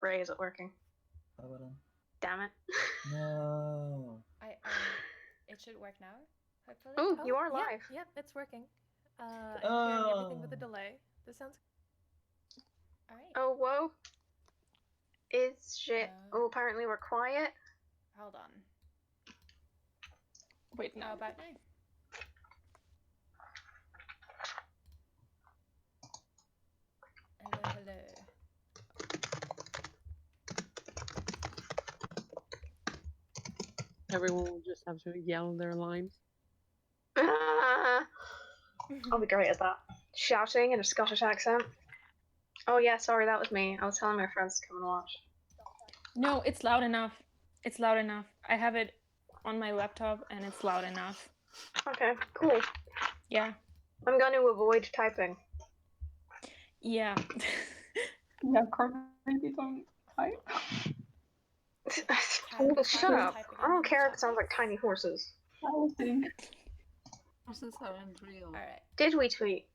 Ray, is it working? Hold on. Damn it. No. It should work now, hopefully. Oh, you are live. Yep, it's working. I'm hearing everything with a delay. This sounds... Alright. Oh, whoa. Is shit. Apparently we're quiet. Hold on. Wait, no. How about now? Hello. Everyone will just have to yell their lines. I'll be great at that. Shouting in a Scottish accent. Oh yeah, sorry, that was me. I was telling my friends to come and watch. No, it's loud enough. It's loud enough. I have it on my laptop and it's loud enough. Okay, cool. Yeah. I'm going to avoid typing. Yeah. Yeah, maybe don't type. Shut up. I don't care if it sounds like tiny horses. Horses aren't real. Alright. Did we tweet?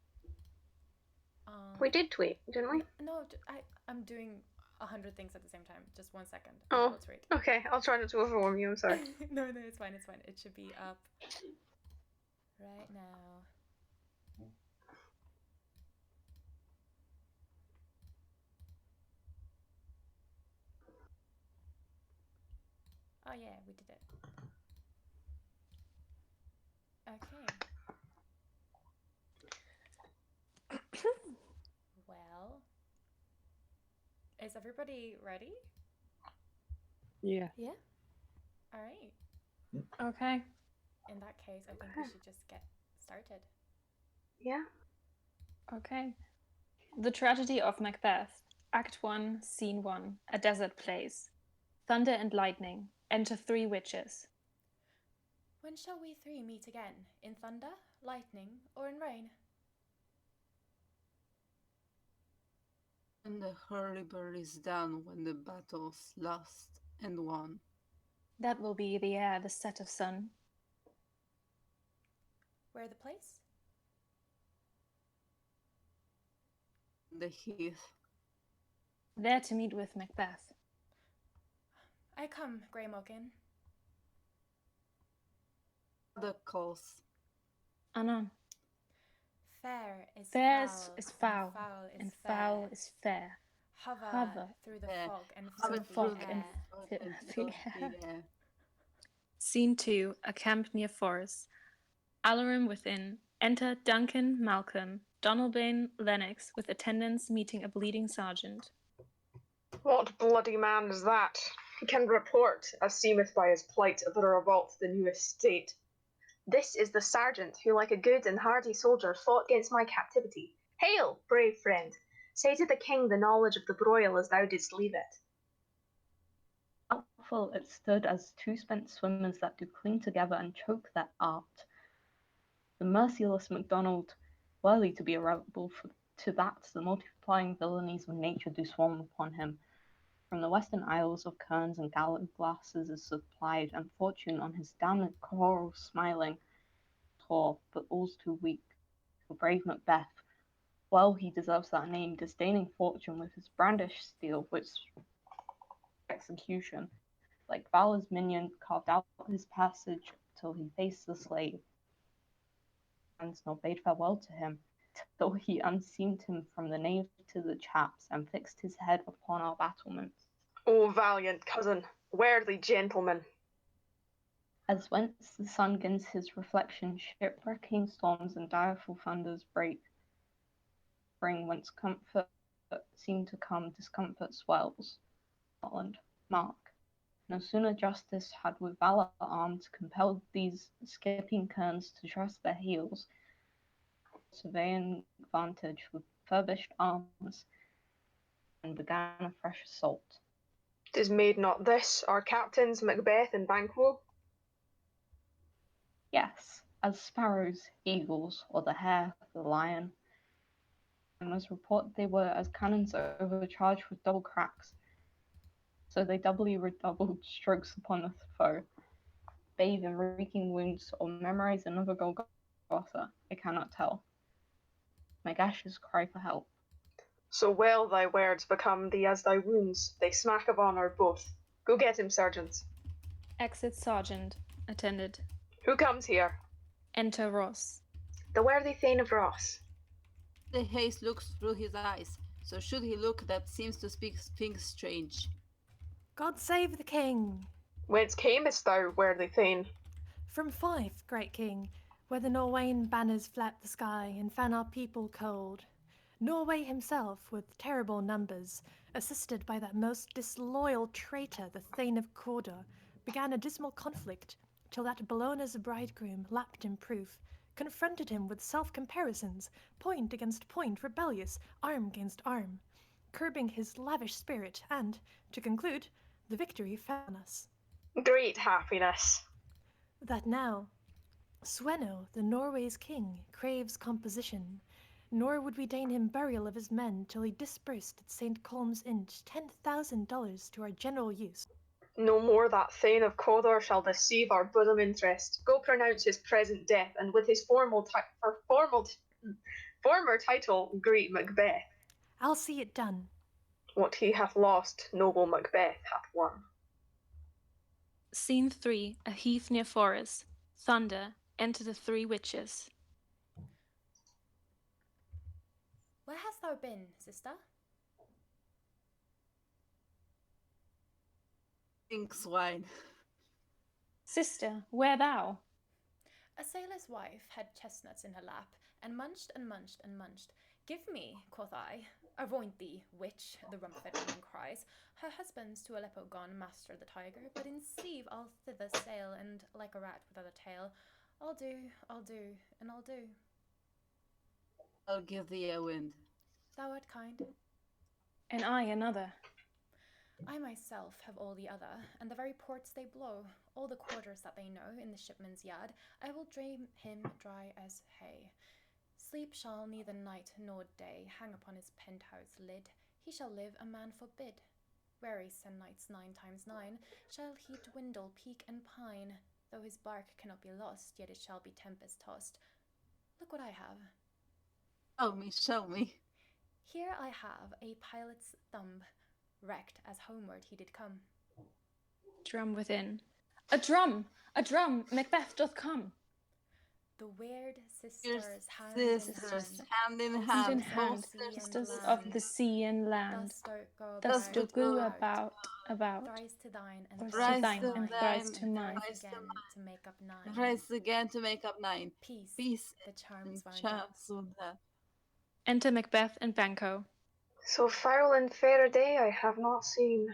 We did tweet, didn't we? No, I'm doing 100 things at the same time. Just 1 second. Oh, let's read. Okay. I'll try not to overwhelm you. I'm sorry. No, it's fine. It's fine. It should be up right now. Oh yeah, we did it. Okay. Well, is everybody ready? Yeah. Yeah. All right. Okay. In that case, I think we should just get started. Yeah. Okay. The Tragedy of Macbeth, Act 1, Scene 1, a desert place. Thunder and lightning. Enter 3 witches. When shall we 3 meet again? In thunder, lightning, or in rain? And the hurly-burly is done when the battle's lost and won. That will be the air, the set of sun. Where the place? The heath. There to meet with Macbeth. I come, Grey Mokin. The calls. Anon. Fair is Fair foul, is foul, and foul is fair. Hover through the fog and through fill the air. Scene 2, a camp near forest. Alarum within. Enter Duncan, Malcolm, Donalbain, Lennox, with attendants meeting a bleeding sergeant. What bloody man is that? He can report, as seemeth by his plight, of the revolt to the new estate. This is the sergeant who, like a good and hardy soldier, fought against my captivity. Hail, brave friend! Say to the king the knowledge of the broil as thou didst leave it. Doubtful it stood as 2 spent swimmers that do cling together and choke their art. The merciless MacDonald, worthy to be a rebel to that, the multiplying villainies of nature do swarm upon him. From the western isles of kerns and glasses is supplied, and fortune on his damned coral smiling, tall, but all's too weak. For brave Macbeth, well he deserves that name, disdaining fortune with his brandished steel, which execution, like Valor's minion, carved out his passage till he faced the slave. And nor bade farewell to him, till he unseamed him from the nave to the chaps, and fixed his head upon our battlements. O valiant cousin, worthy gentleman! As whence the sun gins his reflection, shipwrecking storms and direful thunders break. Spring whence comfort seemed to come, discomfort swells. Scotland, mark. No sooner justice had with valour armed compelled these skipping kerns to trust their heels, surveying vantage with furbished arms, and began a fresh assault. 'Tis made not this our captains Macbeth and Banquo? Yes, as sparrows, eagles, or the hare, the lion. And as report they were as cannons overcharged with double cracks. So they doubly redoubled strokes upon the foe. Bathe in reeking wounds, or memorize another Golgotha, I cannot tell. My gashes cry for help. So well thy words become thee as thy wounds, they smack of honour both. Go get him, sergeant. Exit Sergeant. Attended. Who comes here? Enter Ross. The worthy Thane of Ross. The haze looks through his eyes, so should he look that seems to speak things strange. God save the king! Whence camest thou, worthy Thane? From Fife, great king, where the Norwegian banners flap the sky and fan our people cold. Norway himself, with terrible numbers, assisted by that most disloyal traitor, the Thane of Cawdor, began a dismal conflict, till that Bellona's bridegroom, lapped in proof, confronted him with self-comparisons, point against point rebellious, arm against arm, curbing his lavish spirit, and, to conclude, the victory fell on us. Great happiness. That now, Sweno, the Norway's king, craves composition, nor would we deign him burial of his men till he disbursed at St. Colm's Inch $10,000 to our general use. No more that Thane of Cawdor shall deceive our bosom interest. Go pronounce his present death, and with his former title greet Macbeth. I'll see it done. What he hath lost, noble Macbeth hath won. Scene 3. A heath near Forres. Thunder. Enter the three witches. Where hast thou been, sister? Think swine. Sister, where thou? A sailor's wife had chestnuts in her lap, and munched and munched and munched. Give me, quoth I. Avoid thee, witch, the rump-fed woman cries. Her husband's to Aleppo gone, master the tiger, but in sieve I'll thither sail, and like a rat without a tail, I'll do, and I'll do. I'll give thee a wind. Thou art kind. And I another. I myself have all the other, and the very ports they blow, all the quarters that they know in the shipman's yard, I will dream him dry as hay. Sleep shall neither night nor day hang upon his penthouse lid, he shall live a man forbid. Weary sun nights 9 times 9 shall he dwindle, peak and pine, though his bark cannot be lost, yet it shall be tempest tossed. Look what I have. Show me. Here I have a pilot's thumb, wrecked as homeward he did come. Drum within. A drum! A drum! Macbeth doth come! The weird sisters, hand in hand, Hand in hand, sisters of the sea and land, thus do go about, thrice to thine and thrice to thine and thrice to mine, thrice again to make up 9. Thrice again to make up 9. Peace, the charms wound that. Enter Macbeth and Banquo. So foul and fair a day I have not seen.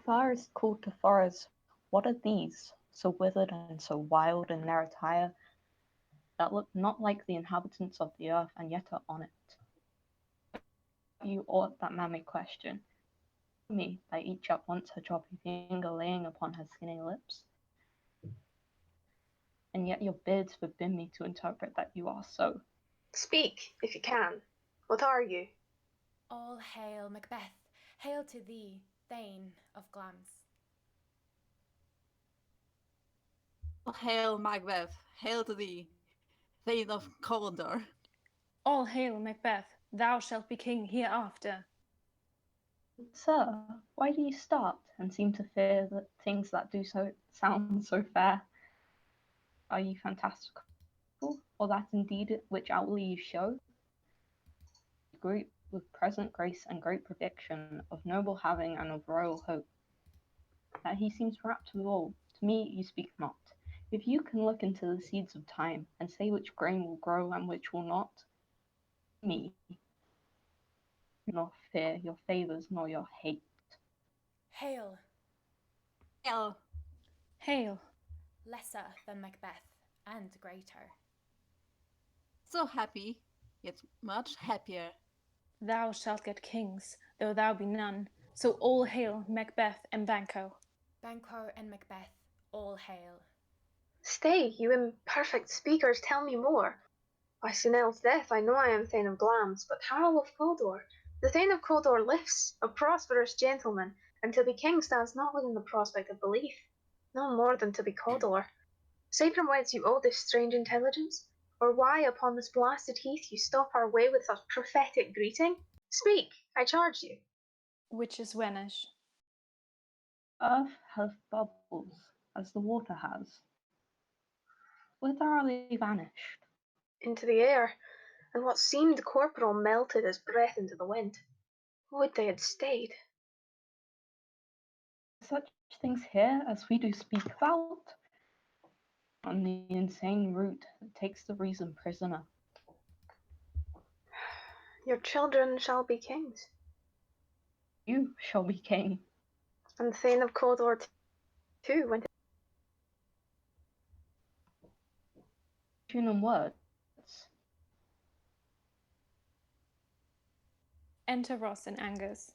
Far is called to Forres. What are these, so withered and so wild in their attire, that look not like the inhabitants of the earth, and yet are on it? You ought that man may question me, by each at once her choppy finger laying upon her skinny lips. And yet your beards forbid me to interpret that you are so. Speak, if you can. What are you? All hail, Macbeth! Hail to thee, Thane of Glamis! All hail, Macbeth! Hail to thee, Thane of Cawdor! All hail, Macbeth! Thou shalt be king hereafter. Sir, why do you start and seem to fear that things that do so sound so fair? Are you fantastical, or that indeed which outwardly you show? Group with present grace and great prediction of noble having and of royal hope. That he seems wrapped with all, to me you speak not. If you can look into the seeds of time and say which grain will grow and which will not, me, nor fear your favours nor your hate. Hail! Hail! Hail! Lesser than Macbeth, and greater. So happy, yet much happier. Thou shalt get kings, though thou be none. So all hail Macbeth and Banquo. Banquo and Macbeth, all hail. Stay, you imperfect speakers, tell me more. By Sinel's death I know I am Thane of Glamis, but how of Cawdor? The Thane of Cawdor lives, a prosperous gentleman, and to be king stands not within the prospect of belief, no more than to be Cawdor. Say from whence you owe this strange intelligence? or why upon this blasted heath you stop our way with such prophetic greeting? Speak, I charge you. Which is Wenish. Earth hath bubbles, as the water has. Whither are they vanished? Into the air, and what seemed corporal melted as breath into the wind. Would they had stayed. Such things here as we do speak about? On the insane route that takes the reason prisoner. Your children shall be kings, You shall be king. and the Thane of Cawdor too went. Tune and words. Enter Ross and Angus.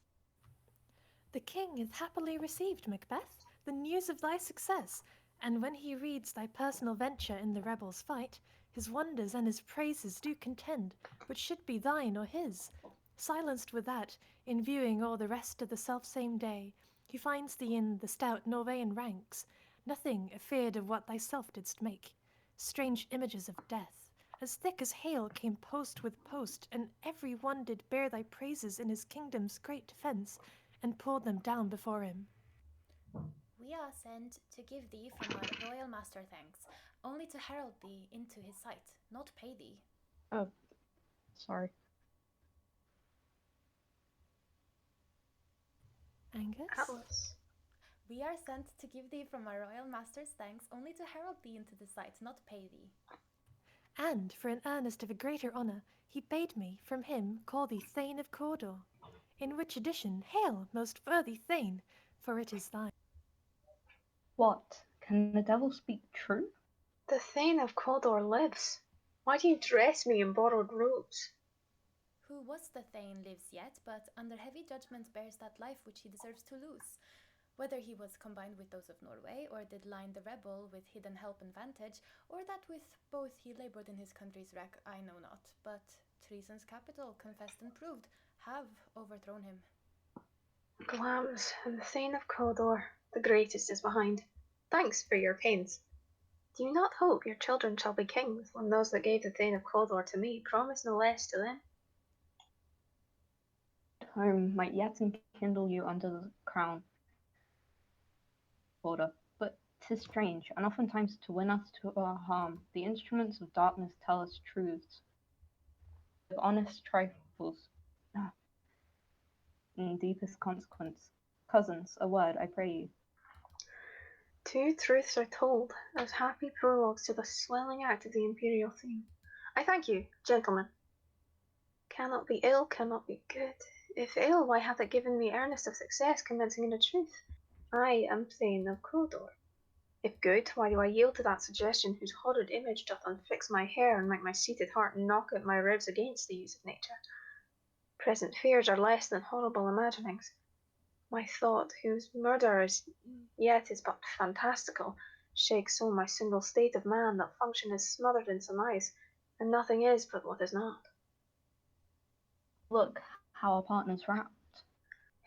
The king hath happily received, Macbeth, the news of thy success, and when he reads thy personal venture in the rebels' fight, his wonders and his praises do contend, which should be thine or his. Silenced with that, in viewing all the rest of the selfsame day, he finds thee in the stout Norwegian ranks, nothing afeard of what thyself didst make. Strange images of death, as thick as hail, came post with post, and every one did bear thy praises in his kingdom's great defence, and pulled them down before him. We are sent to give thee from our royal master thanks, only to herald thee into his sight, not pay thee. Oh, sorry. Angus? Atlas. We are sent to give thee from our royal master's thanks, only to herald thee into the sight, not pay thee. And, for an earnest of a greater honour, he bade me, from him, call thee Thane of Cawdor. In which addition, hail, most worthy Thane, for it is thine. What? Can the devil speak true? The Thane of Cawdor lives. Why do you dress me in borrowed robes? Who was the Thane lives yet, but under heavy judgment bears that life which he deserves to lose. Whether he was combined with those of Norway, or did line the rebel with hidden help and vantage, or that with both he laboured in his country's wreck, I know not, but treason's capital, confessed and proved, have overthrown him. Glams, and the Thane of Cawdor, the greatest is behind. Thanks for your pains. Do you not hope your children shall be kings, when those that gave the Thane of Cawdor to me promise no less to them? Home might yet enkindle you under the crown. Order. But 'tis strange, and oftentimes to win us to our harm, the instruments of darkness tell us truths. With honest trifles, in deepest consequence. Cousins, a word, I pray you. Two truths are told, as happy prologues to the swelling act of the imperial theme. I thank you, gentlemen. Cannot be ill, cannot be good. If ill, why hath it given me earnest of success, commencing in the truth? I am Thane of Cawdor. If good, why do I yield to that suggestion whose horrid image doth unfix my hair and make my seated heart knock at my ribs against the use of nature? Present fears are less than horrible imaginings. My thought, whose murder is yet is but fantastical, shakes so my single state of man that function is smothered in surmise, and nothing is but what is not. Look, how our partners rapt.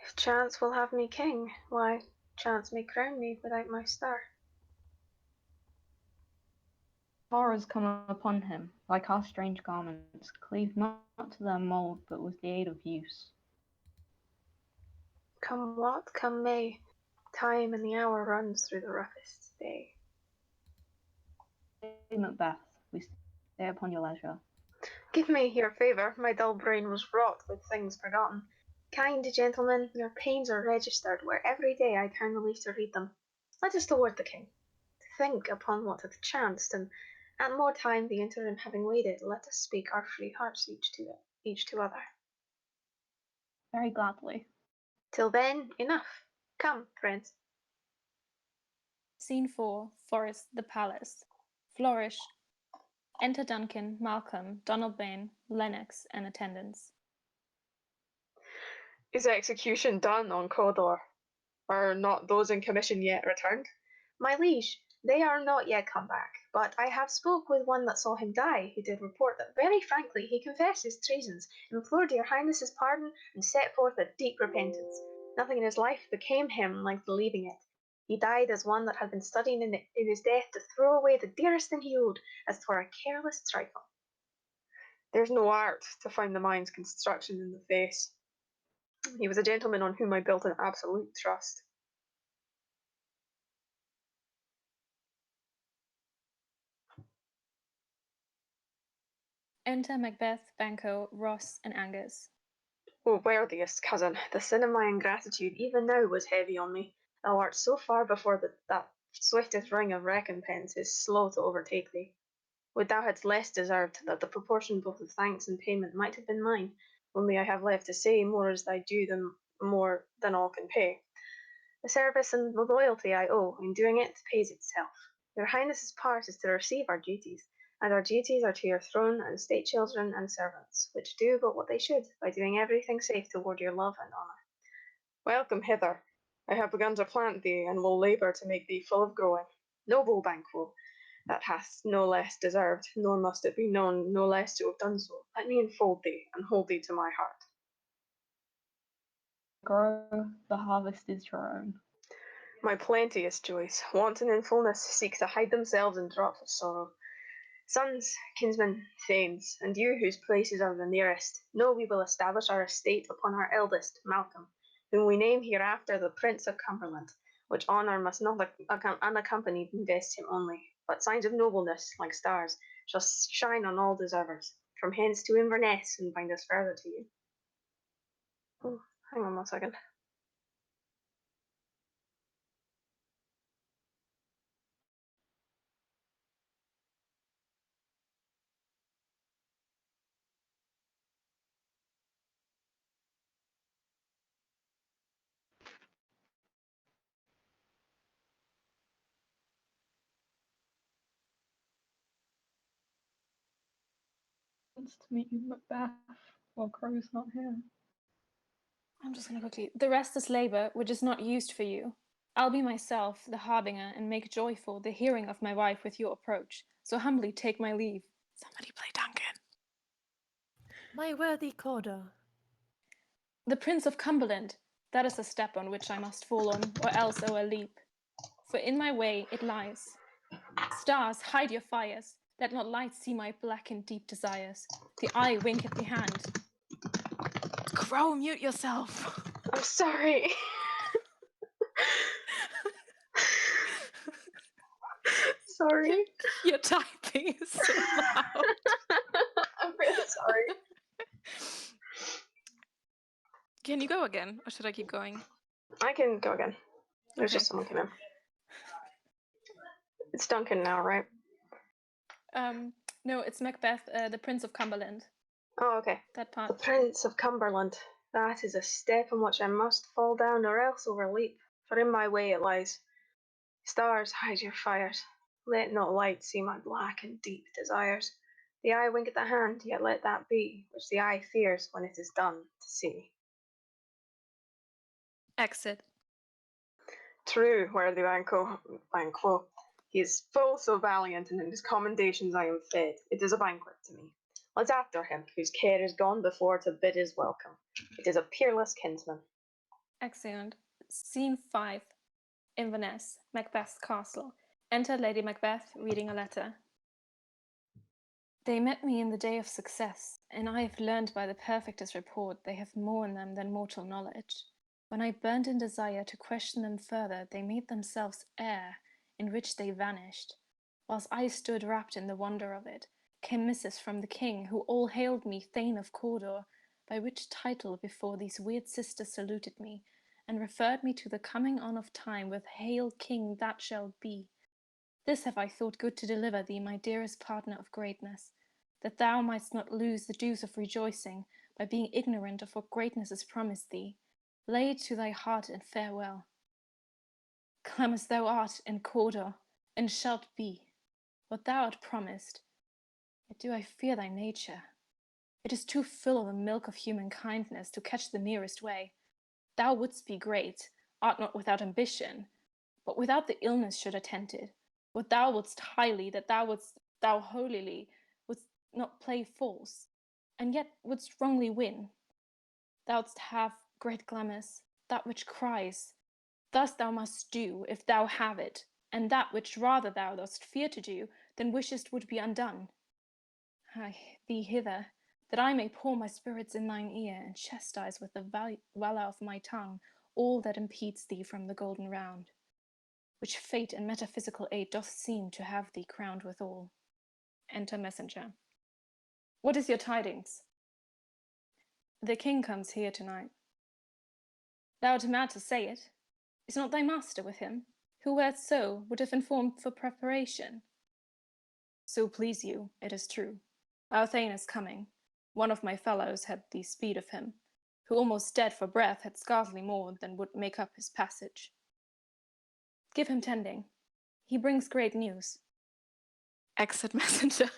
If chance will have me king, why, chance may crown me without my star. Horrors come upon him, like our strange garments, cleave not to their mould, but with the aid of use. Come what, come may, time and the hour runs through the roughest day. Macbeth, we stay upon your leisure. Give me your favour, my dull brain was wrought with things forgotten. Kind gentlemen, your pains are registered, where every day I turn the leaf to read them. Let us toward the king, to think upon what hath chanced, and at more time the interim having waited, let us speak our free hearts each to other. Very gladly. Till then, enough. Come, friends. Scene 4, Forest, the Palace. Flourish. Enter Duncan, Malcolm, Donalbain, Lennox, and attendants. Is execution done on Cawdor? Are not those in commission yet returned? My liege, they are not yet come back, but I have spoke with one that saw him die, who did report that very frankly he confessed his treasons, implored your highness's pardon, and set forth a deep repentance. Nothing in his life became him like the leaving it. He died as one that had been studying in his death to throw away the dearest thing he owed, as 'twere a careless trifle. There's no art to find the mind's construction in the face. He was a gentleman on whom I built an absolute trust. Enter Macbeth, Banquo, Ross, and Angus. O worthiest cousin, the sin of my ingratitude even now was heavy on me. Thou art so far before that swiftest ring of recompense is slow to overtake thee. Would thou hadst less deserved that the proportion both of thanks and payment might have been mine, only I have left to say more is thy due than more than all can pay. The service and the loyalty I owe in doing it pays itself. Your Highness's part is to receive our duties, and our duties are to your throne and state children and servants, which do but what they should by doing everything safe toward your love and honour. Welcome hither. I have begun to plant thee, and will labour to make thee full of growing. Noble Banquo, that hast no less deserved, nor must it be known no less to have done so. Let me enfold thee, and hold thee to my heart. Grow, the harvest is your own. My plenteous joys, wanton in fullness, seek to hide themselves in drops of sorrow. Sons, kinsmen, thanes, and you whose places are the nearest, know we will establish our estate upon our eldest, Malcolm, whom we name hereafter the Prince of Cumberland, which honour must not unaccompanied invest him only, but signs of nobleness, like stars, shall shine on all deservers, from hence to Inverness, and bind us further to you. Oh, hang on 1 second. Wants to meet you, Macbeth, while Crow's not here. I'm just going to quickly. The rest is labour, which is not used for you. I'll be myself the harbinger, and make joyful the hearing of my wife with your approach. So humbly take my leave. Somebody play Duncan. My worthy Cawdor. The Prince of Cumberland, that is a step on which I must fall on, or else o'er leap. For in my way it lies. Stars, hide your fires. Let not light see my black and deep desires. The eye wink at the hand. Crow, mute yourself. I'm sorry. Sorry. Your typing is so loud. I'm really sorry. Can you go again, or should I keep going? I can go again. There's Okay. just someone came in. It's Duncan now, right? No, it's Macbeth, the Prince of Cumberland. Oh, okay. That The part. Prince of Cumberland. That is a step on which I must fall down or else overleap, for in my way it lies. Stars, hide your fires. Let not light see my black and deep desires. The eye wink at the hand, yet let that be which the eye fears when it is done to see. Exit. True, worthy Banquo. He is full so valiant, and in his commendations I am fed. It is a banquet to me. Let's after him, whose care is gone before to bid his welcome. It is a peerless kinsman. Excellent. Scene 5. Inverness, Macbeth's castle. Enter Lady Macbeth, reading a letter. They met me in the day of success, and I have learned by the perfectest report they have more in them than mortal knowledge. When I burned in desire to question them further, they made themselves air, in which they vanished. Whilst I stood wrapped in the wonder of it, came missives from the king, who all hailed me Thane of Cawdor, by which title before these weird sisters saluted me, and referred me to the coming on of time with Hail King that shall be. This have I thought good to deliver thee, my dearest partner of greatness, that thou mightst not lose the dues of rejoicing by being ignorant of what greatness is promised thee. Lay it to thy heart and farewell. Clem as thou art in Cawdor, and shalt be what thou art promised, yet do I fear thy nature. It is too full of the milk of human kindness to catch the nearest way. Thou wouldst be great, art not without ambition, but without the illness should attend it. What thou wouldst highly, that thou holily wouldst not play false, and yet wouldst wrongly win. Thou'dst have great glamours, that which cries, Thus thou must do, if thou have it, and that which rather thou dost fear to do, than wishest would be undone. Hie thee hither, that I may pour my spirits in thine ear, and chastise with the valour of my tongue all that impedes thee from the golden round, which fate and metaphysical aid doth seem to have thee crowned withal. Enter messenger. What is your tidings? The king comes here tonight. Thou art mad to say it. Is not thy master with him, who were it so would have informed for preparation? So please you, it is true. Our Thane is coming. One of my fellows had the speed of him, who almost dead for breath had scarcely more than would make up his passage. Give him tending. He brings great news. Exit messenger.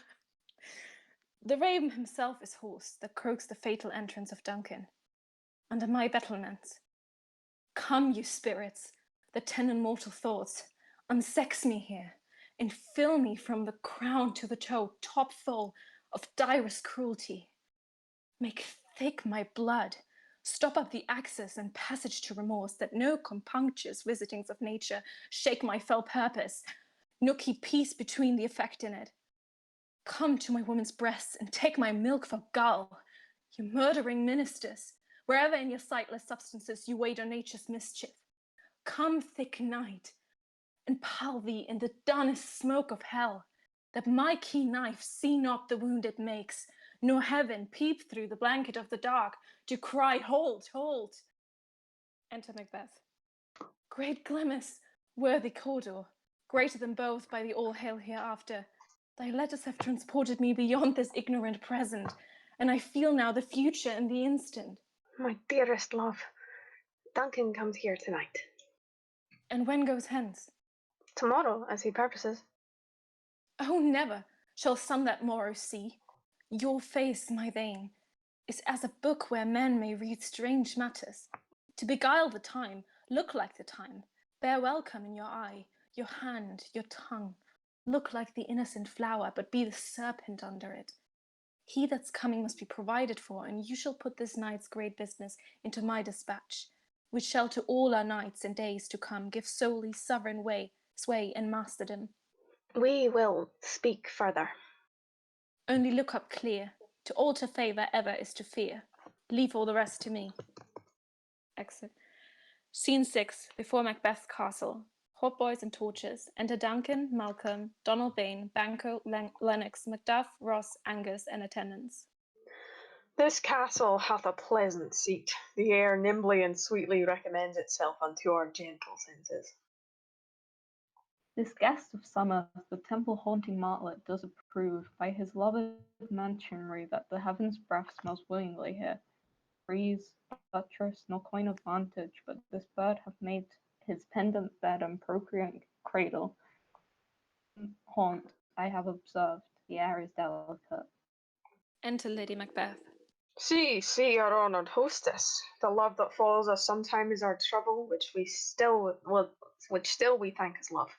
The raven himself is hoarse that croaks the fatal entrance of Duncan. Under my battlements. Come, you spirits, the 10 immortal thoughts, unsex me here, and fill me from the crown to the toe, top full of direst cruelty. Make thick my blood, stop up the access and passage to remorse, that no compunctious visitings of nature shake my fell purpose, nor keep peace between the effect in it. Come to my woman's breasts and take my milk for gull, you murdering ministers, wherever in your sightless substances you wade on nature's mischief. Come, thick night, and pall thee in the dunnest smoke of hell, that my keen knife see not the wound it makes, nor heaven peep through the blanket of the dark to cry, hold, hold. Enter Macbeth. Great Glemis, worthy Cawdor, greater than both by the all-hail hereafter, thy letters have transported me beyond this ignorant present, and I feel now the future in the instant. My dearest love, Duncan comes here tonight. And when goes hence? Tomorrow, as he purposes. Oh, never shall sun that morrow see. Your face, my Thane, is as a book where men may read strange matters. To beguile the time, look like the time, bear welcome in your eye, your hand, your tongue. Look like the innocent flower, but be the serpent under it. He that's coming must be provided for, and you shall put this night's great business into my dispatch, which shall to all our nights and days to come give solely sovereign sway and masterdom. We will speak further. Only look up clear. To alter favour ever is to fear. Leave all the rest to me. Exit. Scene 6, before Macbeth's castle. Hautboys and torches. Enter Duncan, Malcolm, Donalbain, Banquo, Lennox, Macduff, Ross, Angus, and attendants. This castle hath a pleasant seat. The air nimbly and sweetly recommends itself unto our gentle senses. This guest of summer, the temple-haunting martlet, does approve by his loved mansionry that the heavens' breath smells willingly here. Breeze, buttress, nor coign of vantage, but this bird hath made his pendant bed and procreant cradle. Haunt, I have observed, the air is delicate. Enter Lady Macbeth. See, our honoured hostess. The love that follows us sometime is our trouble, which still we thank as love.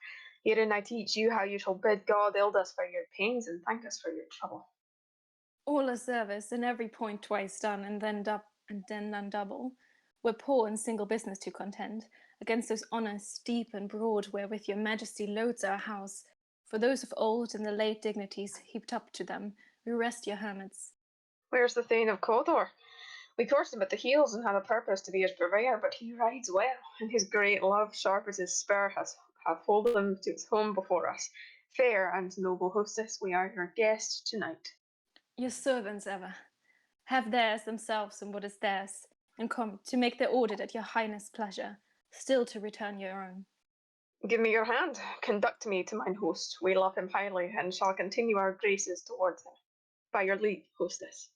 Herein I teach you how you shall bid God ild us for your pains and thank us for your trouble. All a service, and every point twice done, and then done double. We're poor and single business to contend, against those honours deep and broad wherewith your majesty loads our house. For those of old and the late dignities heaped up to them, we rest your hermits. Where's the Thane of Cawdor? We coursed him at the heels and had a purpose to be his purveyor, but he rides well, and his great love, sharp as his spur, hath holden him to his home before us. Fair and noble hostess, we are your guests tonight. Your servants ever have theirs themselves and what is theirs, and come to make their audit at your highness' pleasure, still to return your own. Give me your hand, conduct me to mine host. We love him highly, and shall continue our graces towards him. By your leave, hostess.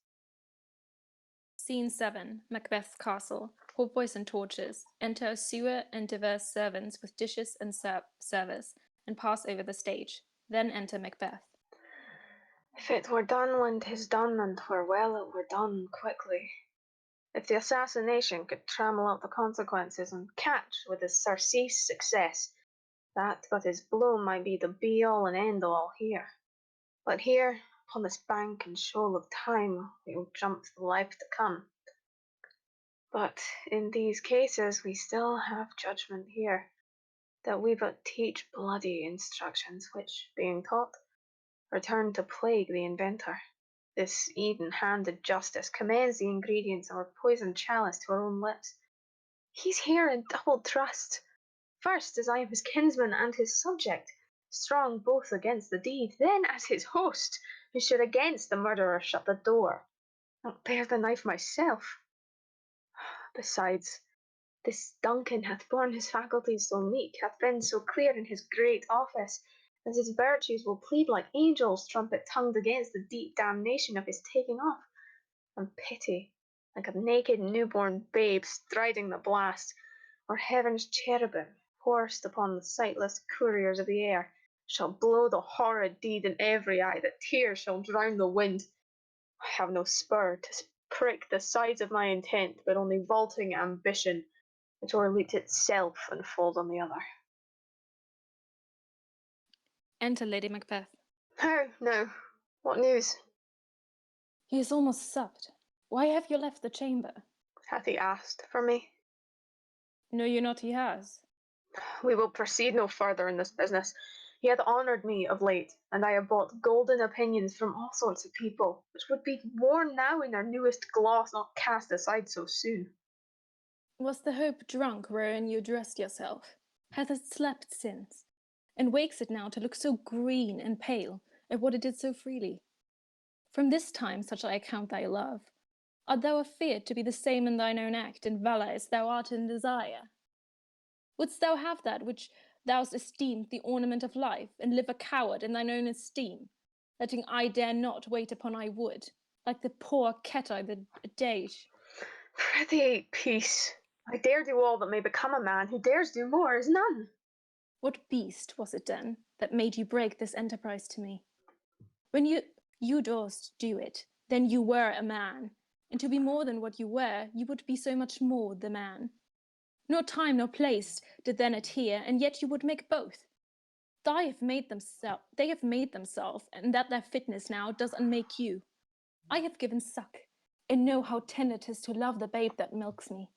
Scene 7, Macbeth's castle. Hautboys and torches. Enter a sewer and diverse servants with dishes and service, and pass over the stage. Then enter Macbeth. If it were done when 'tis done, and 'twere well it were done quickly. If the assassination could trammel out the consequences and catch with his surcease success, that but his blow might be the be-all and end-all here. But here, upon this bank and shoal of time, we will jump to the life to come. But in these cases, we still have judgment here, that we but teach bloody instructions, which, being taught, return to plague the inventor. This even-handed justice commends the ingredients of our poisoned chalice to our own lips. He's here in double trust. First, as I am his kinsman and his subject, strong both against the deed, then as his host, who should against the murderer shut the door, not bear the knife myself. Besides, this Duncan hath borne his faculties so meek, hath been so clear in his great office, as his virtues will plead like angels trumpet-tongued against the deep damnation of his taking off, and pity, like a naked newborn babe striding the blast, or heaven's cherubim, horsed upon the sightless couriers of the air, shall blow the horrid deed in every eye, that tears shall drown the wind. I have no spur to prick the sides of my intent, but only vaulting ambition, which o'erleaps itself and falls on the other. Enter Lady Macbeth. How now? What news? He is almost supped. Why have you left the chamber? Hath he asked for me? Know you not he has? We will proceed no further in this business. He hath honoured me of late, and I have bought golden opinions from all sorts of people, which would be worn now in their newest gloss, not cast aside so soon. Was the hope drunk wherein you dressed yourself? Hath it slept since? And wakes it now to look so green and pale at what it did so freely? From this time such I account thy love. Art thou afeard to be the same in thine own act and valour as thou art in desire? Wouldst thou have that which thou esteemed the ornament of life, and live a coward in thine own esteem, letting I dare not wait upon I would, like the poor Ketai the Dage? Prithee, peace. I dare do all that may become a man, who dares do more is none. What beast was it then that made you break this enterprise to me? When you durst do it, then you were a man, and to be more than what you were, you would be so much more the man. Nor time nor place did then adhere, and yet you would make both. They have made themselves, and that their fitness now does unmake you. I have given suck, and know how tender 'tis to love the babe that milks me.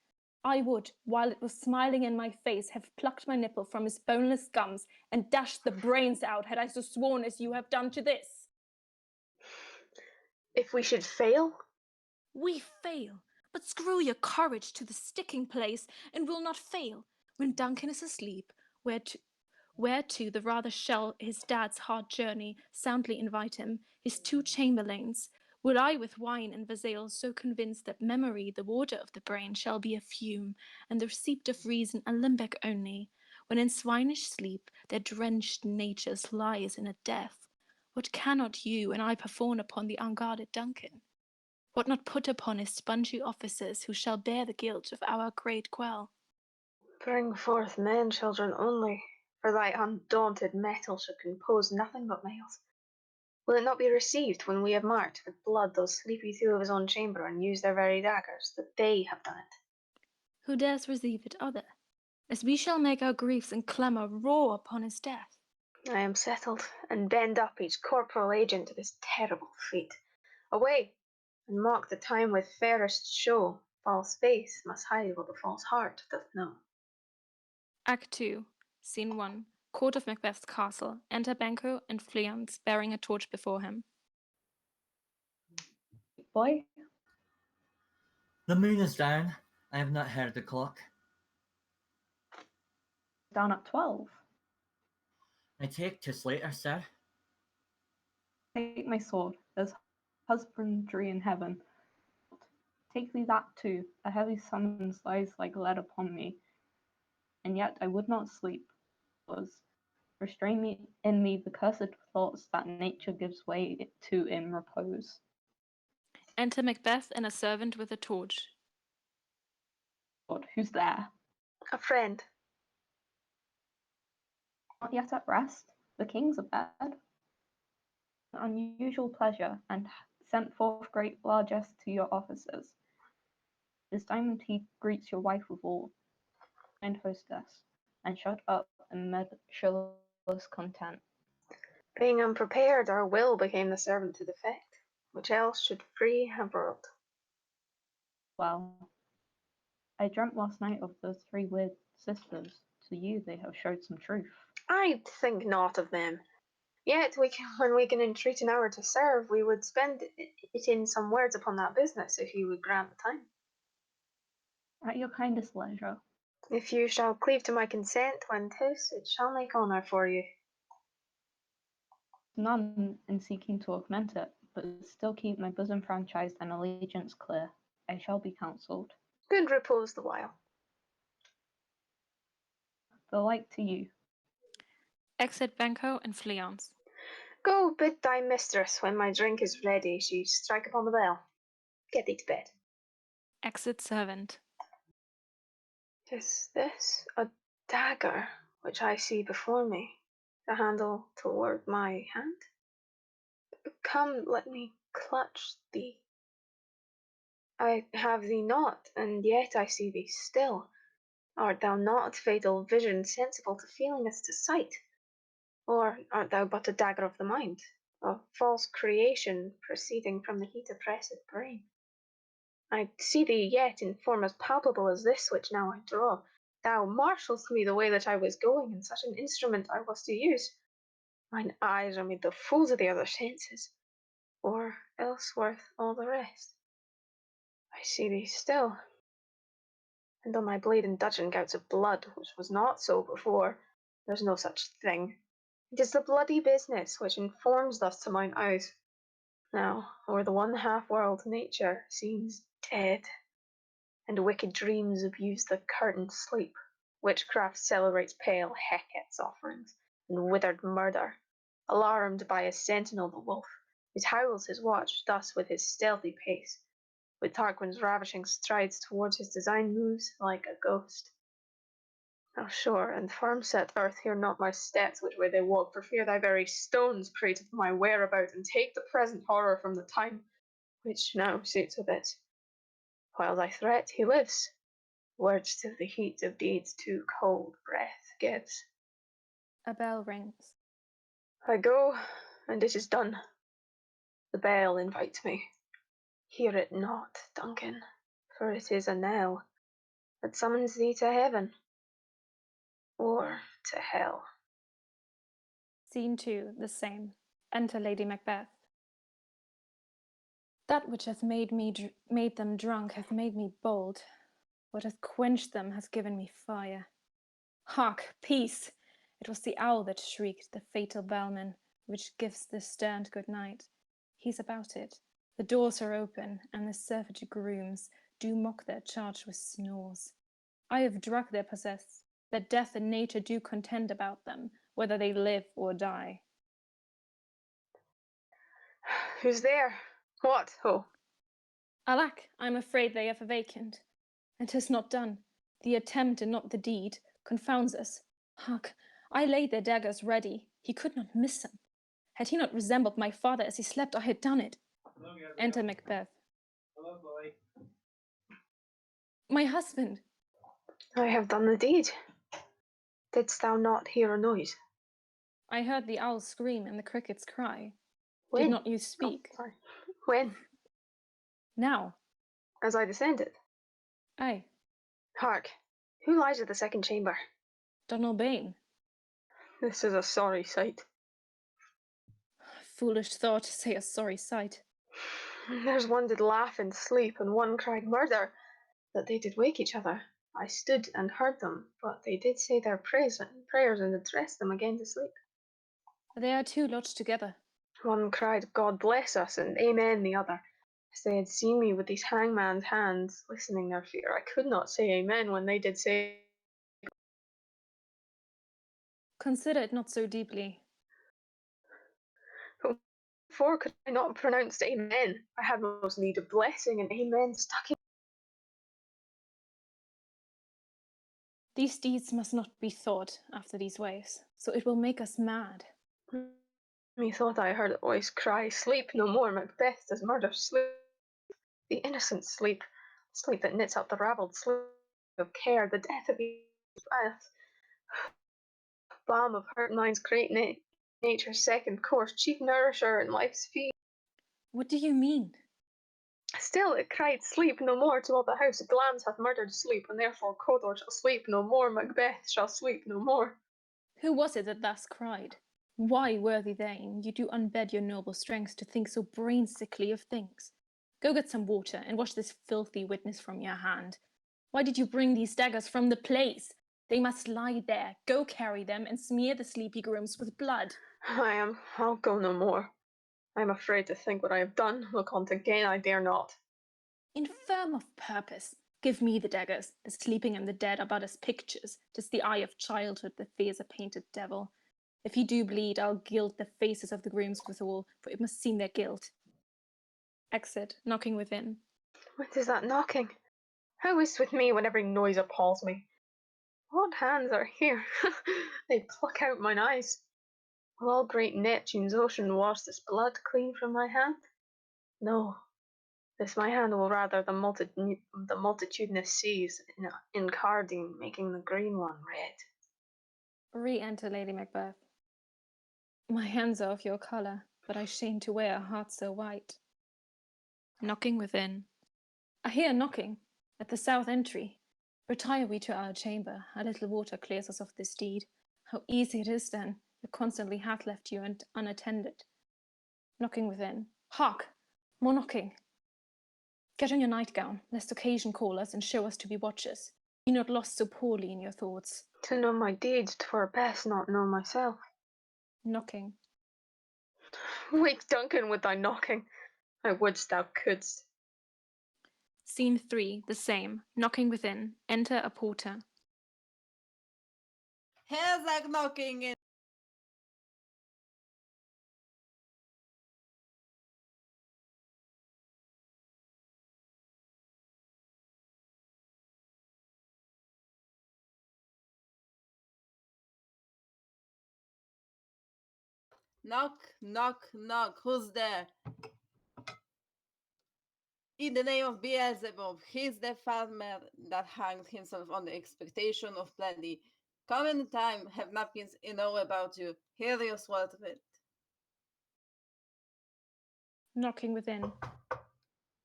I would, while it was smiling in my face, have plucked my nipple from his boneless gums and dashed the brains out, had I so sworn as you have done to this. If we should fail? We fail, but screw your courage to the sticking place, and we'll not fail. When Duncan is asleep, whereto the rather shall his dad's hard journey soundly invite him, his two chamberlains, will I with wine and wassail so convince that memory, the water of the brain, shall be a fume, and the receipt of reason a limbeck only, when in swinish sleep their drenched natures lies in a death. What cannot you and I perform upon the unguarded Duncan? What not put upon his spongy officers, who shall bear the guilt of our great quell? Bring forth men children only, for thy undaunted metal should compose nothing but males. Will it not be received when we have marked with blood those sleepy two of his own chamber, and used their very daggers, that they have done it? Who dares receive it other? As we shall make our griefs and clamour roar upon his death. I am settled, and bend up each corporal agent to this terrible fate. Away, and mock the time with fairest show. False face must hide what the false heart doth know. Act 2, Scene 1. Court of Macbeth's castle. Enter Banquo and Fleance bearing a torch before him. Boy, The moon is down. I have not heard the clock. down at 12. I take 'tis later, sir. Take my sword, there's husbandry in heaven. Take thee that too, a heavy summons lies like lead upon me, and yet I would not sleep, because restrain me in me the cursed thoughts that nature gives way to in repose. Enter Macbeth and a servant with a torch. Lord, who's there? A friend. Not yet at rest? The king's abed. Unusual pleasure, and sent forth great largesse to your officers. This diamond he greets your wife withal, and hostess, and shut up in measureless content. Being unprepared, our will became the servant to the fact, which else should free have wrought. Well, I dreamt last night of those three weird sisters. To you, they have showed some truth. I think not of them. Yet, when we can entreat an hour to serve, we would spend it in some words upon that business, if you would grant the time. At your kindest leisure. If you shall cleave to my consent when 'tis, it shall make honour for you. None in seeking to augment it, but still keep my bosom franchised and allegiance clear. I shall be counselled. Good repose the while. The like to you. Exit Banco and Fleance. Go bid thy mistress, when my drink is ready, she strike upon the bell. Get thee to bed. Exit Servant. Is this a dagger which I see before me, the handle toward my hand? Come, let me clutch thee. I have thee not, and yet I see thee still. Art thou not, fatal vision, sensible to feeling as to sight? Or art thou but a dagger of the mind, a false creation proceeding from the heat oppressed brain? I see thee yet in form as palpable as this which now I draw. Thou marshall'st me the way that I was going, and such an instrument I was to use. Mine eyes are made the fools of the other senses, or else worth all the rest. I see thee still, and on my blade and dudgeon gouts of blood, which was not so before. There's no such thing. It is the bloody business which informs thus to mine eyes. Now, o'er the one half world nature seems dead, and wicked dreams abuse the curtained sleep. Witchcraft celebrates pale Hecate's offerings, and withered murder, alarmed by a sentinel the wolf, who howls his watch thus with his stealthy pace. With Tarquin's ravishing strides towards his design moves like a ghost. Now sure and firm set earth, hear not my steps which way they walk, for fear thy very stones prate of my whereabout, and take the present horror from the time which now suits with it. While thy threat he lives, words to the heat of deeds too cold breath gives. A bell rings. I go, and it is done. The bell invites me. Hear it not, Duncan, for it is a knell that summons thee to heaven or to hell. Scene 2, the same. Enter Lady Macbeth. That which hath made them drunk hath made me bold. What hath quenched them hath given me fire. Hark, peace! It was the owl that shrieked, the fatal bellman, which gives the stern good night. He's about it. The doors are open, and the savage grooms do mock their charge with snores. I have drug their possess, that death and nature do contend about them, whether they live or die. Who's there? What, ho? Alack, I am afraid they have awakened. And 'tis not done. The attempt and not the deed confounds us. Hark, I laid their daggers ready. He could not miss them. Had he not resembled my father as he slept, I had done it. Enter Macbeth. Hello, boy. My husband! I have done the deed. Didst thou not hear a noise? I heard the owl scream and the crickets cry. When? Did not you speak? Oh, sorry. When? Now. As I descended. Aye. Hark, who lies at the second chamber? Donalbain. This is a sorry sight. Foolish thought to say a sorry sight. There's one did laugh in sleep, and one cried murder, that they did wake each other. I stood and heard them, but they did say their prayers and addressed them again to sleep. They are two lodged together. One cried, God bless us, and amen the other. As they had seen me with these hangman's hands, listening their fear, I could not say amen when they did say. Consider it not so deeply. Before could I not pronounce amen? I had most need of blessing, and amen stuck in. These deeds must not be thought after these ways, so it will make us mad. Methought I heard a voice cry, sleep no more, Macbeth does murder sleep. The innocent sleep, sleep that knits up the ravelled sleep of care, the death of earth. Balm of hurt minds, great nature's second course, chief nourisher and life's feed. What do you mean? Still it cried, Sleep no more to all the house. Glans hath murdered sleep, and therefore Codor shall sleep no more. Macbeth shall sleep no more. Who was it that thus cried? Why, worthy Thane, you do unbed your noble strengths to think so brain-sickly of things? Go get some water, and wash this filthy witness from your hand. Why did you bring these daggers from the place? They must lie there. Go carry them, and smear the sleepy grooms with blood. I'll go no more. I am afraid to think what I have done. Look on't again, I dare not. Infirm of purpose, give me the daggers. The sleeping and the dead are but as pictures. 'Tis the eye of childhood that fears a painted devil. If he do bleed, I'll gild the faces of the grooms withal, for it must seem their guilt. Exit, knocking within. What is that knocking? How is't with me when every noise appalls me? What hands are here? They pluck out mine eyes. Will all great Neptune's ocean wash this blood clean from my hand? No, this my hand will rather the multitudinous seas in Cardine, making the green one red. Re-enter Lady Macbeth. My hands are of your colour, but I shame to wear a heart so white. Knocking within. I hear knocking at the south entry. Retire we to our chamber. A little water clears us of this deed. How easy it is then, that constantly hath left you unattended. Knocking within. Hark! More knocking. Get on your nightgown, lest occasion call us and show us to be watchers. Be not lost so poorly in your thoughts. To know my deeds, 'twere best not know myself. Knocking. Wake Duncan with thy knocking. I wouldst thou couldst. Scene 3, the same. Knocking within. Enter a porter. Here's like knocking in. Knock, knock, knock. Who's there? In the name of Beelzebub, he's the farmer that hanged himself on the expectation of plenty. Come in time, have napkins enough about you. Hear your sword of it. Knocking within.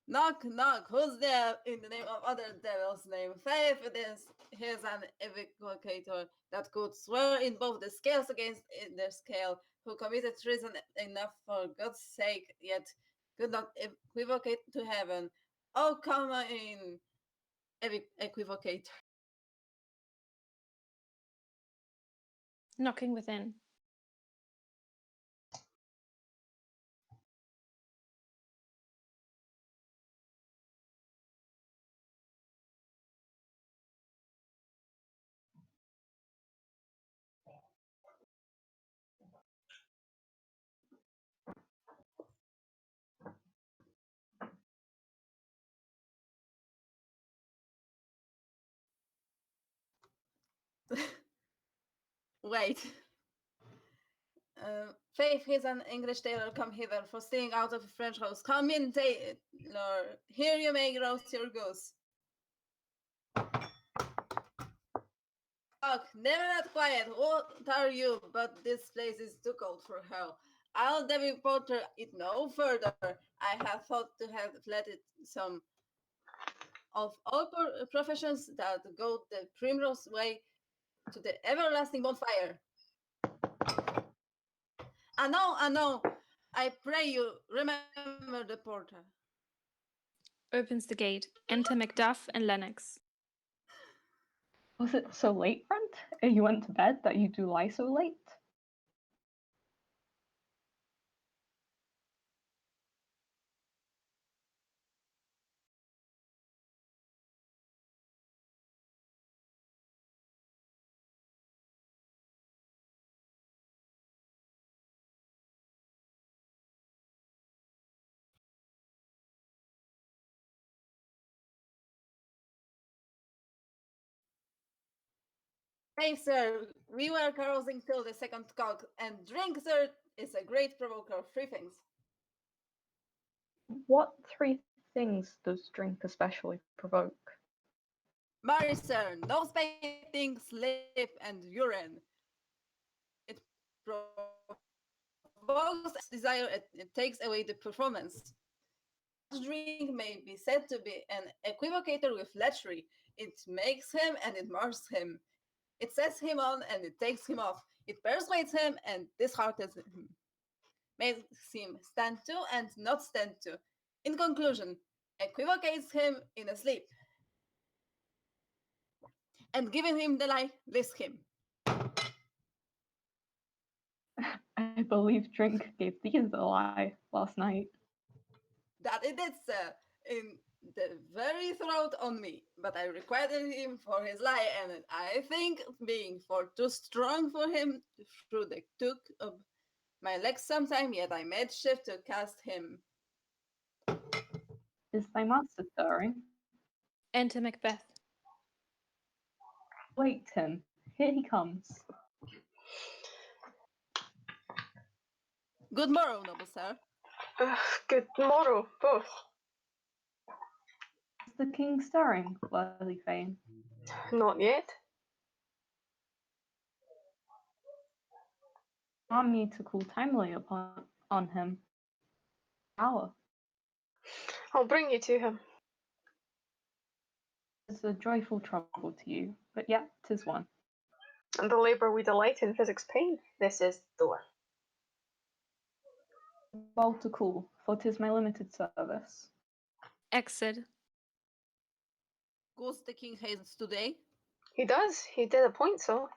Knock, knock. Who's there? In the name of other devil's name. Faith it is. Here's an evocator that could swear in both the scales against in the scale, who committed treason enough for God's sake, yet could not equivocate to heaven. Oh, come in, equivocator. Knocking within. Wait. Faith, he's an English tailor come hither for stealing out of a French house. Come in, tailor. Here you may roast your goose. Look, never that quiet. What are you? But this place is too cold for hell. I'll Debbie Potter it no further. I had thought to have fled it some of all professions that go the primrose way to the everlasting bonfire. I know. I pray you remember the porter. Opens the gate. Enter Macduff and Lennox. Was it so late, friend? You went to bed that you do lie so late? Hey, sir, we were carousing till the second cock, and drink, sir, is a great provoker of three things. What three things does drink especially provoke? Marry, sir, nose painting, sleep, and urine. It provokes desire, it takes away the performance. drink may be said to be an equivocator with lechery. It makes him and it mars him. It sets him on and it takes him off. It persuades him and disheartens him. Makes him stand to and not stand to. In conclusion, equivocates him in a sleep. And giving him the lie, lists him. I believe drink gave thee the lie last night. That it did, sir, in the very throat on me. But I requited him for his lie, and I think, being for too strong for him, through the took of my legs sometime, yet I made shift to cast him. Is thy master stirring? Enter Macbeth. Wait, Tim. Here he comes. Good morrow, noble sir. Good morrow, both. Is the king stirring, worthy Fane? Not yet. Allow me to call timely on him. Hour. I'll bring you to him. It's a joyful trouble to you, but yet 'tis one. And the labour we delight in physics pain. This is door. Well to call, for 'tis my limited service. Exit. Goes the king hastens today? He does. He did appoint so.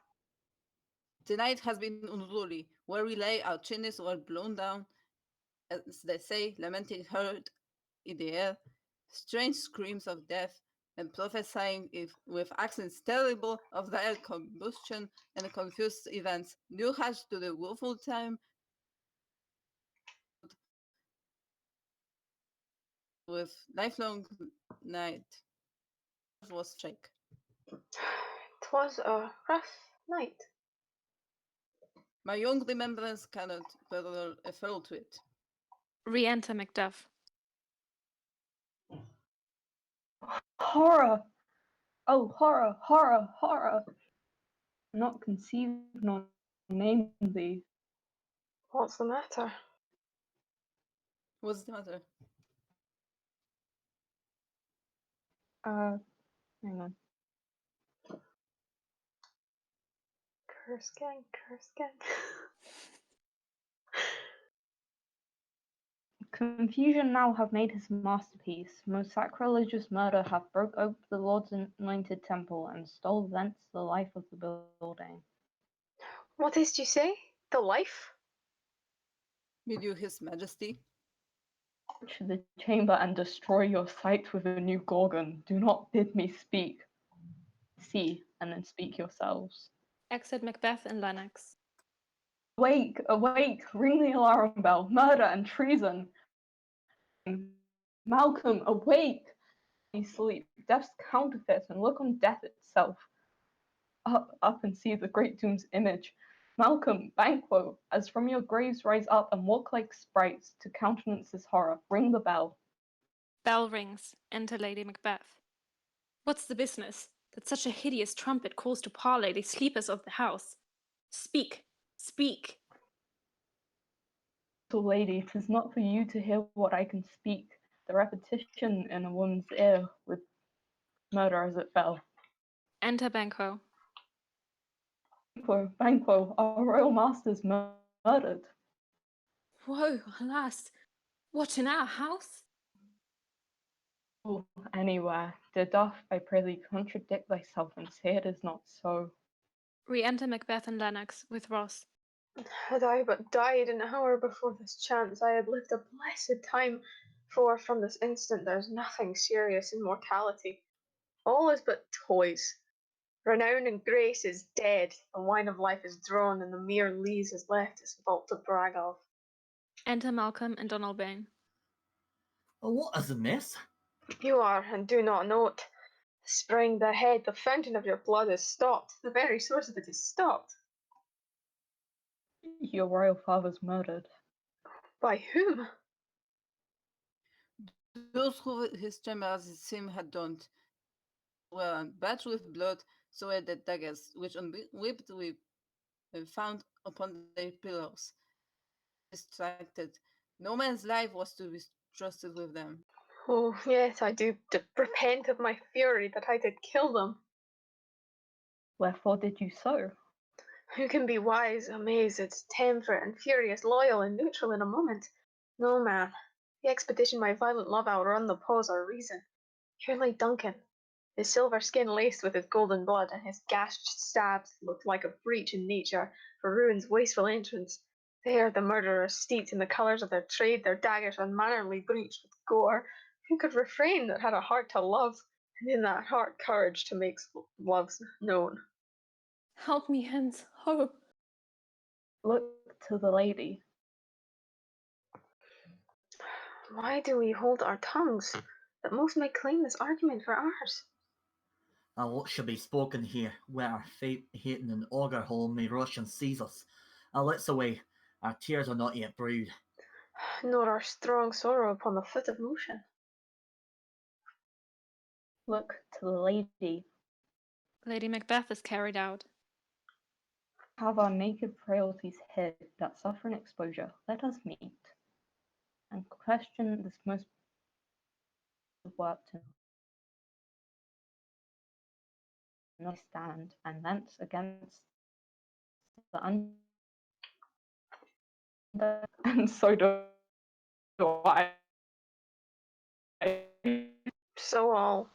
The night has been unruly. Where we lay, our chimneys were blown down, as they say, lamenting heard in the air, strange screams of death, and prophesying with accents terrible of dire combustion and confused events, new hatched to the woeful time with lifelong night was shake. 'Twas a rough night. My young remembrance cannot further refer to it. Re-enter Macduff. Horror! Oh, horror, horror, horror! Not conceive nor name thee. What's the matter? What's the matter? Hang on. Curse gang, curse gang. Confusion now have made his masterpiece. Most sacrilegious murder hath broke ope the Lord's anointed temple, and stole thence the life of the building. What didst you say? The life? Will you, his majesty? To the chamber and destroy your sight with a new gorgon. Do not bid me speak. See, and then speak yourselves. Exit Macbeth and Lennox. Awake, awake, ring the alarm bell. Murder and treason. Malcolm, awake! You sleep, death's counterfeit, and look on death itself. Up and see the great doom's image. Malcolm, Banquo, as from your graves rise up and walk like sprites to countenance this horror, ring the bell. Bell rings. Enter Lady Macbeth. What's the business, that such a hideous trumpet calls to parley the sleepers of the house? Speak, speak. Little lady, 'tis not for you to hear what I can speak. The repetition in a woman's ear would murder as it fell. Enter Banquo. Banquo, our royal master's murdered. Woe, alas! What, in our house? Oh, anywhere. Dear doth, I pray thee, contradict thyself and say it is not so. Re-enter Macbeth and Lennox with Ross. Had I but died an hour before this chance, I had lived a blessed time, for from this instant there's nothing serious in mortality. All is but toys. Renown and grace is dead, the wine of life is drawn, and the mere lees is left as vault to brag of. Enter Malcolm and Donalbain. Oh, what is amiss? You are, and do not know it. Spring the head, the fountain of your blood is stopped. The very source of it is stopped. Your royal father's murdered. By whom? Those who his chamber as it seemed had done were unbatched with blood, so were the daggers, which unwhipped we found upon their pillows. Distracted. No man's life was to be trusted with them. Oh, yes, I do repent of my fury that I did kill them. Wherefore did you so? Who can be wise, amazed, temperate, and furious, loyal and neutral in a moment? No, man. The expedition my violent love outrun the pause or reason. Here lay Duncan, his silver skin laced with his golden blood, and his gashed stabs looked like a breach in nature for ruin's wasteful entrance. There the murderers, steeped in the colours of their trade, their daggers unmannerly breached with gore. Who could refrain that had a heart to love, and in that heart courage to make loves known? Help me hence. Oh. Look to the lady. Why do we hold our tongues, that most may claim this argument for ours? A lot should be spoken here, where our fate hating an auger hole may rush and seize us. Let's away, our tears are not yet brewed. Nor our strong sorrow upon the foot of motion. Look to the lady. Lady Macbeth is carried out. Have our naked frailties hid that suffer an exposure, let us meet, and question this most work to not stand, and thence against the and so do I. So all.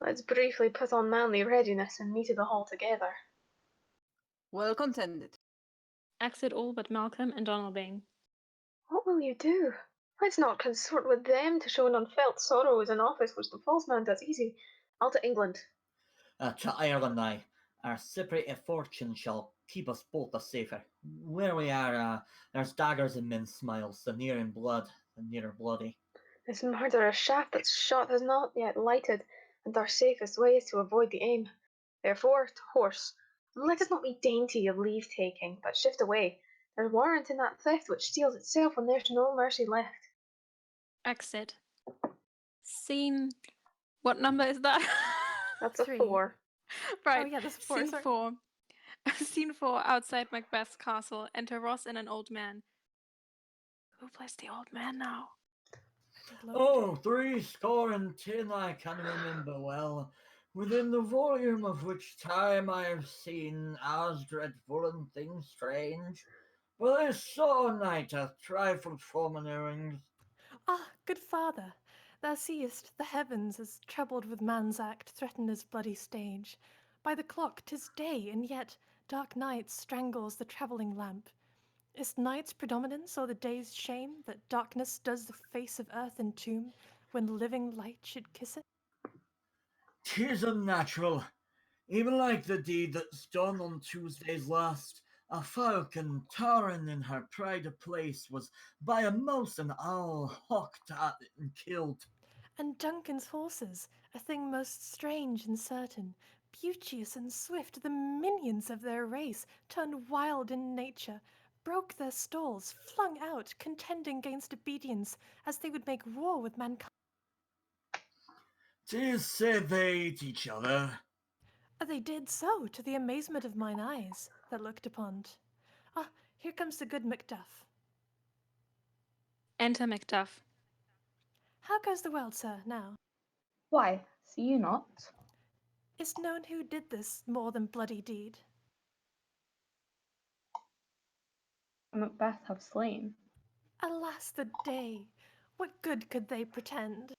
Let's briefly put on manly readiness and meet at the hall together. Well contended. Exit all but Malcolm and Donalbain. What will you do? Let's not consort with them to show an unfelt sorrow as an office which the false man does easy. I'll to England. To Ireland I. Our separated fortune shall keep us both the safer. Where we are, there's daggers in men's smiles, the near in blood, the nearer bloody. This murderous shaft that's shot has not yet lighted, and our safest way is to avoid the aim. Therefore, to horse, and let us not be dainty of leave-taking, but shift away. There's warrant in that theft which steals itself when there's no mercy left. Exit. Scene. What number is that? That's a 3. 4. Right. Oh yeah, there's 4. Scene Sorry. 4. Scene 4. Outside Macbeth's castle. Enter Ross and an old man. Who plays the old man now? Oh, 70 I can remember well, within the volume of which time I have seen as dreadful and things strange. But this saw night hath trifled from an errand. Ah, good father, thou seest the heavens as troubled with man's act threaten his bloody stage. By the clock 'tis day, and yet dark night strangles the travelling lamp. Is night's predominance or the day's shame that darkness does the face of earth entomb when living light should kiss it? 'Tis unnatural, even like the deed that's done on Tuesdays last. A falcon towering in her pride of place was by a mouse and owl hawked at and killed. And Duncan's horses, a thing most strange and certain, beauteous and swift, the minions of their race, turned wild in nature, broke their stalls, flung out, contending gainst obedience, as they would make war with mankind. 'Tis said they ate each other. They did so, to the amazement of mine eyes, that looked upon't. Ah, here comes the good Macduff. Enter Macduff. How goes the world, sir, now? Why, see you not? Is't known who did this more than bloody deed? Macbeth have slain. Alas the day! What good could they pretend?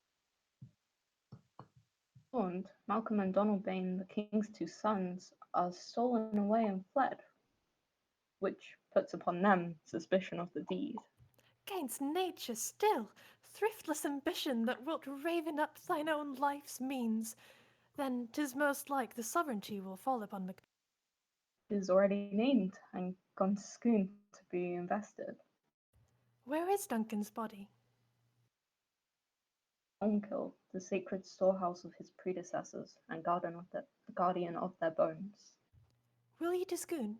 Warned, Malcolm and Donalbain, the king's 2 sons, are stolen away and fled, which puts upon them suspicion of the deed. Gainst nature still, thriftless ambition that wilt raven up thine own life's means, then 'tis most like the sovereignty will fall upon Macbeth. It is already named and gone to Scone to be invested. Where is Duncan's body? Onkill, the sacred storehouse of his predecessors and guardian of their bones. Will ye to Scone?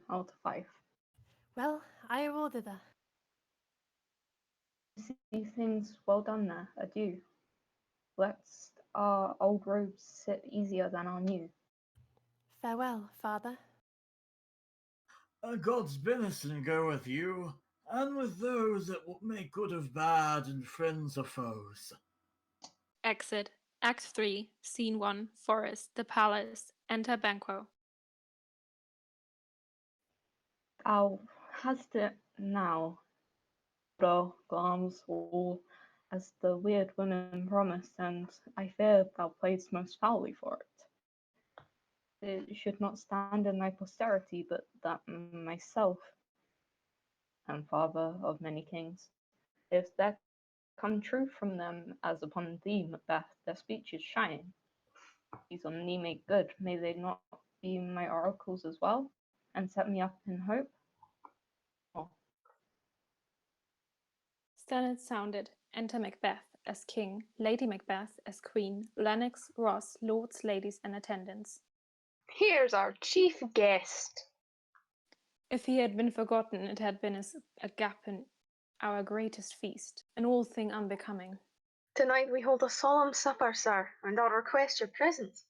Out to Fife. Well, I will thither. See things well done there. Adieu. Let's our old robes sit easier than our new. Farewell, father. God's benison go with you, and with those that will make good of bad and friends of foes. Exit. Act 3, Scene 1, Forest, the Palace. Enter Banquo. Thou hast it now, thou glams all, as the weird women promised, and I fear thou playedst most foully for it. It should not stand in thy posterity, but that myself am father of many kings. If there come truth from them, as upon thee, Macbeth, their speeches shine. These on thee make good, may they not be my oracles as well, and set me up in hope? Oh. Stannet sounded. Enter Macbeth as king, Lady Macbeth as queen, Lennox, Ross, lords, ladies, and attendants. Here's our chief guest. If he had been forgotten, it had been as a gap in our greatest feast, an all thing unbecoming. Tonight we hold a solemn supper, sir, and I'll request your presence.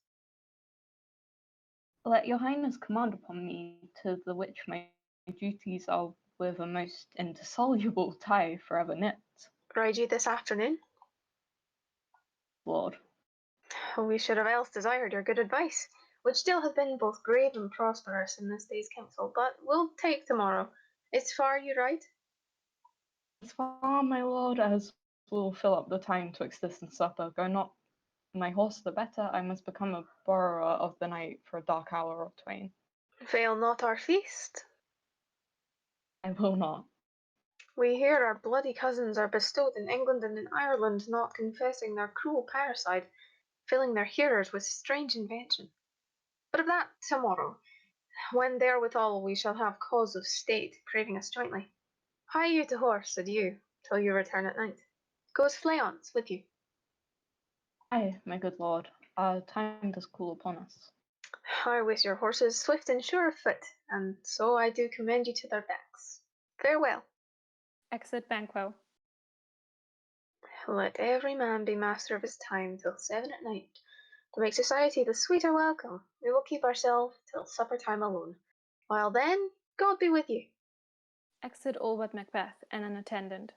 Let your highness command upon me, to the which my duties are with a most indissoluble tie forever knit. Ride you this afternoon? Lord. We should have else desired your good advice, which still has been both grave and prosperous in this day's council, but we'll take tomorrow. It's far you ride? As far, my lord, as will fill up the time twixt this and supper. Go not my horse the better, I must become a borrower of the night for a dark hour or twain. Fail not our feast. I will not. We hear our bloody cousins are bestowed in England and in Ireland, not confessing their cruel parricide, filling their hearers with strange invention. But of that tomorrow, when therewithal we shall have cause of state craving us jointly. Hie you to horse, adieu, till you return at night. Goes Fleance with you? Aye, my good lord, our time does cool upon us. I wish your horses swift and sure of foot, and so I do commend you to their backs. Farewell. Exit Banquo. Let every man be master of his time till 7 at night. To make society the sweeter welcome, we will keep ourselves till supper time alone. While then, God be with you. Exit all but Macbeth and an attendant.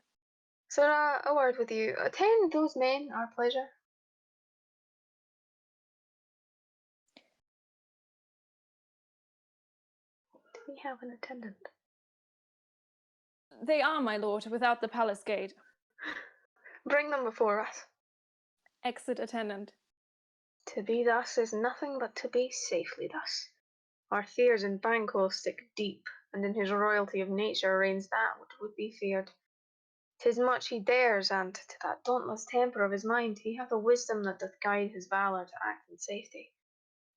Sirrah, a word with you. Attend those men, our pleasure. Do we have an attendant? They are, my lord, without the palace gate. Bring them before us. Exit attendant. To be thus is nothing but to be safely thus. Our fears in Banquo stick deep, and in his royalty of nature reigns that which would be feared. 'Tis much he dares, and to that dauntless temper of his mind he hath a wisdom that doth guide his valour to act in safety.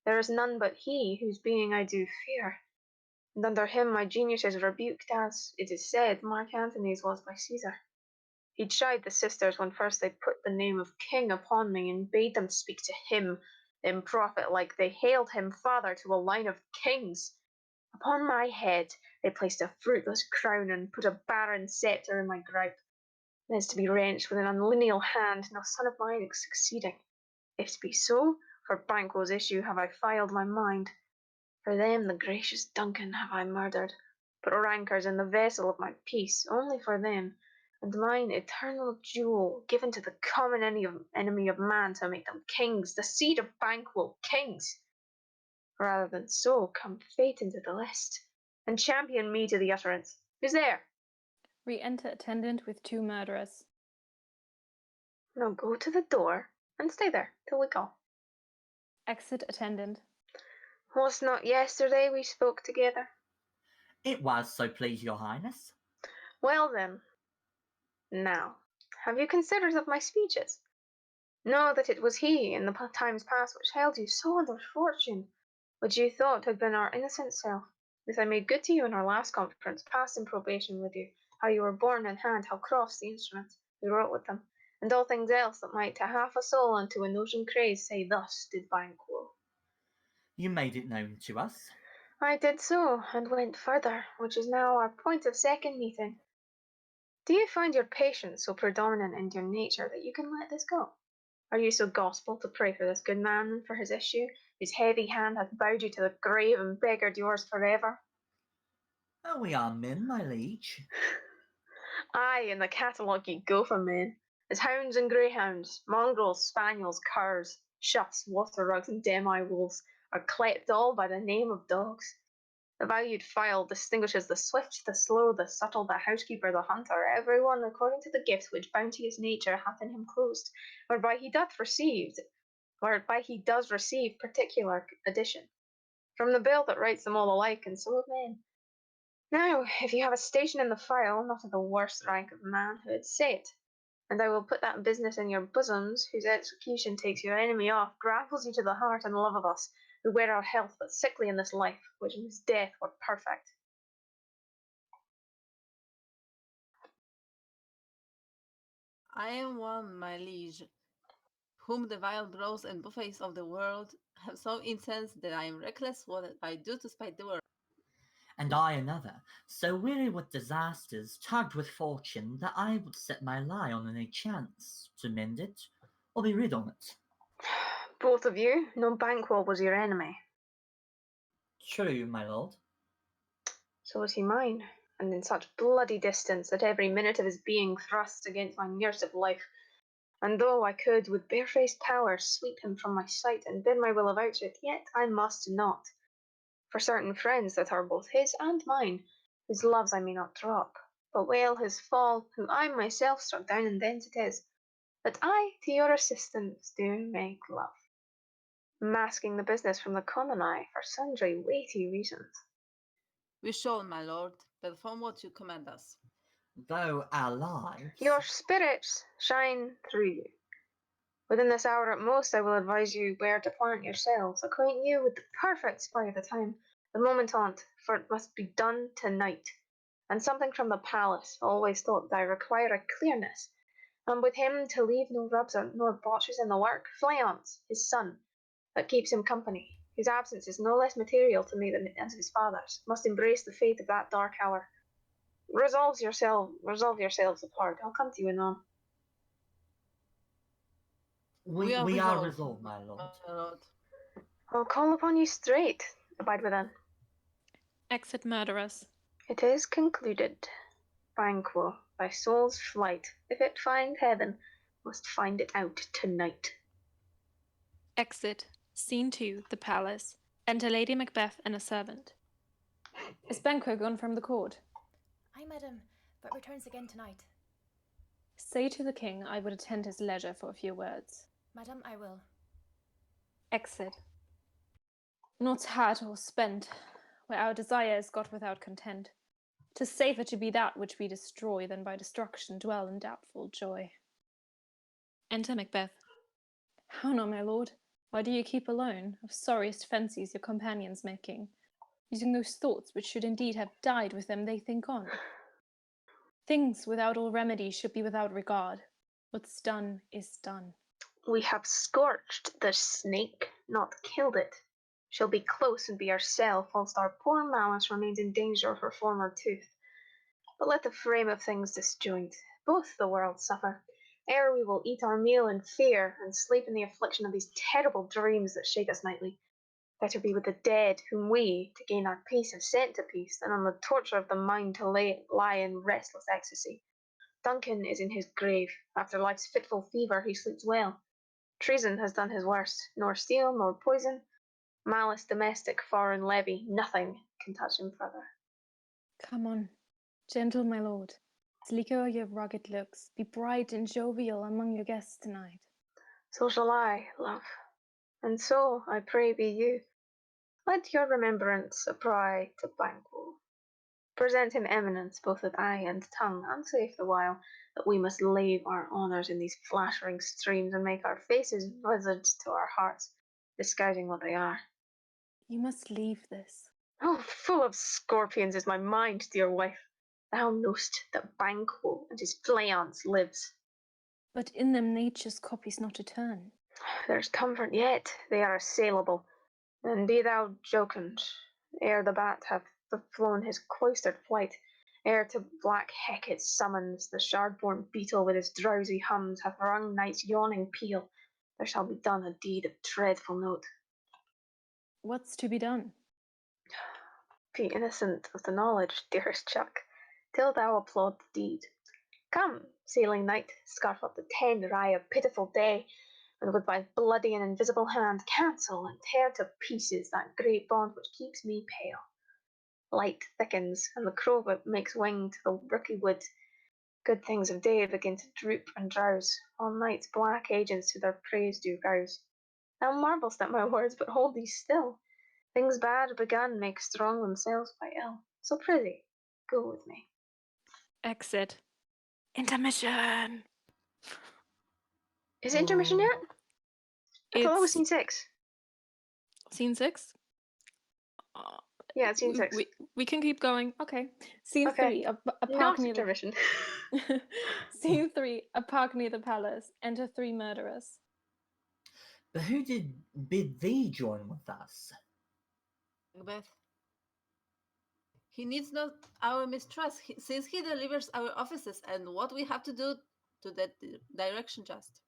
There is none but he whose being I do fear, and under him my genius is rebuked as, it is said, Mark Antony's was by Caesar. He chid the sisters when first they put the name of king upon me, and bade them speak to him, them prophet-like they hailed him father to a line of kings. Upon my head they placed a fruitless crown, and put a barren sceptre in my gripe. It is to be wrenched with an unlineal hand, no son of mine succeeding. If to be so, for Banquo's issue have I filed my mind. For them the gracious Duncan have I murdered, put rancours in the vessel of my peace, only for them, and mine eternal jewel given to the common enemy of man to make them kings, the seed of Banquo, kings. Rather than so, come fate into the list, and champion me to the utterance. Who's there? Re-enter attendant with 2 murderers. Now go to the door, and stay there till we call. Exit attendant. Was not yesterday we spoke together? It was, so please your highness. Well then, now, have you considered of my speeches? Know that it was he, in the times past, which held you so under fortune, which you thought had been our innocent self. This I made good to you in our last conference, past in probation with you, how you were borne in hand, how crossed the instruments, we wrote with them, and all things else that might to half a soul and to a notion craze say thus did Banquo. You made it known to us. I did so, and went further, which is now our point of second meeting. Do you find your patience so predominant in your nature that you can let this go? Are you so gospel to pray for this good man and for his issue, whose heavy hand hath bowed you to the grave and beggared yours forever? Oh, we are men, my liege. Aye, in the catalogue you go for men. As hounds and greyhounds, mongrels, spaniels, curs, shuffs, water rugs, and demi-wolves are clept all by the name of dogs. The valued file distinguishes the swift, the slow, the subtle, the housekeeper, the hunter, every one according to the gift which bounteous nature hath in him closed, whereby he does receive particular addition. From the bill that writes them all alike, and so of men. Now, if you have a station in the file, not of the worst rank of manhood, say it, and I will put that business in your bosoms, whose execution takes your enemy off, grapples you to the heart and love of us, who wear our health but sickly in this life, which in his death were perfect. I am one, my liege, whom the vile blows and buffets of the world have so incensed that I am reckless what I do to spite the world. And I another, so weary with disasters, tugged with fortune, that I would set my lie on any chance to mend it, or be rid on't. Both of you, no Banquo was your enemy. True, my lord. So was he mine, and in such bloody distance that every minute of his being thrusts against my nurse of life. And though I could, with barefaced power, sweep him from my sight and bid my will about it, yet I must not. For certain friends that are both his and mine, whose loves I may not drop, but wail his fall, whom I myself struck down, and thence it is that I to your assistance do make love, masking the business from the common eye for sundry weighty reasons. We shall, my lord, perform what you command us. Though our lives... Your spirits shine through you. Within this hour at most, I will advise you where to plant yourselves, acquaint you with the perfect spy of the time, the moment on't, for it must be done tonight. And something from the palace, always thought that I require a clearness, and with him to leave no rubs nor botches in the work, Fleance, his son, that keeps him company, whose absence is no less material to me than his father's, must embrace the fate of that dark hour. Resolve yourselves apart. I'll come to you anon. We are resolved, my lord. I'll call upon you straight. Abide within. Exit murderers. It is concluded. Banquo, thy soul's flight, if it find heaven, must find it out tonight. Exit. Scene 2, the palace. Enter Lady Macbeth and a servant. Is Banquo gone from the court? Aye, madam, but returns again tonight. Say to the king I would attend his leisure for a few words. Madam, I will. Exit. Not had or spent, where our desire is got without content. 'Tis safer to be that which we destroy than by destruction dwell in doubtful joy. Enter Macbeth. How now, my lord? Why do you keep alone, of sorriest fancies your companions making, using those thoughts which should indeed have died with them they think on? Things without all remedy should be without regard. What's done is done. We have scorched the snake, not killed it. She'll be close and be ourself, whilst our poor Malice remains in danger of her former tooth. But let the frame of things disjoint. Both the worlds suffer. Ere we will eat our meal in fear, and sleep in the affliction of these terrible dreams that shake us nightly. Better be with the dead, whom we, to gain our peace, have sent to peace, than on the torture of the mind to lie in restless ecstasy. Duncan is in his grave. After life's fitful fever, he sleeps well. Treason has done his worst. Nor steel, nor poison, malice domestic, foreign levy, nothing can touch him further. Come on, gentle my lord. Sleek o'er your rugged looks. Be bright and jovial among your guests tonight. So shall I, love, and so, I pray, be you. Let your remembrance apply to Banquo. Present him eminence both with eye and tongue, unsafe the while that we must lave our honours in these flattering streams, and make our faces visaged to our hearts, disguising what they are. You must leave this. Oh, full of scorpions is my mind, dear wife. Thou know'st that Banquo and his Fleance lives. But in them nature's copies not to turn. There's comfort yet, they are assailable. And be thou jocund, ere the bat hath flown his cloistered flight, ere to black Hecate's summons the shard-born beetle with his drowsy hums hath rung night's yawning peal, there shall be done a deed of dreadful note. What's to be done? Be innocent of the knowledge, dearest Chuck, till thou applaud the deed. Come, sailing knight, scarf up the tender eye of pitiful day, and with thy bloody and invisible hand cancel and tear to pieces that great bond which keeps me pale. Light thickens, and the crowfoot makes wing to the rooky wood. Good things of day begin to droop and drowse, while night's black agents to their praise do rouse. Thou marvelst at my words, but hold thee still. Things bad begun make strong themselves by ill. So prithee, go with me. Exit. Intermission. Is it intermission yet? I thought that was It's scene 6. scene 6. Yeah, it's scene 6. We can keep going. Okay. Scene Okay. 3. A park Not near intermission. Scene 3. A park near the palace. Enter 3 murderers. But who did bid thee join with us? Macbeth. He needs not our mistrust, since he delivers our offices and what we have to do to that direction just.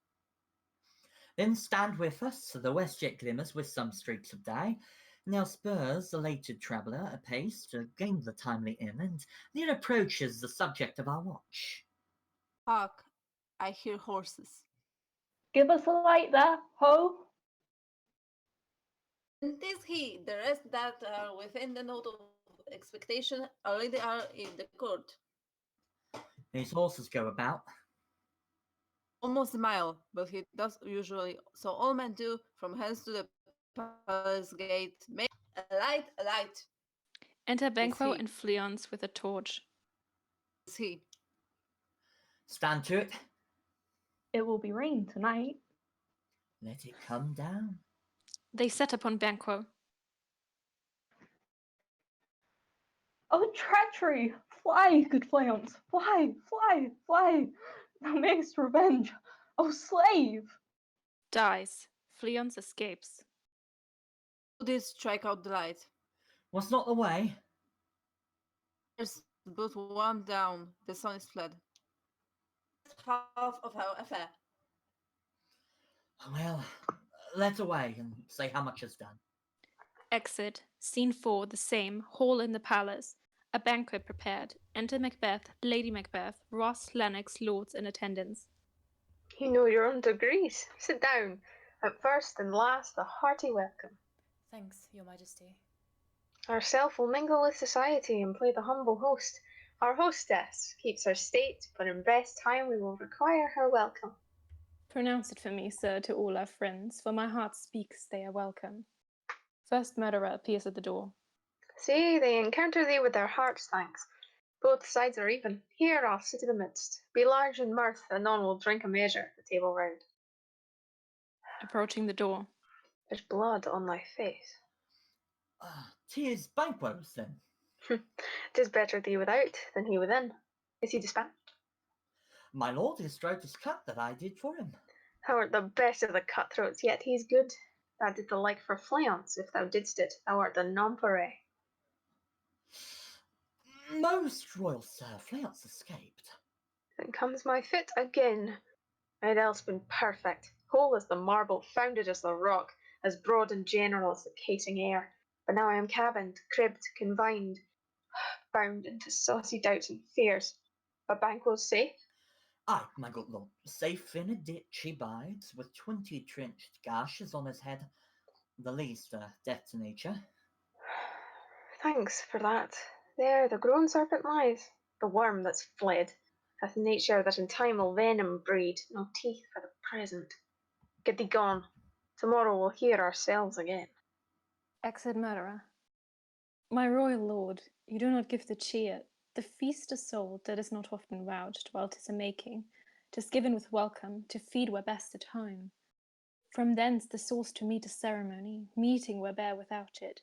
Then stand with us, the west yet glimmers with some streaks of day. Now spurs the elated traveller apace to gain the timely inn, and near approaches the subject of our watch. Hark, I hear horses. Give us a light there, ho! And 'tis he, the rest that are within the note of expectation already are in the court. These horses go about. Almost a mile, but he does usually, so all men do, from hence to the palace gate. Make a light, a light. Enter Banquo he. and Fleance with a torch. Is he. Stand to it. It will be rain tonight. Let it come down. They set upon Banquo. Oh, treachery! Fly, good Fleance! Fly, fly, fly! Thou mayest revenge! Oh, slave! Dies. Fleance escapes. Who did strike out the light? Was not the way? There's but one down. The sun is fled. Half of our affair. Well, let away and say how much is done. Exit. Scene 4. The same. Hall in the palace. A banquet prepared. Enter Macbeth, Lady Macbeth, Ross, Lennox, lords in attendance. You know your own degrees. Sit down. At first and last, a hearty welcome. Thanks, Your Majesty. Ourself will mingle with society and play the humble host. Our hostess keeps her state, but in best time we will require her welcome. Pronounce it for me, sir, to all our friends, for my heart speaks they are welcome. First murderer appears at the door. See, they encounter thee with their hearts' thanks. Both sides are even. Here I'll sit in the midst. Be large in mirth, and none will drink a measure, the table round. Approaching the door. There's blood on thy face. 'Tis Banquo's, then. 'Tis better thee without than he within. Is he dispatched? My lord is straight his cut that I did for him. Thou art the best of the cutthroats, yet he's good. Thou did the like for Fleance, if thou didst it. Thou art the nonpareil. Most royal sir, Fleance escaped. Then comes my fit again. I'd else been perfect, whole as the marble, founded as the rock, as broad and general as the casing air. But now I am cabined, cribbed, confined, bound into saucy doubts and fears. But Banquo's safe? Aye, my good lord, safe in a ditch he bides, with 20 trenched gashes on his head, the least death to nature. Thanks for that. There the grown serpent lies, the worm that's fled, hath nature that in time will venom breed, no teeth for the present. Get thee gone. Tomorrow we'll hear ourselves again. Exit murderer. My royal lord, you do not give the cheer. The feast is sold that is not often vouched while 'tis a making. 'Tis given with welcome, to feed were best at home. From thence the source to meet is ceremony, meeting were bare without it.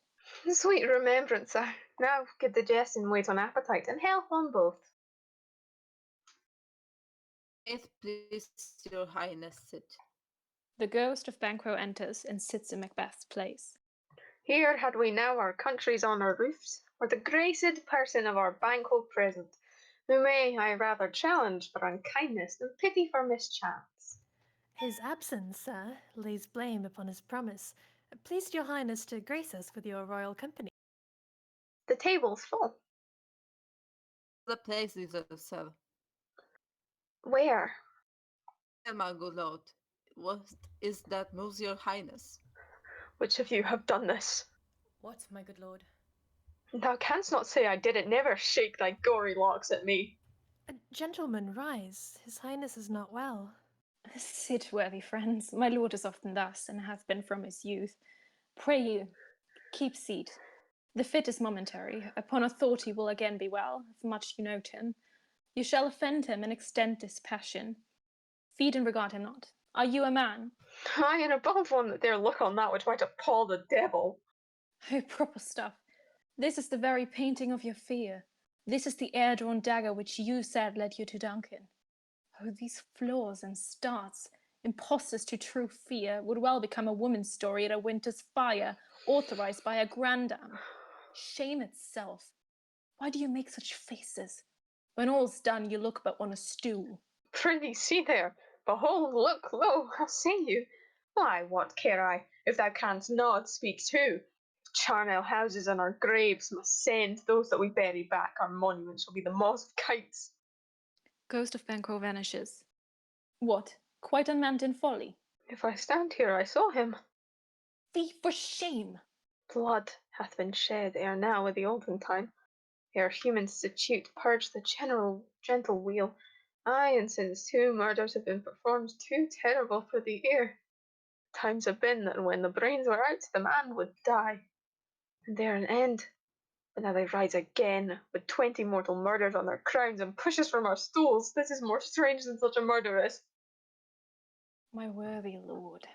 Sweet remembrance, now give the jest and wait on appetite, and health on both. If please your highness sit. The ghost of Banquo enters and sits in Macbeth's place. Here had we now our countries on our roofs, or the graced person of our Banquo present, who may, I rather challenge for unkindness than pity for mischance. His absence, sir, lays blame upon his promise. Pleased your highness to grace us with your royal company. The table's full. The place is sir. Where? My good lord, what is that moves your highness? Which of you have done this? What, my good lord? Thou canst not say I did it. Never shake thy gory locks at me. Gentlemen, rise. His Highness is not well. Sit, worthy friends. My lord is often thus, and hath been from his youth. Pray you, keep seat. The fit is momentary. Upon a thought he will again be well, if much you note him. You shall offend him and extend this passion. Feed and regard him not. Are you a man? Aye, and above one that dare look on that which might appall the devil. Oh, proper stuff. This is the very painting of your fear. This is the air-drawn dagger which you said led you to Duncan. Oh, these flaws and starts, impostors to true fear, would well become a woman's story at a winter's fire, authorized by a grandam. Shame itself. Why do you make such faces? When all's done, you look but on a stool. Prithee, see there. Behold, look, lo, how say you? Why, what care I, if thou canst not speak too? Charnel houses and our graves must send those that we bury back. Our monuments shall be the moss of kites. Ghost of Banquo vanishes. What, quite unmanned in folly? If I stand here, I saw him. Fie for shame! Blood hath been shed ere now in the olden time, ere human statute purged the general gentle weal. Aye, and since 2 murders have been performed too terrible for the ear. Times have been that when the brains were out, the man would die, and there an end. But now they rise again, with 20 mortal murders on their crowns, and push us from our stools. This is more strange than such a murder is. My worthy lord,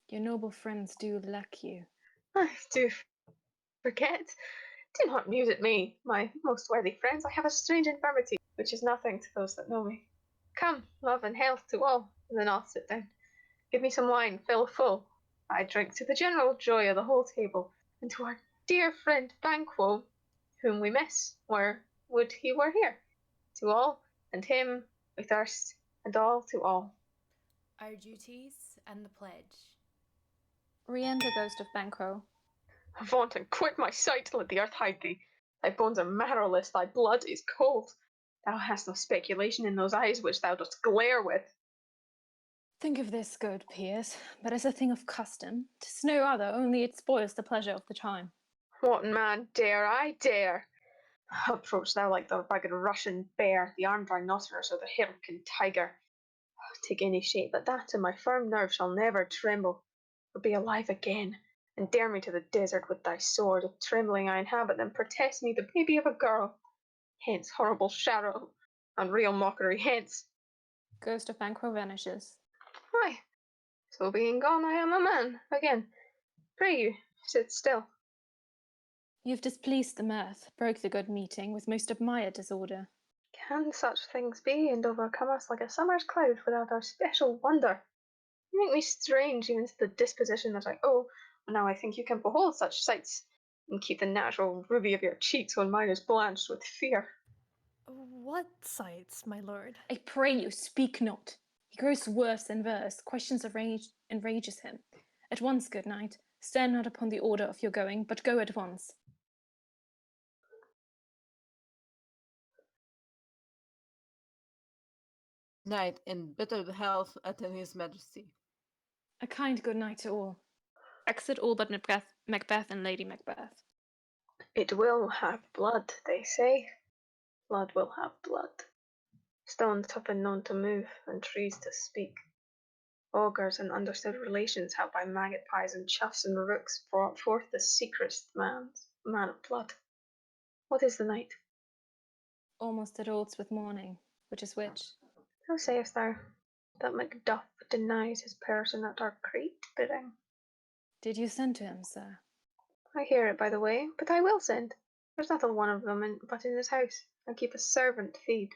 your noble friends do lack you. I do forget. Do not muse at me, my most worthy friends. I have a strange infirmity, which is nothing to those that know me. Come, love and health to all, and then I'll sit down. Give me some wine, fill full. I drink to the general joy of the whole table, and to our dear friend Banquo, whom we miss. Where would he were here? To all, and him we thirst, and all to all. Our duties and the pledge. Re-enter Ghost of Banquo. Avaunt and quit my sight, let the earth hide thee. Thy bones are marrowless, thy blood is cold. Thou hast no speculation in those eyes which thou dost glare with. Think of this, good peers, but as a thing of custom. 'Tis no other, only it spoils the pleasure of the time. What man dare? I dare. Approach thou like the rugged Russian bear, the armed rhinoceros, or the Hyrcan tiger. Take any shape but that, and my firm nerve shall never tremble, or be alive again. And dare me to the desert with thy sword. If trembling I inhabit, then protest me the baby of a girl. Hence, horrible shadow, unreal mockery, hence. Ghost of Banquo vanishes. Why, so being gone, I am a man again. Pray you, sit still. You've displeased the mirth, broke the good meeting with most admired disorder. Can such things be, and overcome us like a summer's cloud without our special wonder? You make me strange even to the disposition that I owe, and now I think you can behold such sights, and keep the natural ruby of your cheeks when mine is blanched with fear. What sights, my lord? I pray you, speak not. He grows worse than verse, questions enrages him. At once, good knight, stand not upon the order of your going, but go at once. Knight, in better health, attend his majesty. A kind good night to all. Exit all but Macbeth and Lady Macbeth. It will have blood, they say. Blood will have blood. Stones have been known to move, and trees to speak. Augurs and understood relations have by magpies and choughs and rooks brought forth the secretest man of blood. What is the night? Almost at odds with morning, which is which? How sayest thou that Macduff denies his person at our great bidding? Did you send to him, sir? I hear it by the way, but I will send. There's not a one of them but in his house, and keep a servant feed.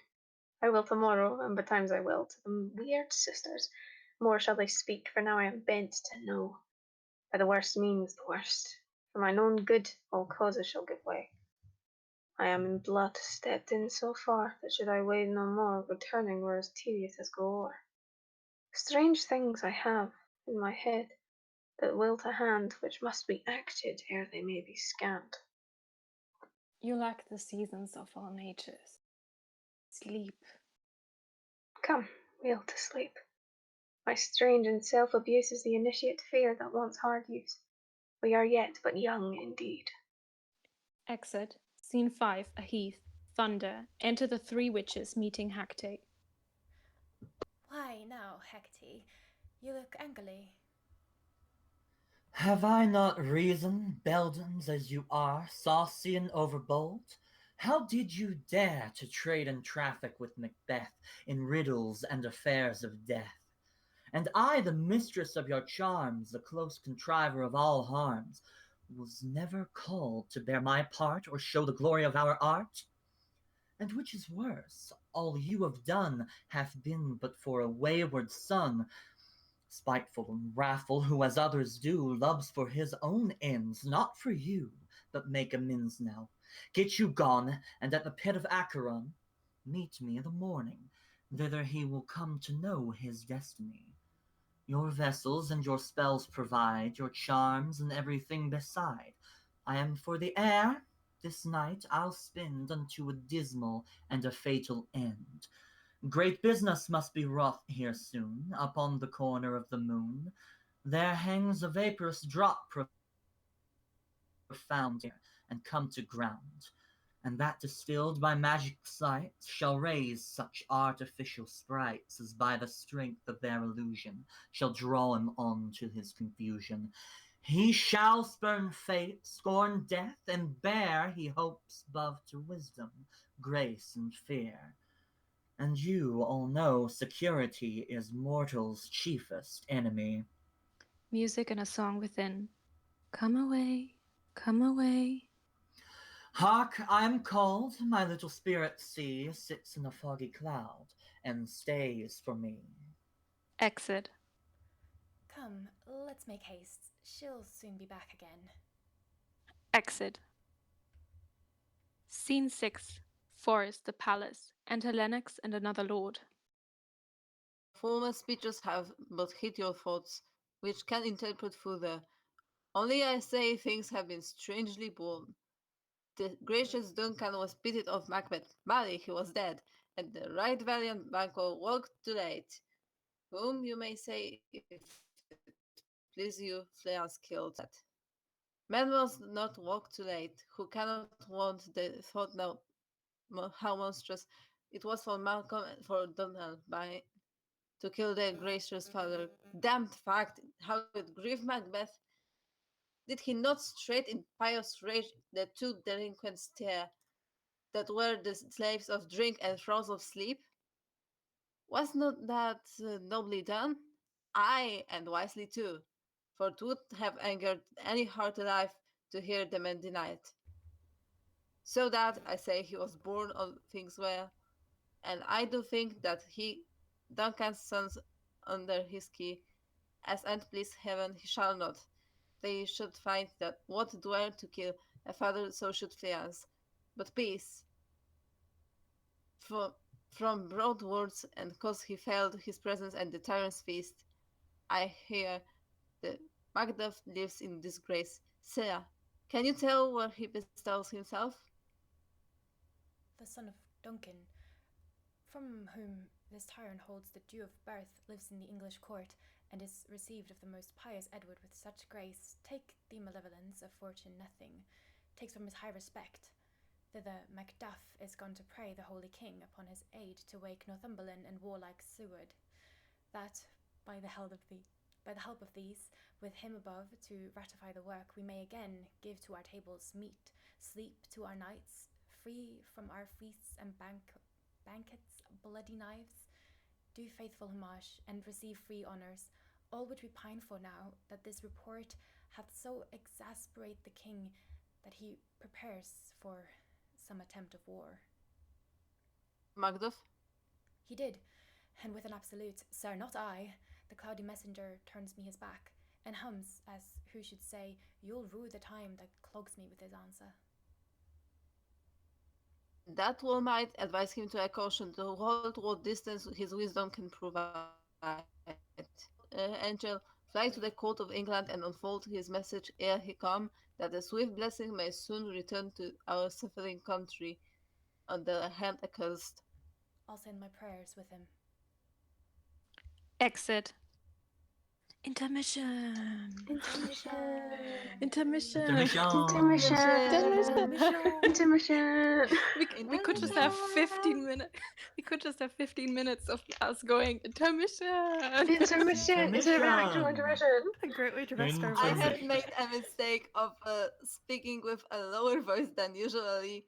I will tomorrow, and betimes I will, to the weird sisters. More shall they speak, for now I am bent to know. By the worst means the worst. For mine own good, all causes shall give way. I am in blood stepped in so far, that should I wade no more, returning were as tedious as go o'er. Strange things I have in my head, that will to hand, which must be acted ere they may be scanned. You lack the seasons of all natures. Sleep. Come, we'll to sleep. My strange and self-abuse is the initiate fear that wants hard use. We are yet but young indeed. Exit. Scene 5. A heath. Thunder. Enter the three witches meeting Hecate. Why now, Hecate? You look angrily. Have I not reason, beldams as you are, saucy and overbold? How did you dare to trade and traffic with Macbeth in riddles and affairs of death? And I, the mistress of your charms, the close contriver of all harms, was never called to bear my part or show the glory of our art? And which is worse, all you have done hath been but for a wayward son, spiteful and wrathful, who, as others do, loves for his own ends, not for you, but make amends now. Get you gone, and at the pit of Acheron, meet me in the morning. Thither he will come to know his destiny. Your vessels and your spells provide, your charms and everything beside. I am for the air. This night I'll spend unto a dismal and a fatal end. Great business must be wrought here soon, upon the corner of the moon. There hangs a vaporous drop profound here, and come to ground. And that distilled by magic sight shall raise such artificial sprites as by the strength of their illusion shall draw him on to his confusion. He shall spurn fate, scorn death, and bear, he hopes, above to wisdom, grace, and fear. And you all know security is mortal's chiefest enemy. Music and a song within. Come away, come away. Hark, I am called, my little spirit sea sits in a foggy cloud, and stays for me. Exit. Come, let's make haste. She'll soon be back again. Exit. Scene 6. Forest, the palace. Enter Lennox and another lord. Former speeches have but hit your thoughts, which can interpret further. Only I say things have been strangely born. The gracious Duncan was pitied of Macbeth, marry he was dead, and the right valiant Banquo walked too late, whom you may say, if it please you, Fleance killed that. Man must not walk too late, who cannot want the thought now how monstrous it was for Malcolm and for Donald by to kill their gracious father. Damned fact, how it grieved Macbeth. Did he not straight in pious rage the two delinquents tear, that were the slaves of drink and thralls of sleep? Was not that nobly done? Aye, and wisely too, for it would have angered any heart alive to hear the man denied. So that, I say, he was born all things well, and I do think that he, Duncan's sons under his key, as and please heaven he shall not. They should find that what dwell to kill a father so should Fleance. But peace, from broad words, and cause he failed his presence at the tyrant's feast, I hear the Macduff lives in disgrace. Sirrah, can you tell where he bestows himself? The son of Duncan, from whom this tyrant holds the due of birth, lives in the English court, and is received of the most pious Edward with such grace. Take the malevolence of fortune nothing, takes from his high respect. Thither Macduff is gone to pray the holy king upon his aid to wake Northumberland and warlike Seward, that by the help of these, with him above to ratify the work, we may again give to our tables meat, sleep to our nights, free from our feasts and banquets, bloody knives, do faithful homage, and receive free honours, all which we pine for now, that this report hath so exasperate the king that he prepares for some attempt of war. Macduff? He did, and with an absolute, Sir, not I, the cloudy messenger turns me his back, and hums, as who should say, you'll rue the time that clogs me with his answer. That one might advise him to a caution to hold what distance his wisdom can provide. Angel, Fly to the court of England and unfold his message ere he come, that the swift blessing may soon return to our suffering country under a hand accursed. I'll send my prayers with him. Exit. Intermission. Intermission. Intermission. Intermission. We could just have 15 minutes. We could just have 15 minutes of us going intermission. Intermission. Is it an actual intermission? A great way to rest our I voices. have made a mistake of speaking with a lower voice than usually.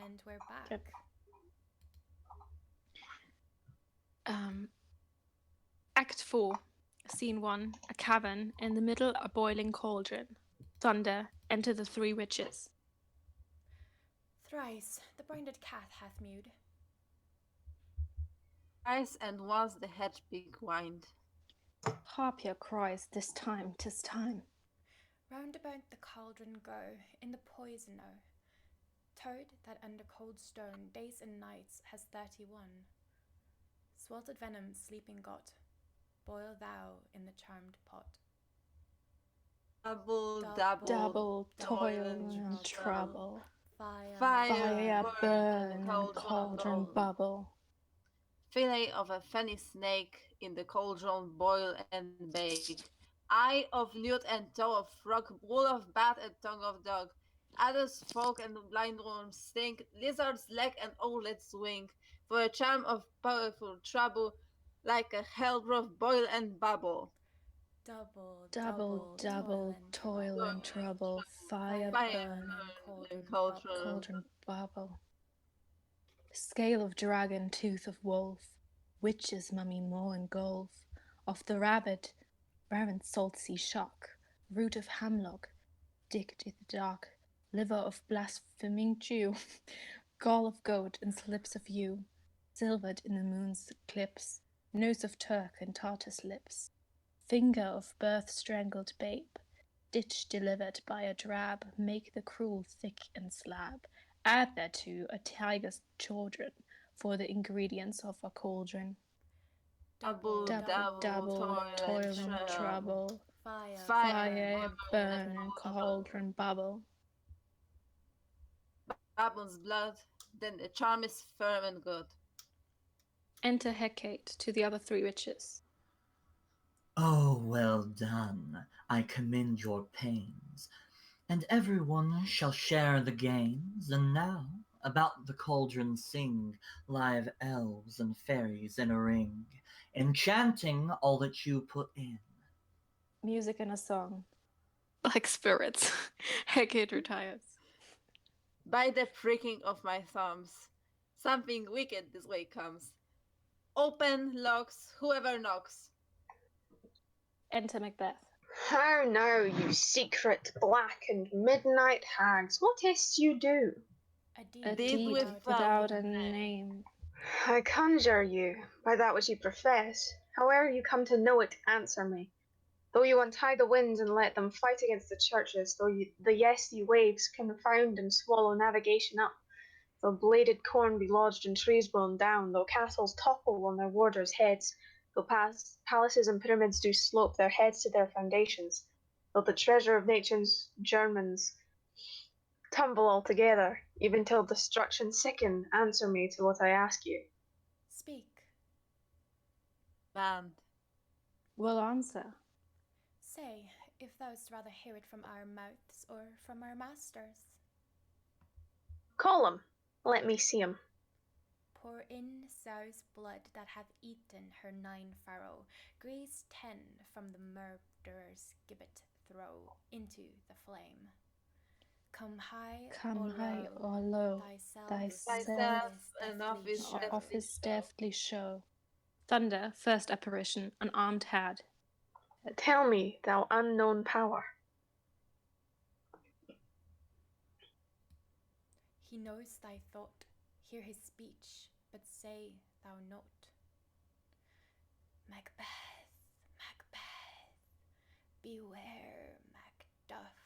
And we're back. Yep. Act 4, Scene 1, a cavern, in the middle a boiling cauldron. Thunder, enter the three witches. Thrice the brinded cat hath mewed. Thrice and once the hedge pig whined. Harpier cries, 'tis time, 'tis time. Round about the cauldron go, in the poison o. Toad that under cold stone days and nights has 31. Sweltered venom sleeping got, boil thou in the charmed pot. Double, toil and trouble. Fire burn, cauldron bubble. Fillet of a fenny snake in the cauldron boil and bake. Eye of newt and toe of frog, wool of bat and tongue of dog. Adders, frog and blind worms stink, lizard's leg and owlet's wing. For a charm of powerful trouble, like a hellbroth boil and bubble. Double, toil and trouble. Fire burn, cauldron bubble. Scale of dragon, tooth of wolf, witches, mummy, moor and gulf. Of the rabbit, barren salt sea shock, root of hemlock, dick to the dark, liver of blaspheming Jew, gall of goat and slips of yew, silvered in the moon's eclipse, nose of Turk and Tartar's lips, finger of birth strangled babe, ditch delivered by a drab, make the cruel thick and slab. Add thereto a tiger's children for the ingredients of a cauldron. Double, toil and trouble. Fire burn and cauldron bubble. Babylon's blood, then the charm is firm and good. Enter Hecate to the other three witches. Oh, well done. I commend your pains. And everyone shall share the gains. And now, about the cauldron sing live elves and fairies in a ring, enchanting all that you put in. Music and a song. Like spirits, Hecate retires. By the pricking of my thumbs, something wicked this way comes. Open locks, whoever knocks. Enter Macbeth. How now, you secret, black and midnight hags, what is't you do? A deed without a name. I conjure you, by that which you profess, howe'er you come to know it, answer me. Though you untie the winds and let them fight against the churches, though the yeasty waves confound and swallow navigation up, though bladed corn be lodged in trees blown down, though castles topple on their warders' heads, though palaces and pyramids do slope their heads to their foundations, though the treasure of nature's germans tumble altogether, even till destruction sicken, answer me to what I ask you. Speak. Band. Will answer. Say, if thou'st rather hear it from our mouths or from our masters. Call him. Let me see him. Pour in sow's blood that hath eaten her 9 farrow, grease 10 from the murderer's gibbet throw into the flame. Come high or low, thyself and of his deftly show. Thunder, first apparition, an armed head. Tell me, thou unknown power. He knows thy thought, hear his speech, but say thou not. Macbeth, Macbeth, beware, Macduff,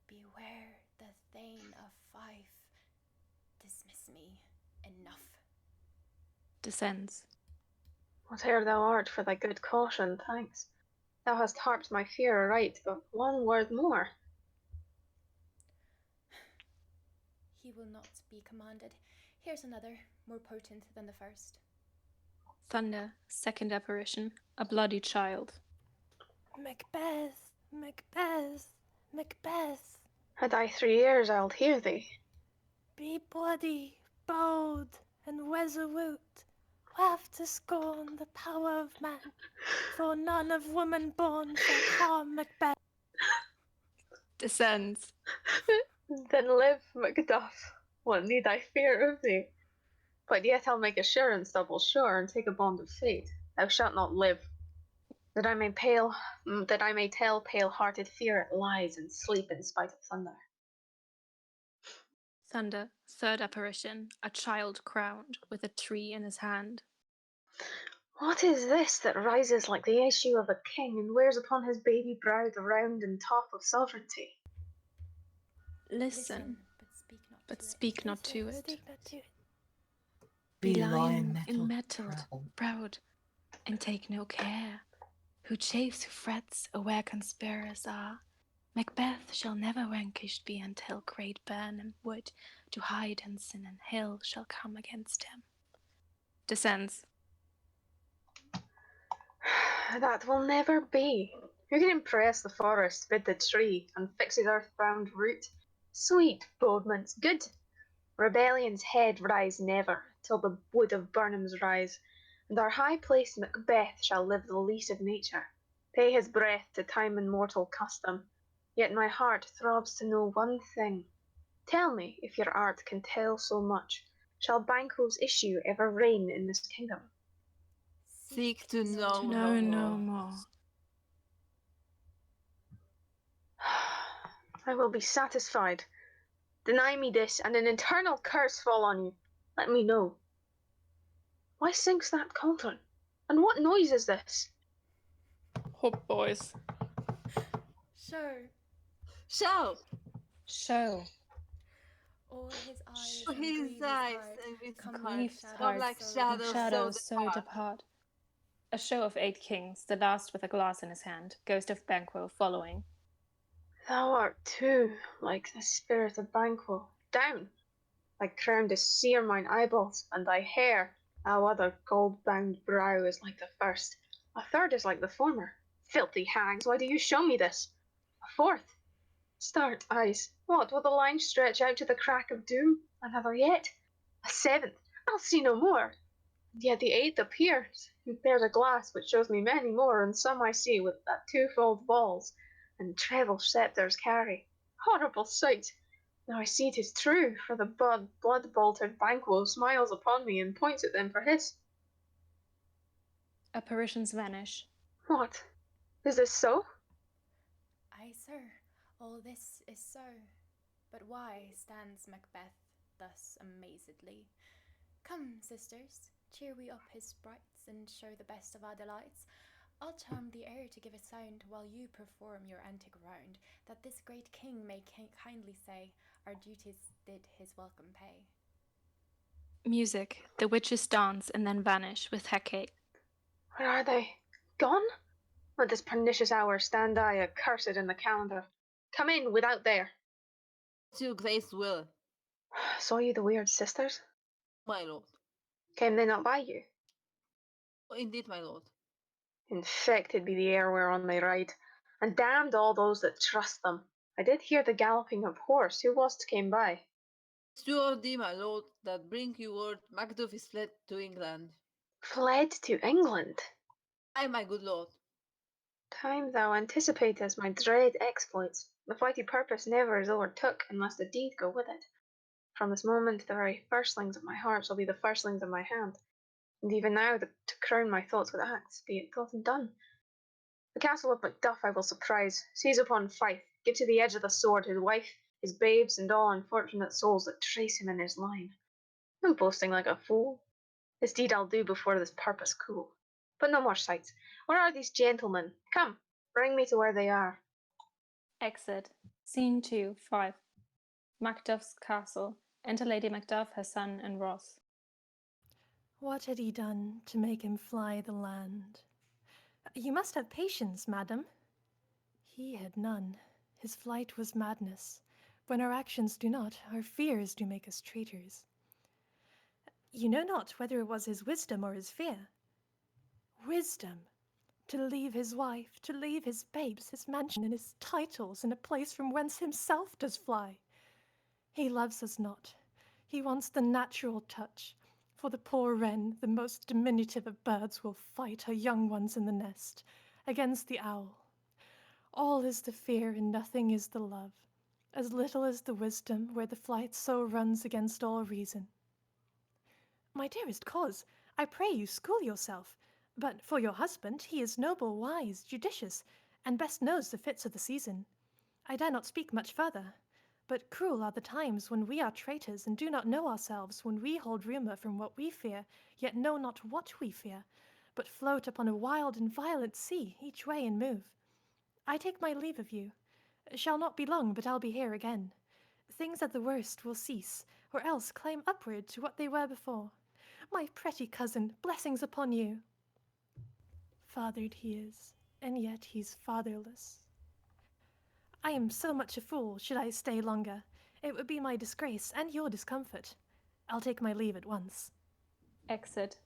beware the Thane of Fife. Dismiss me, enough. Descends. Whate'er thou art for thy good caution, thanks. Thou hast harped my fear aright, but one word more. He will not be commanded. Here's another, more potent than the first. Thunder, second apparition, a bloody child. Macbeth, Macbeth, Macbeth. Had I 3 ears, I'ld hear thee. Be bloody, bold, and resolute. Laugh to scorn the power of man, for none of woman born shall harm Macbeth. Descends. Then live, Macduff. What need I fear of thee? But yet I'll make assurance double sure, and take a bond of fate. Thou shalt not live, that I may tell pale-hearted fear it lies and sleep in spite of thunder. Thunder, third apparition, a child crowned, with a tree in his hand. What is this that rises like the issue of a king, and wears upon his baby brow the round and top of sovereignty? Listen, but speak not to it. Speak not to it. Be Be lion lion in mettled, mettled, proud, and take no care. Who chafes, who frets, aware conspirers are. Macbeth shall never vanquished be until great Burnham wood to hide in sin and hill shall come against him. Descends. That will never be. Who can impress the forest, bid the tree, and fix his earth-bound root? Sweet bodements, good. Rebellion's head rise never, till the wood of Burnham's rise, and our high-placed Macbeth shall live the least of nature, pay his breath to time and mortal custom. Yet my heart throbs to know one thing. Tell me, if your art can tell so much, shall Banquo's issue ever reign in this kingdom? Seek to know No, no more. I will be satisfied. Deny me this, and an eternal curse fall on you. Let me know. Why sinks that cauldron? And what noise is this? Hope, boys. Show. Show! Show. All his eyes Show and his grieve his eyes heart, and his come heart. like Grieved Come like shadows, shadows so so depart. depart. A show of 8 kings, the last with a glass in his hand, ghost of Banquo following. Thou art too like the spirit of Banquo. Down! Thy crown does sear mine eyeballs, and thy hair, thou other gold-bound brow, is like the first. A third is like the former. Filthy hags, why do you show me this? A fourth! Start, eyes. What, will the line stretch out to the crack of doom? Another yet? A seventh! I'll see no more. And yet the eighth appears, who bears a glass which shows me many more, and some I see with that twofold balls, and treble sceptres carry. Horrible sight! Now I see 'tis true, for the blood-boltered Banquo smiles upon me and points at them for his. Apparitions vanish. What? Is this so? Aye, sir, all this is so. But why stands Macbeth thus amazedly? Come, sisters, cheer we up his sprites, and show the best of our delights. I'll charm the air to give a sound, while you perform your antic round, that this great king may kindly say, our duties did his welcome pay. Music. The witches dance and then vanish with Hecate. Where are they? Gone? At this pernicious hour stand I accursed in the calendar. Come in, without there. To Grace will, Saw you the weird sisters? my lord. Came they not by you? Oh, indeed, my lord. Infected be the air whereon they ride, and damned all those that trust them. I did hear the galloping of horse. Who was't came by? Two of thee, my lord, that bring you word Macduff is fled to England. Fled to England? Aye, my good lord. Time thou anticipatest my dread exploits. The flighty purpose never is overtook, unless the deed go with it. From this moment the very firstlings of my heart shall be the firstlings of my hand, and even now to crown my thoughts with acts, be it thought and done. The castle of Macduff I will surprise, seize upon Fife, give to the edge of the sword his wife, his babes, and all unfortunate souls that trace him in his line. I'm boasting like a fool. This deed I'll do before this purpose cool. But no more sights. Where are these gentlemen? Come, bring me to where they are. Exit. Scene 2, 5. Macduff's castle. Enter Lady Macduff, her son, and Ross. What had he done to make him fly the land? You must have patience, madam. He had none. His flight was madness. When our actions do not, our fears do make us traitors. You know not whether it was his wisdom or his fear. Wisdom! To leave his wife, to leave his babes, his mansion and his titles, in a place from whence himself does fly. He loves us not. He wants the natural touch. For the poor wren, the most diminutive of birds, will fight her young ones in the nest, against the owl. All is the fear and nothing is the love. as little as the wisdom where the flight so runs against all reason. My dearest cause, I pray you school yourself. But for your husband, he is noble, wise, judicious, and best knows the fits of the season. I dare not speak much further. But cruel are the times when we are traitors and do not know ourselves, when we hold rumour from what we fear, yet know not what we fear, but float upon a wild and violent sea, each way and move. I take my leave of you. Shall not be long, but I'll be here again. Things at the worst will cease, or else climb upward to what they were before. My pretty cousin, blessings upon you. Fathered he is, and yet he's fatherless. I am so much a fool, should I stay longer. It would be my disgrace and your discomfort. I'll take my leave at once. Exit.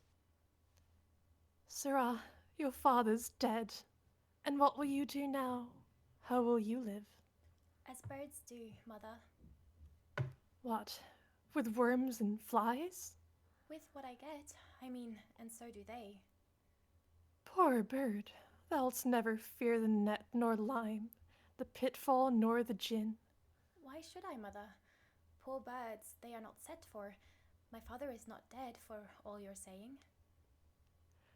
Sirrah, your father's dead. And what will you do now? How will you live? As birds do, mother. What, with worms and flies? With what I get, and so do they. Poor bird, thou'lt never fear the net nor lime, the pitfall nor the gin. Why should I, mother? Poor birds, they are not set for. My father is not dead, for all you're saying.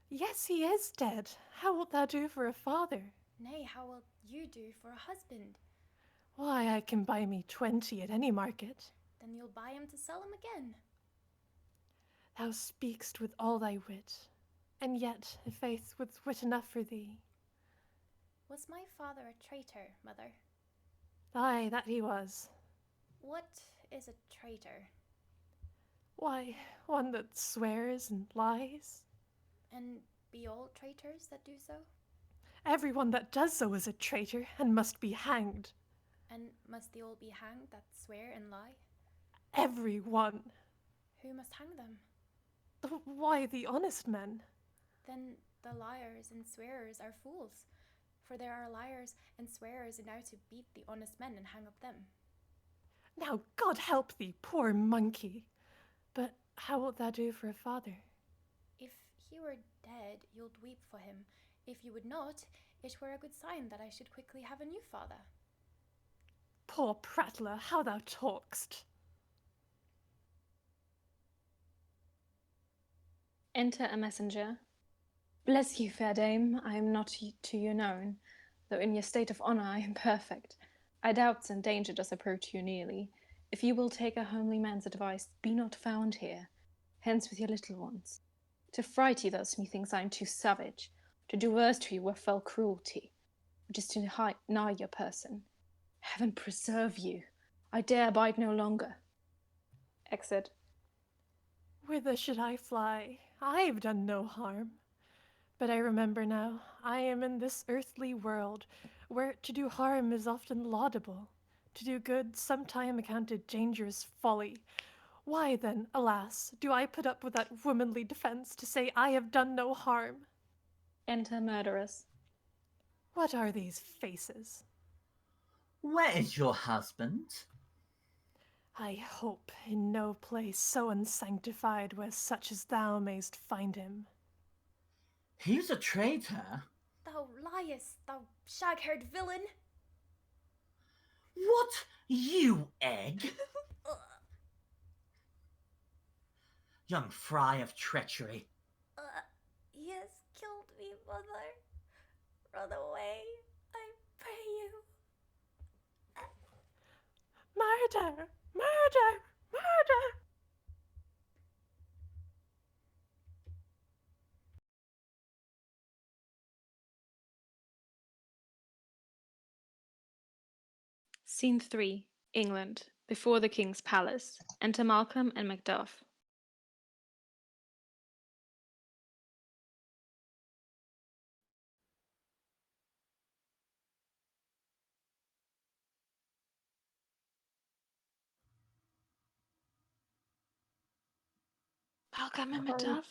Yes, he is dead. How wilt thou do for a father? Nay, how will you do for a husband? Why, I can buy me 20 at any market. Then you'll buy him to sell him again. Thou speak'st with all thy wit, and yet, i' faith, with wit enough for thee. Was my father a traitor, mother? Aye, that he was. What is a traitor? Why, one that swears and lies. And be all traitors that do so? Everyone that does so is a traitor, and must be hanged. And must they all be hanged that swear and lie? Every one. Who must hang them? Why, the honest men. Then the liars and swearers are fools, for there are liars and swearers enow to beat the honest men and hang up them. Now God help thee, poor monkey. But how wilt thou do for a father? If he were dead, you'ld weep for him. If you would not, it were a good sign that I should quickly have a new father. Poor prattler, how thou talk'st. Enter a messenger. Bless you, fair dame, I am not to you known, though in your state of honour I am perfect. I doubt and danger does approach you nearly. If you will take a homely man's advice, be not found here. Hence with your little ones. To fright you thus, methinks I am too savage. To do worse to you were fell cruelty, which is to deny your person. Heaven preserve you! I dare abide no longer. Exit. Whither should I fly? I've done no harm. But I remember now, I am in this earthly world, where to do harm is often laudable, to do good sometime accounted dangerous folly. Why then, alas, do I put up with that womanly defence to say I have done no harm? Enter murderers. What are these faces? Where is your husband? I hope in no place so unsanctified where such as thou mayst find him. He's a traitor. Thou liest, thou shag-haired villain! What, you egg? Young fry of treachery. He has killed me, mother. Run away, I pray you. Murder! Murder! Murder! Scene 3. England. Before the King's Palace. Enter Malcolm and Macduff. Malcolm and Macduff.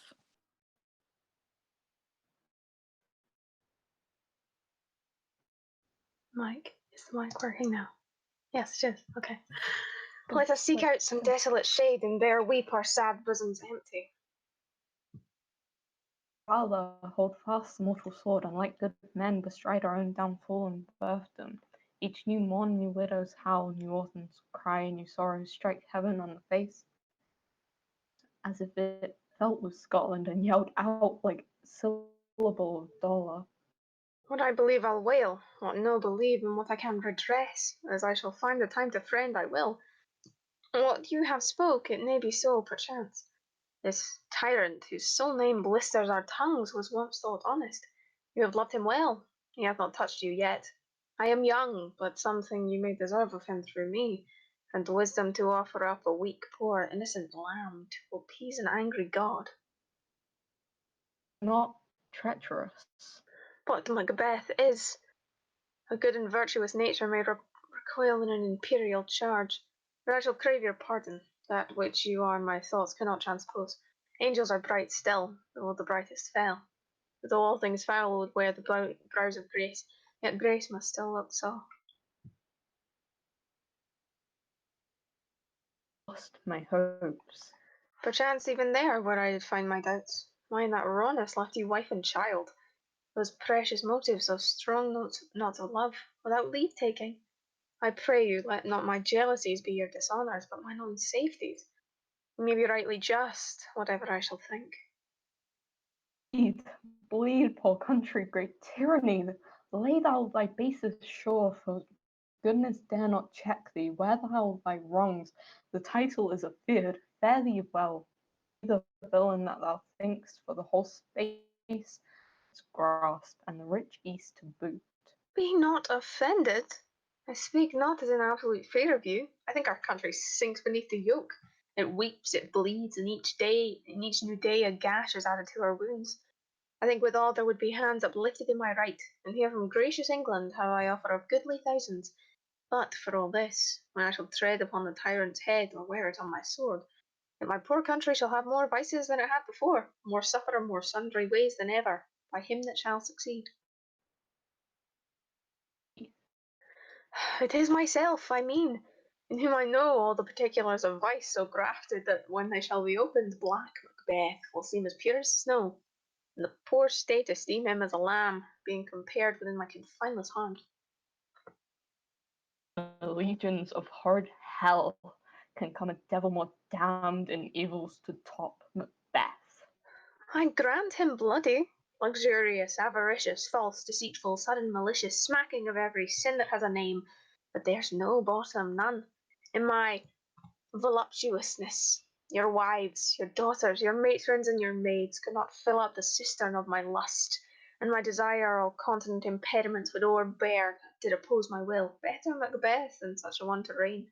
Mike, is the mic working now? Yes, it is. Okay. Let us seek out some desolate shade, and there weep our sad bosoms empty. Rather hold fast the mortal sword, and like good men bestride our own downfall and birthdom. Each new morn, new widows howl, new autumns cry, new sorrows strike heaven on the face, as if it felt with Scotland and yelled out like syllable of dolor. What I believe I'll wail, what no believe, and what I can redress, as I shall find the time to friend I will. What you have spoke, it may be so, perchance. This tyrant, whose sole name blisters our tongues, was once thought honest. You have loved him well. He hath not touched you yet. I am young, but something you may deserve of him through me, and wisdom to offer up a weak, poor, innocent lamb to appease an angry god. Not treacherous. But Macbeth is. A good and virtuous nature may recoil in an imperial charge. But I shall crave your pardon. That which you are my thoughts cannot transpose. Angels are bright still, though the brightest fell. Though all things foul would wear the brows of grace, yet grace must still look so. Lost my hopes. Perchance even there where I did find my doubts. Why in that rawness left you wife and child? Those precious motives, those strong knots of love, without leave taking. I pray you, let not my jealousies be your dishonours, but mine own safeties. You may be rightly just, whatever I shall think. Bleed, poor country, great tyranny, lay thou thy basest shore, for goodness dare not check thee. Wear thou thy wrongs, the title is afeard, fare thee well. Be the villain that thou think'st, for the whole space is grasp, and the rich east to boot. Be not offended. I speak not as in absolute fear of you. I think our country sinks beneath the yoke. It weeps, it bleeds, and each new day a gash is added to our wounds. I think withal there would be hands uplifted in my right, and here from gracious England have I offer of goodly thousands. But for all this, when I shall tread upon the tyrant's head or wear it on my sword, yet my poor country shall have more vices than it had before, more suffer in more sundry ways than ever, by him that shall succeed. It is myself, I mean, in whom I know all the particulars of vice so grafted that when they shall be opened, black Macbeth will seem as pure as snow, and the poor state esteem him as a lamb, being compared within my confineless heart. Legions of horrid hell can come a devil more damned in evils to top Macbeth. I grant him bloody, luxurious, avaricious, false, deceitful, sudden, malicious, smacking of every sin that has a name, but there's no bottom, none, in my voluptuousness. Your wives, your daughters, your matrons, and your maids could not fill up the cistern of my lust, and my desire all continent impediments would o'erbear that did oppose my will. Better Macbeth than such a one to reign.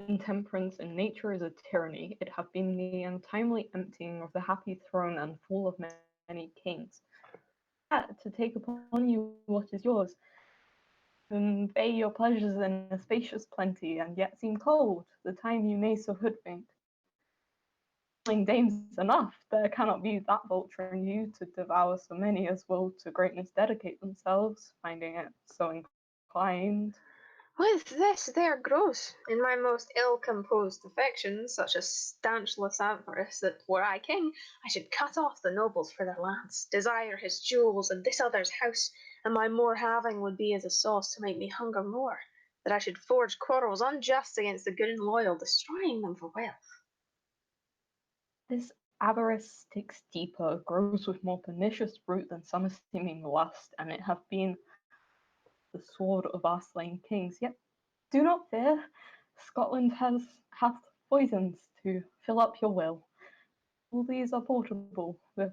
Intemperance in nature is a tyranny. It hath been the untimely emptying of the happy throne and fall of many kings. To take upon you what is yours, convey your pleasures in a spacious plenty, and yet seem cold, the time you may so hoodwink. Dames enough, there cannot be that vulture in you to devour so many as will to greatness dedicate themselves, finding it so inclined. With this there grows, in my most ill-composed affections, such a stanchless avarice that, were I king, I should cut off the nobles for their lands, desire his jewels and this other's house, and my more having would be as a sauce to make me hunger more, that I should forge quarrels unjust against the good and loyal, destroying them for wealth. This avarice sticks deeper, grows with more pernicious root than some seeming lust, and it hath been the sword of our slain kings. Yet do not fear, Scotland hath poisons to fill up your will. All these are portable, with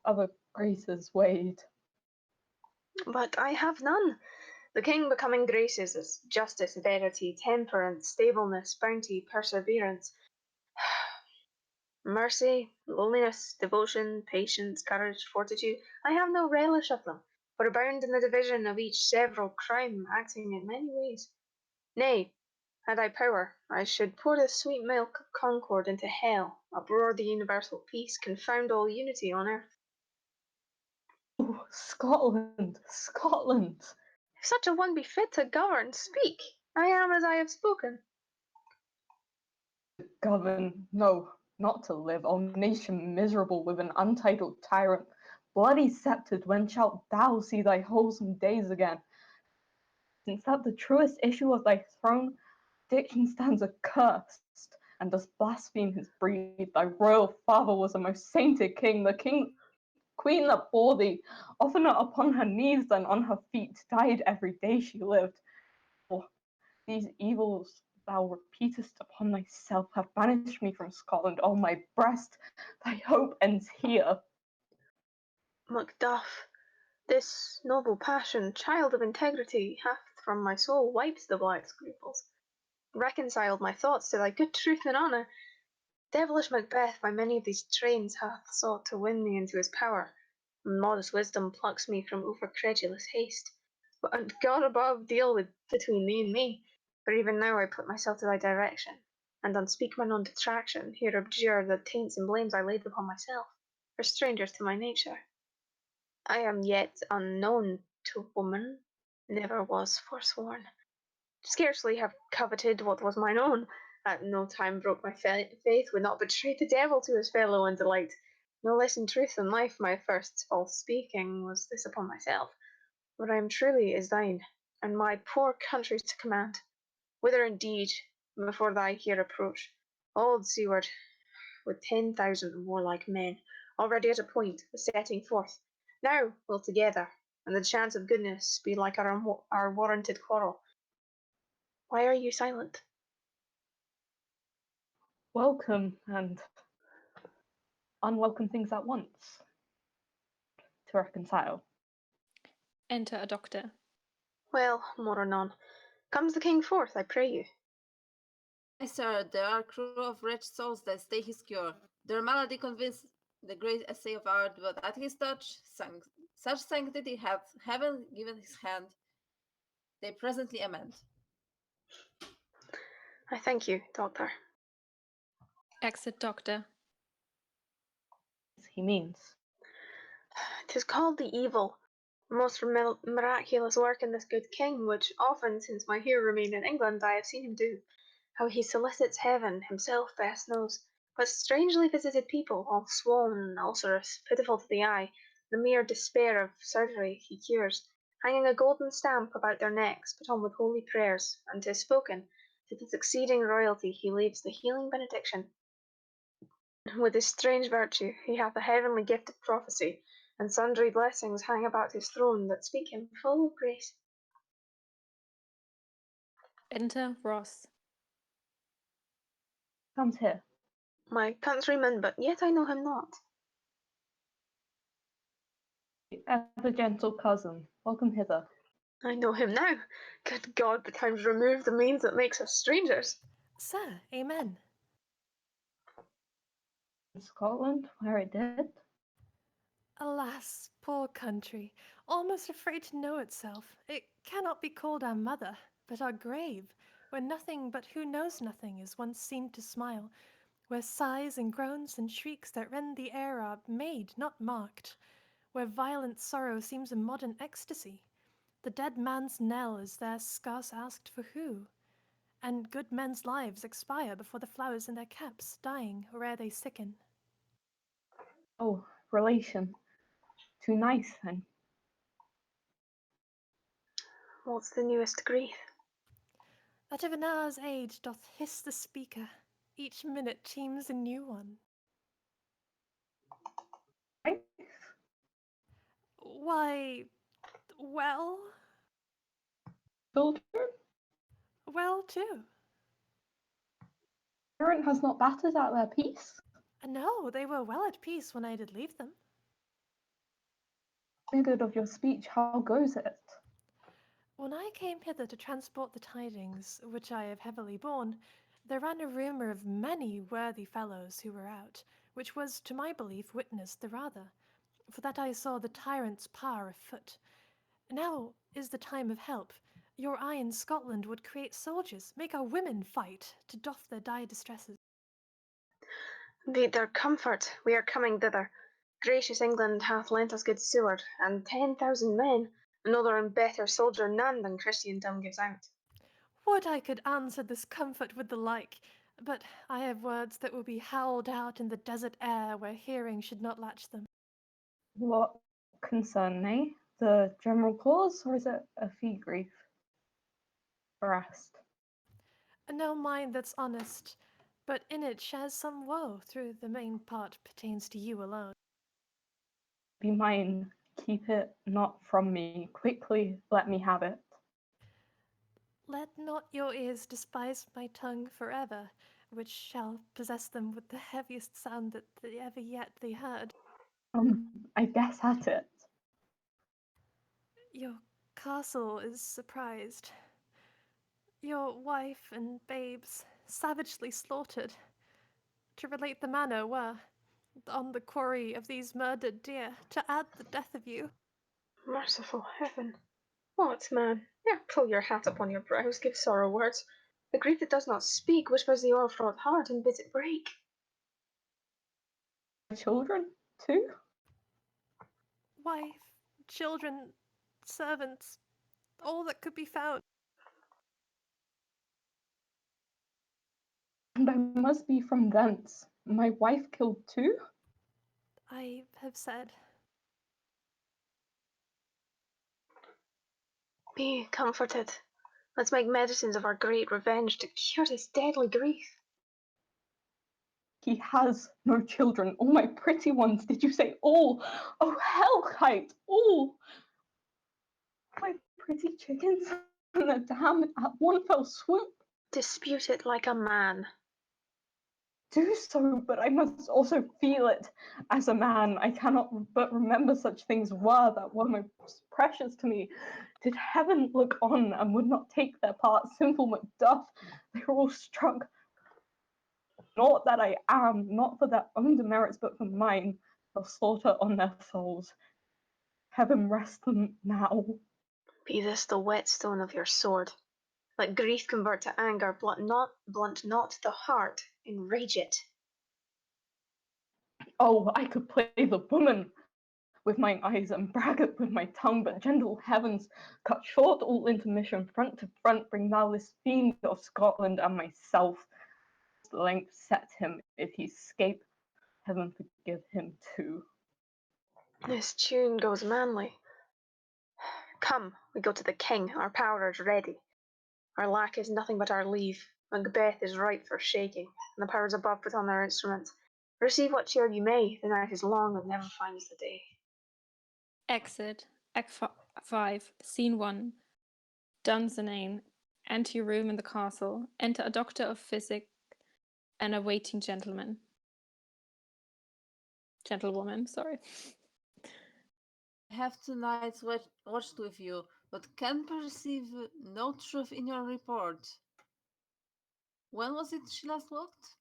other graces weighed. But I have none. The king becoming graces as justice, verity, temperance, stableness, bounty, perseverance, mercy, loneliness, devotion, patience, courage, fortitude. I have no relish of them, but abound in the division of each several crime, acting in many ways. Nay, had I power, I should pour the sweet milk of concord into hell, uproar the universal peace, confound all unity on earth. Oh, Scotland, Scotland! If such a one be fit to govern, speak. I am as I have spoken. Govern, no, not to live, O nation miserable with an untitled tyrant. Bloody sceptred, when shalt thou see thy wholesome days again? since that the truest issue of thy throne, diction stands accursed, and does blaspheme his breed. Thy royal father was a most sainted king, the queen that bore thee, oftener upon her knees than on her feet, died every day she lived. For these evils thou repeatest upon thyself have banished me from Scotland. O my breast, thy hope ends here. Macduff, this noble passion, child of integrity, hath from my soul wiped the black scruples, reconciled my thoughts to thy good truth and honour. Devilish Macbeth by many of these trains hath sought to win me into his power, and modest wisdom plucks me from over-credulous haste. But God above deal with between thee and me, for even now I put myself to thy direction, and unspeak mine own detraction, here abjure the taints and blames I laid upon myself, for strangers to my nature. I am yet unknown to woman, never was forsworn, scarcely have coveted what was mine own, at no time broke my faith, would not betray the devil to his fellow in delight. No less in truth than life my first false speaking was this upon myself. What I am truly is thine, and my poor country's to command. Whither indeed, before thy here approach, old Seward, with 10,000 warlike men, already at a point of setting forth. Now we'll together, and the chance of goodness be like our warranted quarrel. Why are you silent? Welcome and unwelcome things at once to reconcile. Enter a doctor. Well, more anon. Comes the king forth, I pray you. Ay, sir, there are crew of wretched souls that stay his cure. Their malady convinced the great essay of art, but at his touch, such sanctity hath heaven given his hand, they presently amend. I thank you, doctor. Exit doctor. He means. 'Tis called the evil, a most miraculous work in this good king, which often since my here remain in England I have seen him do. How he solicits heaven, himself best knows, but strangely visited people, all swollen and ulcerous, pitiful to the eye, the mere despair of surgery he cures, hanging a golden stamp about their necks, put on with holy prayers, and 'tis spoken, to the succeeding royalty he leaves the healing benediction. With this strange virtue he hath a heavenly gift of prophecy, and sundry blessings hang about his throne that speak him full of grace. Enter Ross. Comes here. My countryman, but yet I know him not. Ever gentle cousin, welcome hither. I know him now. Good God, the time's removed the means that makes us strangers. Sir, amen. In Scotland, where it did. Alas, poor country, almost afraid to know itself, it cannot be called our mother, but our grave, where nothing but who knows nothing is once seen to smile, where sighs and groans and shrieks that rend the air are made, not marked, where violent sorrow seems a modern ecstasy. The dead man's knell is there scarce asked for who, and good men's lives expire before the flowers in their caps, dying or ere they sicken. Oh, relation. Too nice, then. What's the newest grief? That of an hour's age doth hiss the speaker, each minute teems a new one. Right? Why, well, Children? well too. Parent has not battered at their peace. No, they were well at peace when I did leave them. Niggard of your speech, how goes it? When I came hither to transport the tidings, which I have heavily borne, there ran a rumour of many worthy fellows who were out, which was to my belief witnessed the rather, for that I saw the tyrant's power afoot. Now is the time of help. Your eye in Scotland would create soldiers, make our women fight, to doff their dire distresses. Be their comfort, we are coming thither. Gracious England hath lent us good Seward, and 10,000 men, another and better soldier none than Christendom gives out. Would I could answer this comfort with the like, but I have words that will be howled out in the desert air where hearing should not latch them. What concern, eh? The general cause, or is it a fee grief? breast. No mind that's honest, but in it shares some woe, through the main part pertains to you alone. Be mine, keep it not from me, quickly let me have it. Let not your ears despise my tongue forever, which shall possess them with the heaviest sound that ever yet they heard. I guess at it. Your castle is surprised. Your wife and babes savagely slaughtered. To relate the manner were, on the quarry of these murdered deer, to add the death of you. Merciful heaven! What, man? Ere pull your hat upon your brows, give sorrow words. The grief that does not speak whispers the o'er-fraught heart and bids it break. Children, too? Wife, children, servants, all that could be found. And I must be from thence. My wife killed too? I have said. Be comforted. Let's make medicines of our great revenge to cure this deadly grief. He has no children. All my pretty ones, did you say all? Oh, hell-kite, all! My pretty chickens and the dam at one fell swoop. Dispute it like a man. Do so, but I must also feel it. As a man, I cannot but remember such things that were most precious to me. Did heaven look on and would not take their part, sinful Macduff? They were all struck. Not that I am, not for their own demerits, but for mine, they'll slaughter on their souls. Heaven rest them now. Be this the whetstone of your sword. Let grief convert to anger, blunt not the heart, enrage it. Oh, I could play the woman with mine eyes and braggart with my tongue, but gentle heavens, cut short all intermission, front to front, bring thou this fiend of Scotland and myself. Length set him, if he scape, heaven forgive him too. This tune goes manly. Come, we go to the king, our power is ready. Our lack is nothing but our leave. Macbeth is ripe for shaking, and the powers above put on their instruments. Receive what cheer you may, the night is long and never finds the day. Exit. Act 5. Scene 1. Dunsinane. Anteroom in the castle. Enter a doctor of physic and a waiting gentleman. Gentlewoman, sorry. I have tonight watched with you, but can perceive no truth in your report. When was it she last walked?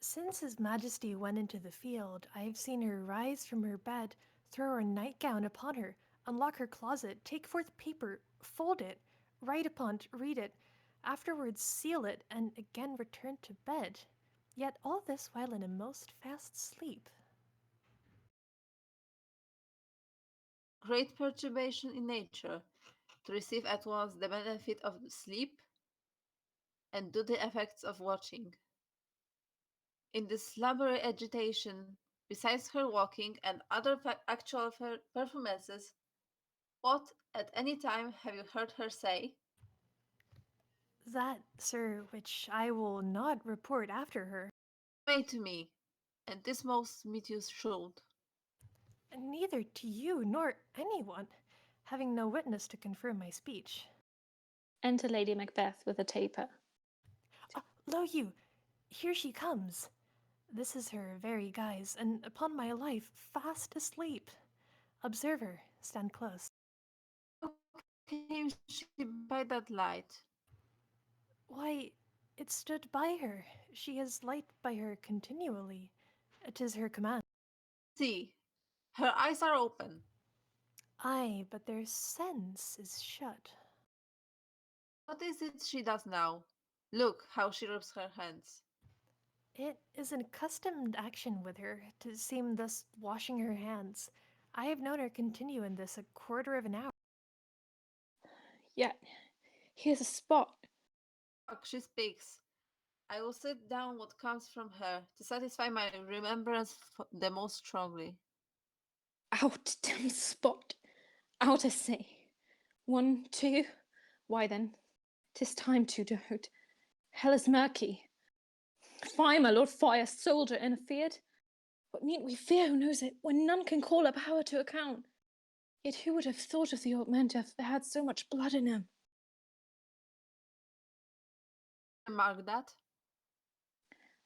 Since His Majesty went into the field, I have seen her rise from her bed, throw her nightgown upon her, unlock her closet, take forth paper, fold it, write upon't, read it, afterwards seal it, and again return to bed. Yet all this while in a most fast sleep. Great perturbation in nature, to receive at once the benefit of sleep and do the effects of watching. In this slumbery agitation, besides her walking and other actual performances, what at any time have you heard her say? That, sir, which I will not report after her. Say to me, and this most meet you should. Neither to you nor anyone, having no witness to confirm my speech. Enter Lady Macbeth with a taper. Lo you, here she comes. This is her very guise, and upon my life, fast asleep. Observe her, stand close. How came she by that light? Why, it stood by her. She has light by her continually. 'Tis her command. See, her eyes are open. Aye, but their sense is shut. What is it she does now? Look how she rubs her hands. It is an accustomed action with her, to seem thus washing her hands. I have known her continue in this a quarter of an hour. Yet, here's a spot. She speaks. I will set down what comes from her to satisfy my remembrance the most strongly. Out, damn spot. Out, I say. 1, 2. Why then? 'Tis time to dote. Hell is murky. Fie, my lord, fie, a soldier interfered. What need we fear who knows it, when none can call a power to account? Yet who would have thought of the old man to have had so much blood in him? Mark that.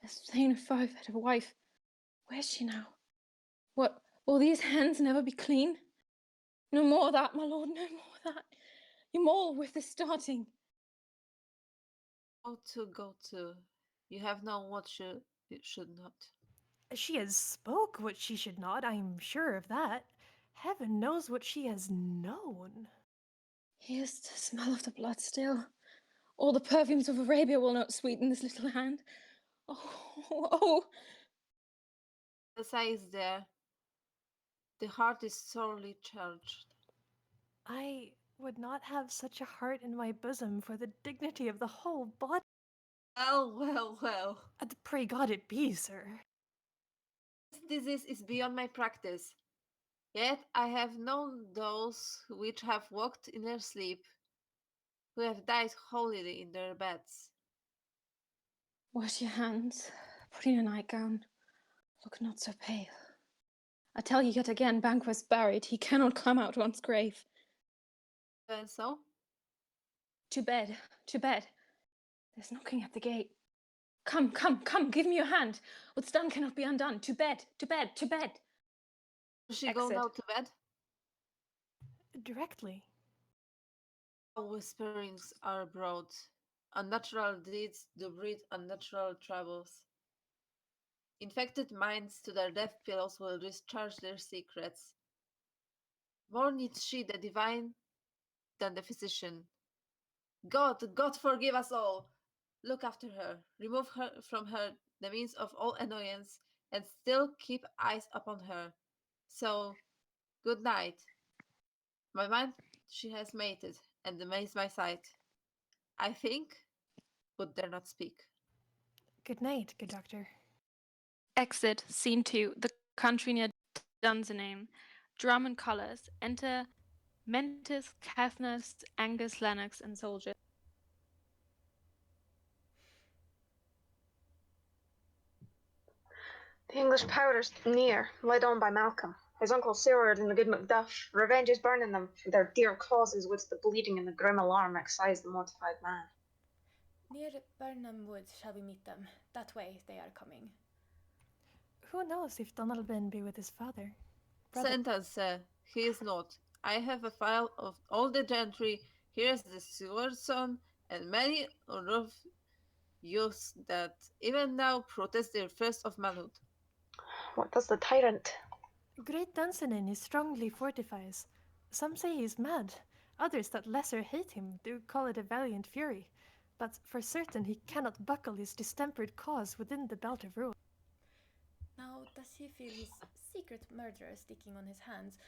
A slain a foe that a wife. Where's she now? What, will these hands never be clean? No more of that, my lord, no more of that. You maul with the starting. Go to. You have known what you should not. She has spoke what she should not, I am sure of that. Heaven knows what she has known. Here's the smell of the blood still. All the perfumes of Arabia will not sweeten this little hand. Oh. The sigh is there. The heart is sorely charged. I would not have such a heart in my bosom for the dignity of the whole body. Well. And pray God it be, sir. This disease is beyond my practice. Yet I have known those which have walked in their sleep, who have died holily in their beds. Wash your hands, put in a nightgown. Look not so pale. I tell you yet again, Banquo's buried. He cannot climb out one's grave. And so? To bed. There's knocking at the gate. Come, give me your hand. What's done cannot be undone. To bed. Does she go now to bed? Directly. Whisperings are abroad. Unnatural deeds do breed unnatural troubles. Infected minds to their death pillows will discharge their secrets. More needs she the divine than the physician. God forgive us all! Look after her, remove her from her the means of all annoyance, and still keep eyes upon her. So, good night. My mind she has mated, and amazed my sight. I think, but dare not speak. Good night, good doctor. Exit, scene 2, the country near Dunsinane. Drum and colours. Enter Mentis, Cathnas, Angus, Lennox, and soldiers. The English powder's near, led on by Malcolm. His uncle Seward and the good Macduff. Revenge is burning them for their dear causes, which the bleeding and the grim alarm excise the mortified man. Near Burnham Wood shall we meet them. That way they are coming. Who knows if Donalbain be with his father? Sentence, sir. He is not. I have a file of all the gentry. Here's the Sewardson, and many of youths that even now protest their first of manhood. What does the tyrant? Great Dunsinane is strongly fortifies. Some say he is mad. Others that lesser hate him do call it a valiant fury. But for certain he cannot buckle his distempered cause within the belt of rule. Now does he feel his secret murderer sticking on his hands?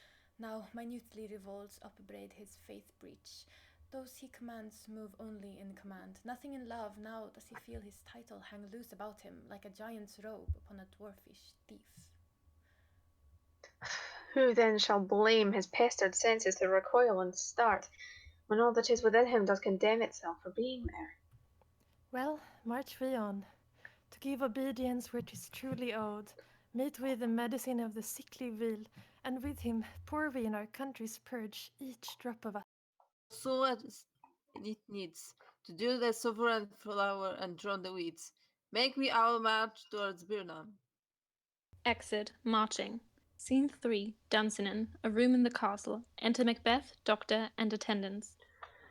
Now minutely revolves upbraid his faith breach. Those he commands move only in command, nothing in love. Now does he feel his title hang loose about him, like a giant's robe upon a dwarfish thief. Who then shall blame his pestered senses to recoil and start, when all that is within him does condemn itself for being there? Well, march we on. To give obedience where 'tis truly owed, meet we the medicine of the sickly will, and with him pour we in our country's purge each drop of us. So as it needs, to do the sovereign flower and drown the weeds. Make we our march towards Burnham. Exit, marching. Scene 3, Dunsinane, a room in the castle. Enter Macbeth, Doctor, and attendants.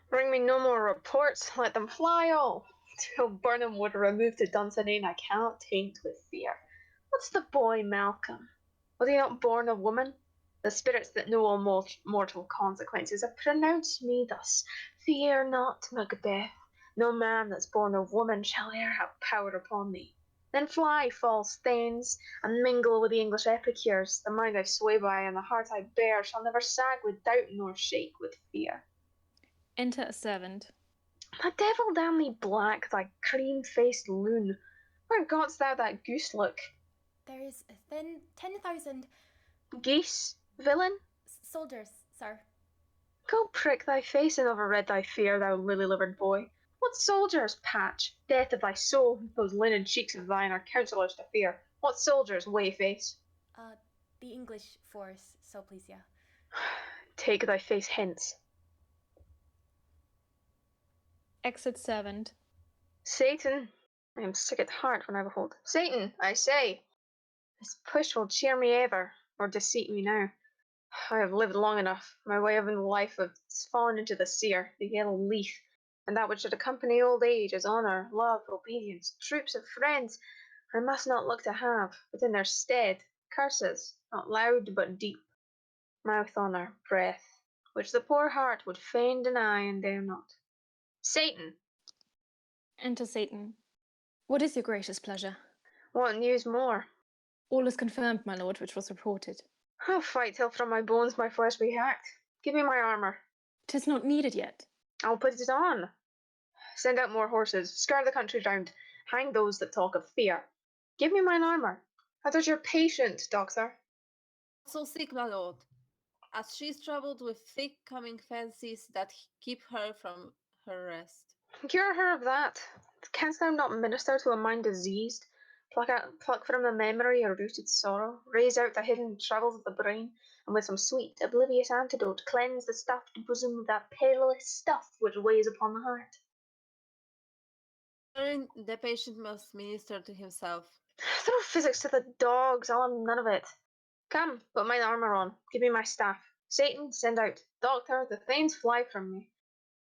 Bring me no more reports, let them fly all. Till Burnham would remove to Dunsinane, I cannot taint with fear. What's the boy Malcolm? Was he not born a woman? The spirits that know all mortal consequences have pronounced me thus. Fear not, Macbeth. No man that's born of woman shall e'er have power upon thee. Then fly, false thanes, and mingle with the English epicures. The mind I sway by and the heart I bear shall never sag with doubt nor shake with fear. Enter a servant. The devil damn thee black, thy cream-faced loon. Where got'st thou that goose look? There is 10,000 Geese, villain? soldiers, sir. Go prick thy face and overread thy fear, thou lily-livered boy. What soldiers, Patch? Death of thy soul, those linen cheeks of thine are counsellors to fear. What soldiers, Wayface? The English force, so please, yeah. Take thy face hence. Exit servant. Satan, I am sick at heart when I behold. Satan, I say, this push will cheer me ever, or deceit me now. I have lived long enough. My way of life has fallen into the seer, the yellow leaf, and that which should accompany old age is honour, love, obedience, troops of friends. I must not look to have, but in their stead, curses, not loud but deep, mouth honour, breath, which the poor heart would fain deny and dare not. Satan! Enter Satan. What is your gracious pleasure? What news more? All is confirmed, my lord, which was reported. I'll fight till from my bones my flesh be hacked. Give me my armour. 'Tis not needed yet. I'll put it on. Send out more horses, scour the country round, hang those that talk of fear. Give me mine armour. How does your patient, doctor? So sick, my lord, as she's troubled with thick coming fancies that keep her from her rest. Cure her of that. Canst thou not minister to a mind diseased? Pluck from the memory a rooted sorrow, raise out the hidden troubles of the brain, and with some sweet, oblivious antidote cleanse the stuffed bosom of that perilous stuff which weighs upon the heart. The patient must minister to himself. Throw physics to the dogs, I'll have none of it. Come, put mine armour on, give me my staff. Satan, send out. Doctor, the thanes fly from me.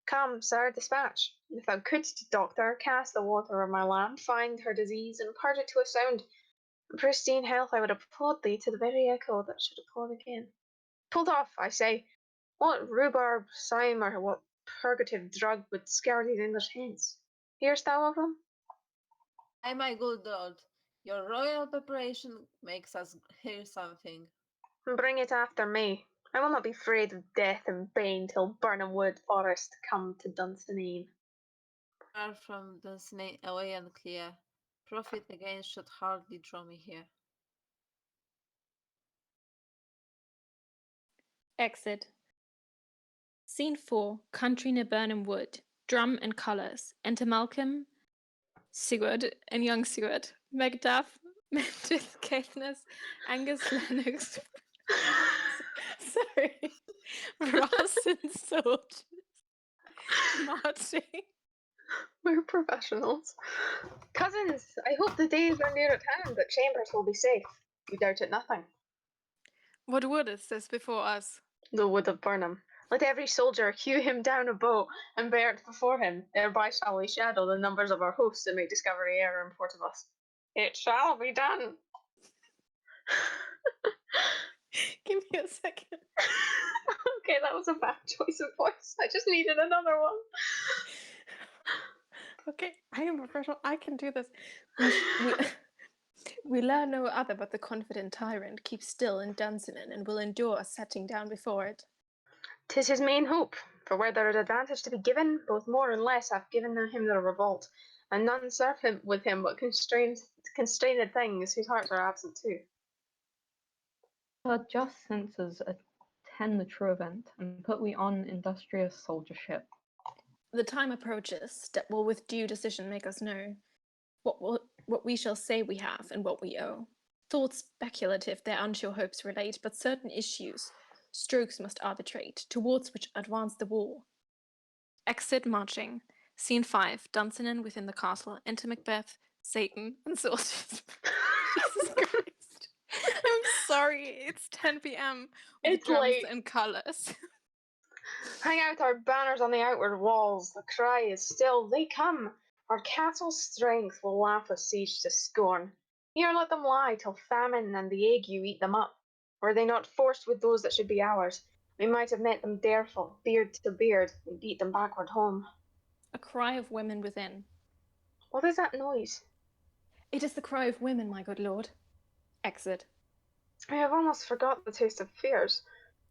Come, sir, dispatch. If thou couldst, doctor, cast the water of my land, find her disease, and impart it to a sound. In pristine health I would applaud thee to the very echo that should applaud again. Pulled off, I say. What rhubarb, cyme, or what purgative drug would scare these English hens? Hearest thou of them? Aye, my good lord, your royal preparation makes us hear something. Bring it after me. I will not be afraid of death and bane till Burnham Wood Forest come to Dunsinane. Far from Dunsinane away and clear. Profit again should hardly draw me here. Exit. Scene 4. Country near Burnham Wood. Drum and colours. Enter Malcolm, Sigurd, and young Sigurd. Macduff, Mentis, Caithness, Angus, Lennox. Sorry. Ross and soldiers. Marching. We're professionals. Cousins, I hope the days are near at hand that Chambers will be safe. You doubt it nothing. What wood is this before us? The wood of Burnham. Let every soldier hew him down a bow and bear it before him, thereby shall we shadow the numbers of our hosts and make discovery ere in port of us. It shall be done. Give me a second. Okay, that was a bad choice of voice. I just needed another one. Okay, I am a professional. I can do this. We learn no other but the confident tyrant keeps still in Dunsinane and will endure us setting down before it. 'Tis his main hope, for where there is advantage to be given, both more and less have given him the revolt, and none serve him with him but constrained things whose hearts are absent too. Our just senses attend the true event, and put we on industrious soldiership. The time approaches that will with due decision make us know what we shall say we have and what we owe. Thoughts speculative their unsure hopes relate, but certain issues strokes must arbitrate, towards which advance the war. Exit marching. Scene 5. Dunsinane within the castle. Enter Macbeth, Satan, and soldiers. Jesus Christ. I'm sorry, it's 10 p.m. with It's drums late. and colours. Hang out our banners on the outward walls, the cry is still, they come! Our castle's strength will laugh a siege to scorn. Here let them lie till famine and the ague eat them up. Were they not forced with those that should be ours, we might have met them dareful, beard to beard, and beat them backward home. A cry of women within. What is that noise? It is the cry of women, my good lord. Exit. I have almost forgot the taste of fears.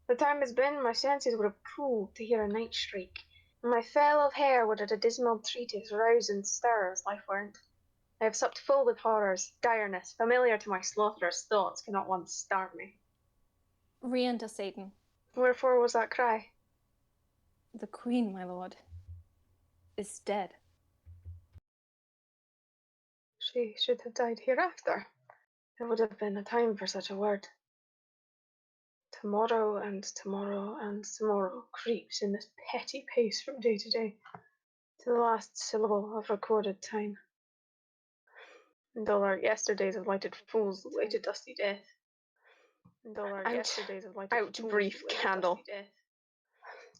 The time has been, my senses would have cooled to hear a night shriek, and my fell of hair would at a dismal treatise rouse and stir as life weren't. I have supped full with horrors, direness, familiar to my slaughterous thoughts, cannot once starve me. Re-enter Satan. Wherefore was that cry? The queen, my lord, is dead. she should have died hereafter. It would have been a time for such a word. Tomorrow and tomorrow and tomorrow creeps in this petty pace from day to day, to the last syllable of recorded time. And all our yesterdays of lighted fools lay to dusty death. And all our yesterdays of lighted out, brief candle.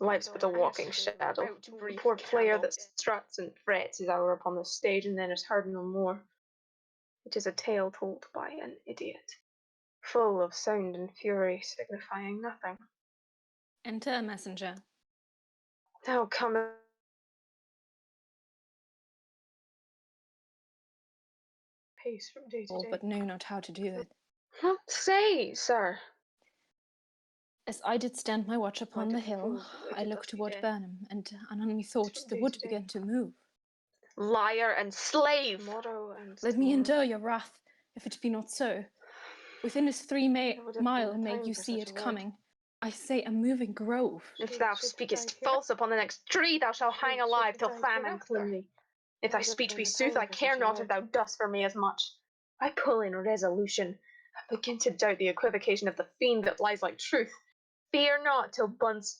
Life's but a walking shadow. A poor player that struts and frets his hour upon the stage and then is heard no more. It is a tale told by an idiot, full of sound and fury, signifying nothing. Enter a messenger. Now come pace from day to day. But know not how to do it. What say, sir? As I did stand my watch upon the hill, I looked toward Burnham, and on me thought the wood began to move. Liar and slave! Let me endure your wrath, if it be not so. Within this 3-mile may you see it coming. I say a moving grove. If thou speakest false upon the next tree, thou shalt hang alive till famine clean thee. If thy speech be sooth, I care not if thou dost for me as much. I pull in resolution. I begin to doubt the equivocation of the fiend that lies like truth. Fear not till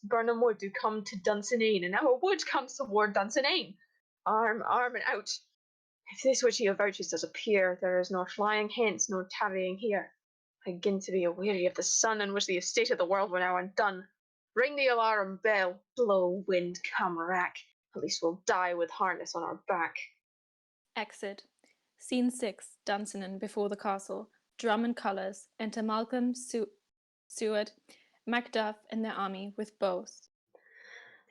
Burnham Wood do come to Dunsinane, and our wood comes toward Dunsinane. Arm, and out. If this which he avouches does appear, there is nor flying hence, nor tarrying here. I begin to be aweary of the sun, and wish the estate of the world were now undone. Ring the alarm bell, blow, wind, come rack. At least we'll die with harness on our back. Exit. Scene 6, Dunsinane before the castle. Drum and colours. Enter Malcolm, Seward, Macduff and their army with bows.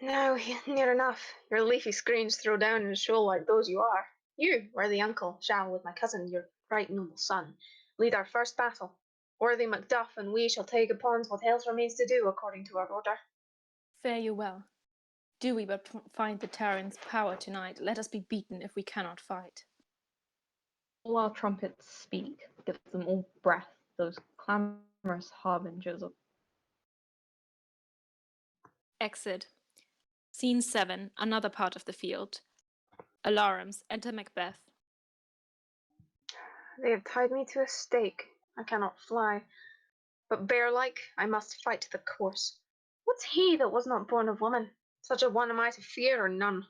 Now, near enough. Your leafy screens throw down and show like those you are. You, worthy uncle, shall, with my cousin, your right noble son, lead our first battle. Worthy Macduff and we shall take upon what else remains to do according to our order. Fare you well. Do we but find the tyrant's power tonight, let us be beaten if we cannot fight. All our trumpets speak, give them all breath, those clamorous harbingers of... Exit. Scene 7, another part of the field. Alarums. Enter Macbeth. They have tied me to a stake. I cannot fly. But bear-like, I must fight the course. What's he that was not born of woman? Such a one am I to fear or none?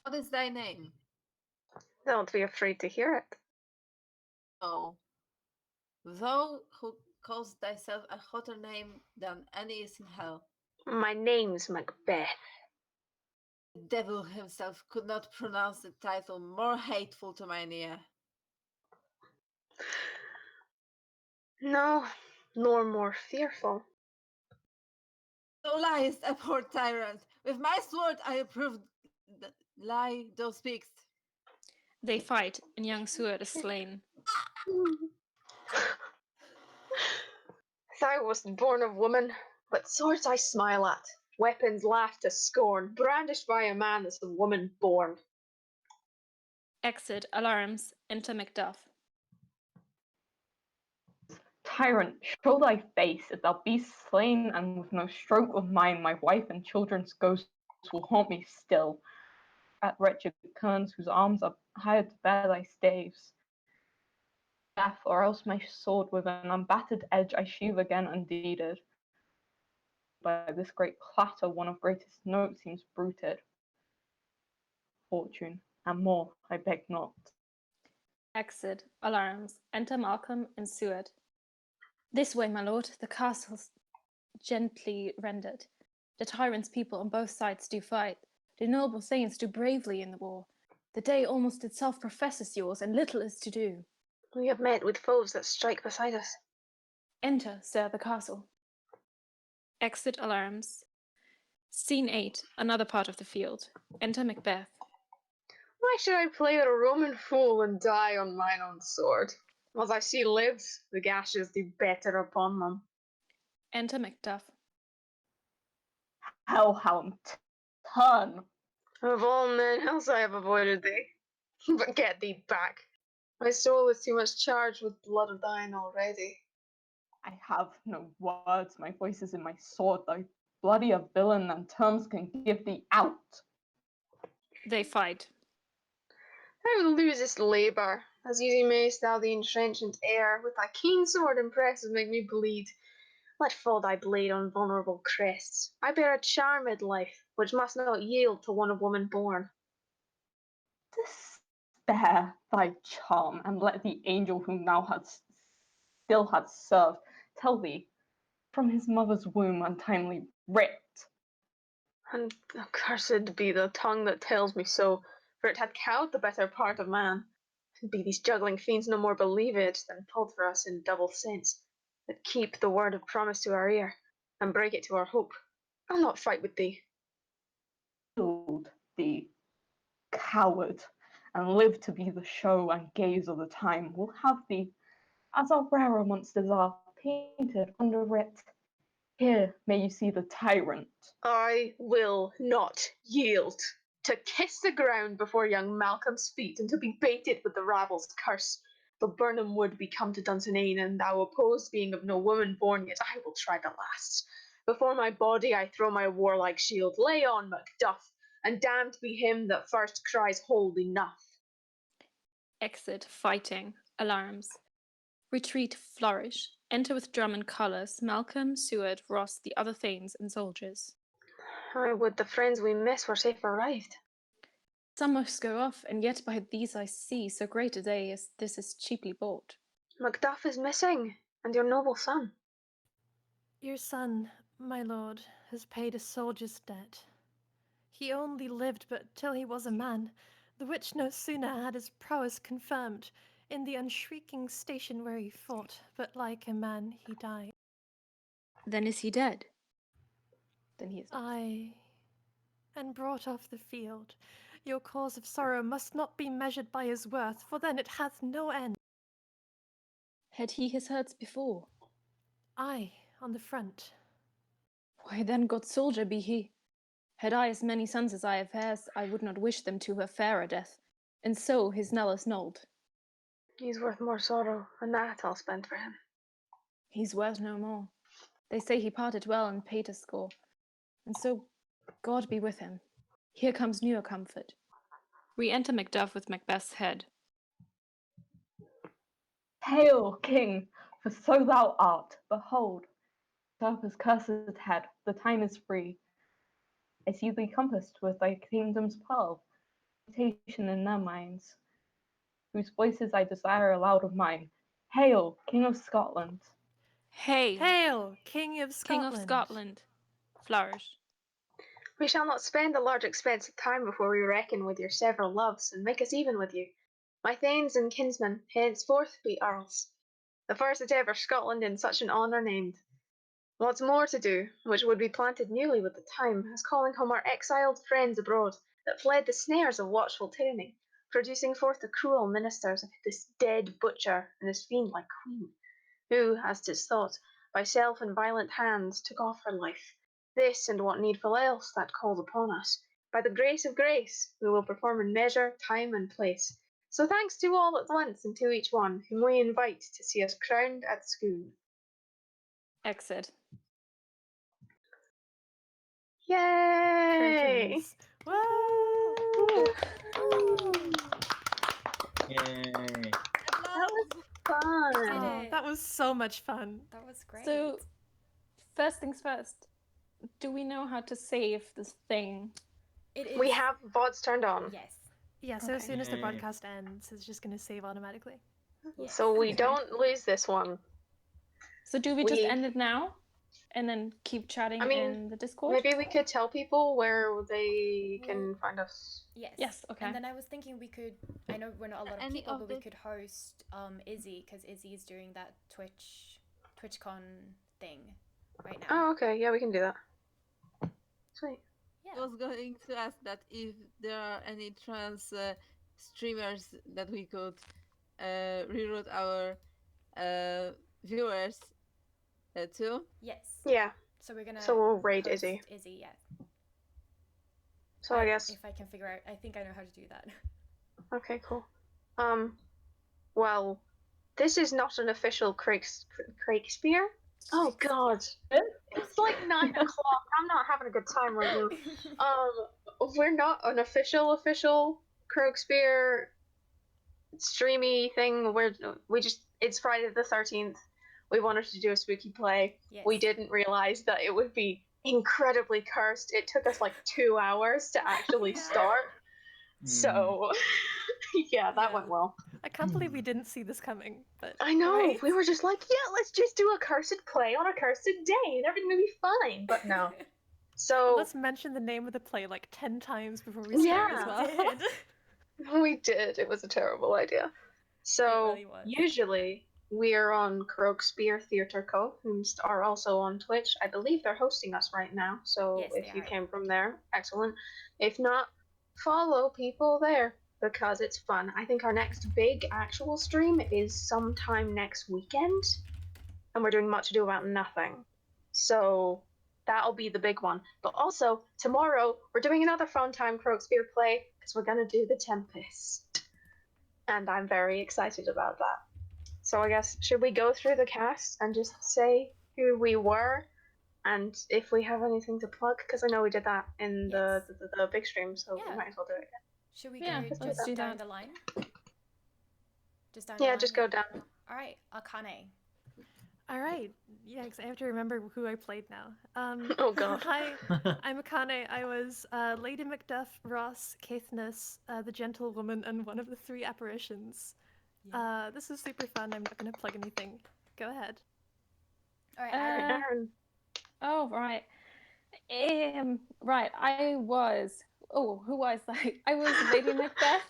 What is thy name? Don't be afraid to hear it. Oh, thou who calls thyself a hotter name than any is in hell. My name's Macbeth. The devil himself could not pronounce the title more hateful to mine ear. No, nor more fearful. Thou liest, a poor tyrant. With my sword I approve the lie thou speakst. They fight, and young Seward is slain. Thou wast born of woman, but swords I smile at, weapons laugh to scorn, brandished by a man that's a woman born. Exit. Alarums. Enter Macduff. Tyrant, show thy face, if thou be slain, and with no stroke of mine my wife and children's ghosts will haunt me still. At wretched kerns whose arms are hired to bear thy staves. Death, or else my sword with an unbattered edge I sheathe again undeeded. By this great clatter one of greatest note seems bruited. Fortune, and more I beg not. Exit. Alarums. Enter Malcolm and Seward. This way, my lord, the castle's gently rendered. The tyrant's people on both sides do fight. The noble saints do bravely in the war. The day almost itself professes yours, and little is to do. We have met with foes that strike beside us. Enter, sir, the castle. Exit. Alarums. Scene 8, another part of the field. Enter Macbeth. Why should I play the Roman fool and die on mine own sword? As I see lives, the gashes do better upon them. Enter Macduff. Hellhound, turn! Of all men else I have avoided thee. But get thee back. My soul is too much charged with blood of thine already. I have no words, my voice is in my sword, thy bloody a villain than terms can give thee out. They fight. Thou losest labour, as easy mayst thou the entrenchant air, with thy keen sword impressive make me bleed. Let fall thy blade on vulnerable crests. I bear a charmed life, which must not yield to one of woman born. Spare thy charm, and let the angel whom thou still hadst served tell thee, from his mother's womb untimely ripped. And accursed be the tongue that tells me so, for it hath cowed the better part of man. And be these juggling fiends no more believed than pulled for us in double sense, that keep the word of promise to our ear, and break it to our hope. I'll not fight with thee. Killed thee, coward, and live to be the show and gaze of the time, will have thee, as our rarer monsters are, painted under it. Here may you see the tyrant. I will not yield. To kiss the ground before young Malcolm's feet, and to be baited with the rabble's curse. Though Burnham would be come to Dunsinane, and thou opposed being of no woman born, yet I will try the last. Before my body I throw my warlike shield. Lay on, Macduff, and damned be him that first cries hold enough. Exit, fighting, alarms. Retreat, flourish. Enter with drum and colours, Malcolm, Seward, Ross, the other thanes and soldiers. I would the friends we miss were safe arrived. Some must go off, and yet by these I see so great a day as this is cheaply bought. Macduff is missing, and your noble son. Your son, my lord, has paid a soldier's debt. He only lived but till he was a man, the which no sooner had his prowess confirmed in the unshrieking station where he fought, but like a man he died. Then is he dead? Then he is dead. Aye, and brought off the field. Your cause of sorrow must not be measured by his worth, for then it hath no end. Had he his hurts before? Aye, on the front. Why then, good soldier be he. Had I as many sons as I have heirs, I would not wish them to a fairer death, and so his knell is nulled. He's worth more sorrow, and that I'll spend for him. He's worth no more. They say he parted well and paid his score, and so God be with him. Here comes newer comfort. Re-enter Macduff with Macbeth's head. Hail, king, for so thou art. Behold, usurper's cursed head, the time is free. I see thee compassed with thy kingdom's pearl, reputation in their minds, whose voices I desire aloud of mine. Hail, King of Scotland. Hail! Hail, King of Scotland! King of Scotland! Flourish. We shall not spend a large expense of time before we reckon with your several loves, and make us even with you. My thanes and kinsmen henceforth be earls, the first that ever Scotland in such an honour named. What's more to do, which would be planted newly with the time, as calling home our exiled friends abroad, that fled the snares of watchful tyranny, producing forth the cruel ministers of this dead butcher and his fiend-like queen, who, as 'tis thought, by self and violent hands took off her life. This and what needful else that calls upon us, by the grace of grace, we will perform in measure, time, and place. So thanks to all at once and to each one whom we invite to see us crowned at Scone. Exit. Yay! Curtains. Woo! Yay. That was fun. Oh, that was so much fun. That was great. So, first things first. Do we know how to save this thing? It is... We have VODs turned on. Yes. Yeah, so as soon as the Yay. broadcast ends, it's just going to save automatically. Yes. So we Okay. don't lose this one. So do we just We- end it now? And then keep chatting in the Discord? Maybe we could tell people where they can find us. Yes. Yes, okay. And then I was thinking we could, I know we're not a lot of Any people, of but we the- could host Izzy, because Izzy is doing that TwitchCon thing right now. Oh, okay. Yeah, we can do that. Sweet. I was going to ask that if there are any trans streamers that we could reroute our viewers to. Yes. Yeah. So we're gonna. So we'll raid host Izzy. Izzy, yeah. So I guess. If I can figure out, I think I know how to do that. Okay, cool. Well, this is not an official Croakspeare, Oh God, it's like 9 o'clock. I'm not having a good time right now. We're not an official Croakspeare streamy thing. It's Friday the 13th. We wanted to do a spooky play. Yes. We didn't realize that it would be incredibly cursed. It took us like 2 hours to actually start. So, yeah, that went well. I can't believe we didn't see this coming. But I know. right? We were just like, yeah, let's just do a cursed play on a cursed day and everything will be fine. But no. So let's mention the name of the play like 10 times before we start as well. We did. It was a terrible idea. So really was. usually we are on Croakspeare Theatre Co, who are also on Twitch. I believe they're hosting us right now. So Yes, if they you are. came from there, excellent. If not, follow people there because it's fun. I think our next big actual stream is sometime next weekend, and we're doing Much Ado About Nothing. So that'll be the big one. But also, tomorrow, we're doing another fun time Croakspeare play because we're going to do The Tempest. And I'm very excited about that. So I guess, should we go through the cast and just say who we were and if we have anything to plug? Because I know we did that in the big stream, so we might as well do it again. Should we Yeah, go let's just do down that. the line? Just down the Yeah, line? just go down. All right, Akane. All right. Yeah, because I have to remember who I played now. Oh God. Hi, I'm Akane. I was Lady Macduff, Ross, Caithness, the Gentlewoman, and one of the 3 apparitions. This is super fun. I'm not going to plug anything. Go ahead. All right, Aaron. Oh, right. Right, I was... Oh, who was I? I was Lady Macbeth.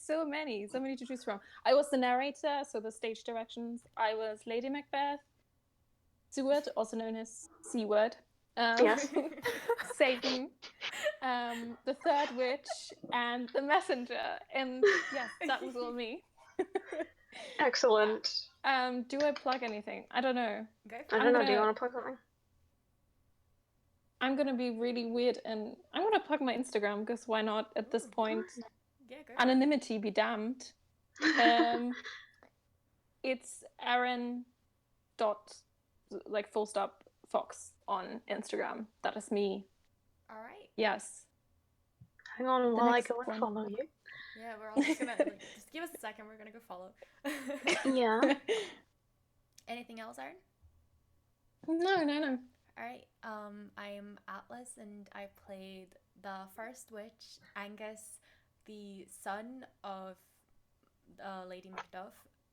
so many to choose from. I was the narrator, so the stage directions. I was Lady Macbeth, Seward, also known as C-word, Yes. Satan, the third witch, and the messenger. And yes, that was all me. Excellent. Do I plug anything? I don't know. Go I don't know. Do you want to plug something? I'm gonna be really weird and I'm gonna plug my Instagram because why not at this point? Yeah, go. Anonymity be damned. It's Aaron dot like full stop Fox on Instagram. That is me. All right. Yes. Hang on while I go and one. follow you. Yeah, we're all just gonna just give us a second. We're gonna go follow. Yeah. Anything else, Aaron? No. All right. I'm Atlas, and I played the first witch, Angus, the son of Lady Macduff,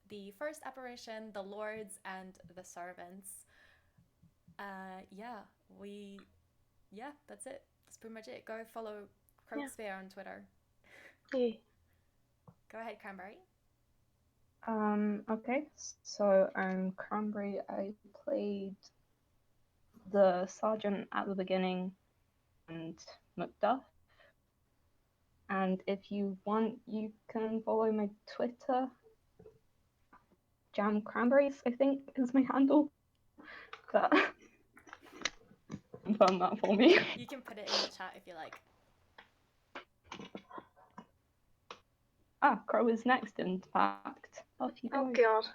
the first apparition, the lords, and the servants. That's it. That's pretty much it. Go follow Croakspeare on Twitter. Yeah. Go ahead, Cranberry. Okay, so Cranberry, I played the sergeant at the beginning and Macduff. And if you want, you can follow my Twitter. Jam Cranberries, I think, is my handle. But confirm that for me. You can put it in the chat if you like. Crow is next, in fact. Off you go. Oh God.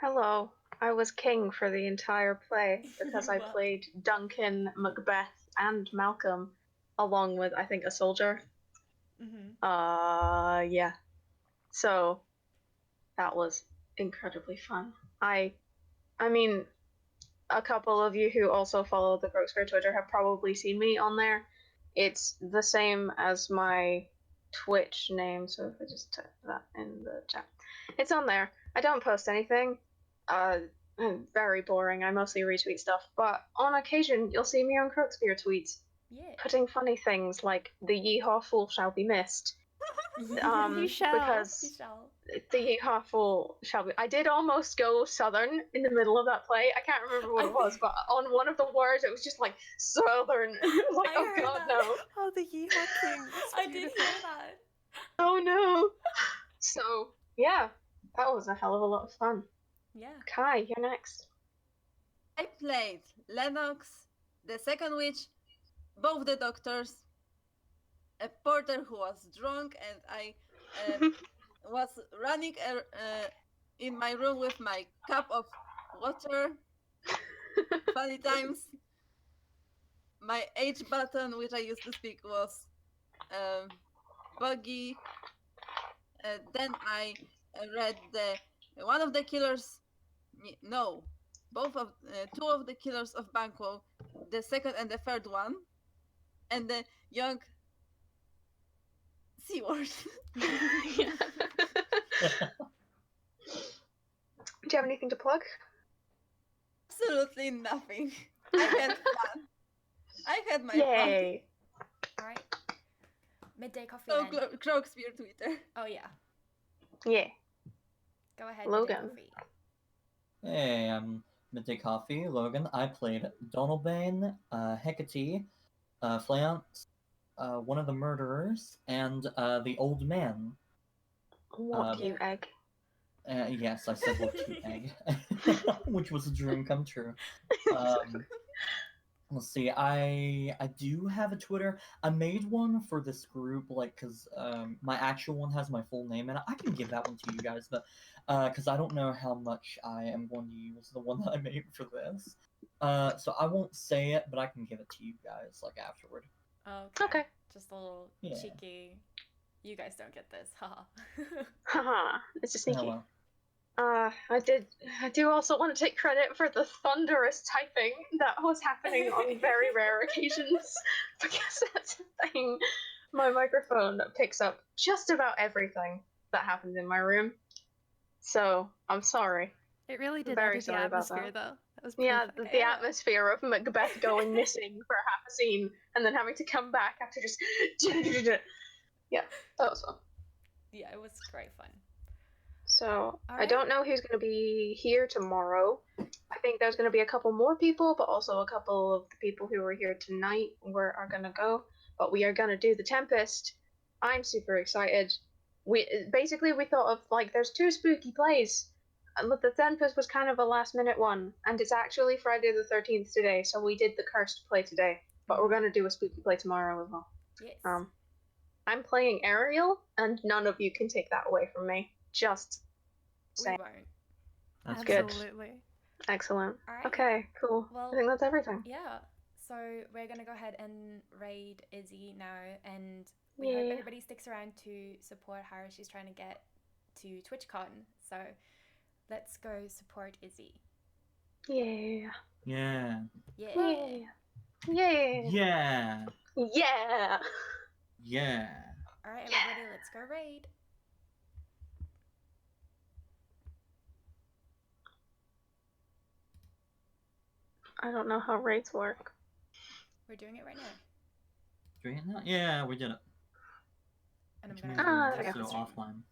Hello. I was king for the entire play because I Wow. played Duncan, Macbeth, and Malcolm, along with I think a soldier. Mm-hmm. Yeah. So that was incredibly fun. I mean, a couple of you who also follow the Croakspeare Twitter have probably seen me on there. It's the same as my Twitch name, so if I just type that in the chat, it's on there. I don't post anything. Very boring. I mostly retweet stuff, but on occasion you'll see me on Croakspeare tweets, putting funny things like "the yeehaw fool shall be missed." He shall. Because the yeehaw fool shall be. I did almost go southern in the middle of that play. I can't remember what it was, but on one of the words it was just like southern. It was like, oh God, no. Oh, the yeehaw king. I did hear that. Oh no. So yeah, that was a hell of a lot of fun. Yeah. Kai, you're next. I played Lennox, the second witch, both the doctors, a porter who was drunk, and I was running in my room with my cup of water Funny times. My H button, which I used to speak, was buggy. Then I read one of the killers. No, two of the killers of Banquo, the second and the third one, and the young C word. Do you have anything to plug? Absolutely nothing. I had fun. I had my Yay! All right. Midday coffee fun. then. So Croakspeare Twitter. Oh yeah. Yeah. Go ahead, Logan. Midday coffee. Hey, I'm Midday Coffee, Logan. I played Donalbain, Hecate, Fleance, one of the murderers, and the old man. What cute egg? Yes, I said what cute egg, which was a dream come true. Let's see. I do have a Twitter. I made one for this group, like, cause my actual one has my full name in it. I can give that one to you guys, but cause I don't know how much I am going to use the one that I made for this. So I won't say it, but I can give it to you guys like afterward. Okay. Just a little Yeah. cheeky. You guys don't get this, haha. Haha, it's just sneaky. Hello. I do also want to take credit for the thunderous typing that was happening on very rare occasions, because that's the thing. My microphone picks up just about everything that happens in my room. So, I'm sorry. It really did Very add to the sorry about atmosphere, that. though. That was Yeah, perfect. the atmosphere of Macbeth going missing for half a scene and then having to come back after just. Yeah, that was fun. Yeah, it was great fun. So, I Alright. don't know who's going to be here tomorrow. I think there's going to be a couple more people, but also a couple of the people who were here tonight are going to go. But we are going to do the Tempest. I'm super excited. We thought of, like, there's 2 spooky plays. The Tempest was kind of a last minute one, and it's actually Friday the 13th today, so we did the Cursed play today. But we're going to do a spooky play tomorrow as well. Yes. I'm playing Ariel, and none of you can take that away from me. Just saying. We won't. That's Absolutely. Excellent. Alright. Okay, cool. Well, I think that's everything. Yeah. So we're gonna go ahead and raid Izzy now, and we hope Yeah. everybody sticks around to support her. She's trying to get to TwitchCon, so let's go support Izzy. Yeah. Yeah. Yeah. Yeah. Yeah. Yeah. Yeah. Yeah. All right, everybody, let's go raid. I don't know how raids work. We're doing it right now. Doing it now? Yeah, we did it. And I'm Which gonna means Ah, we're there we also go. offline.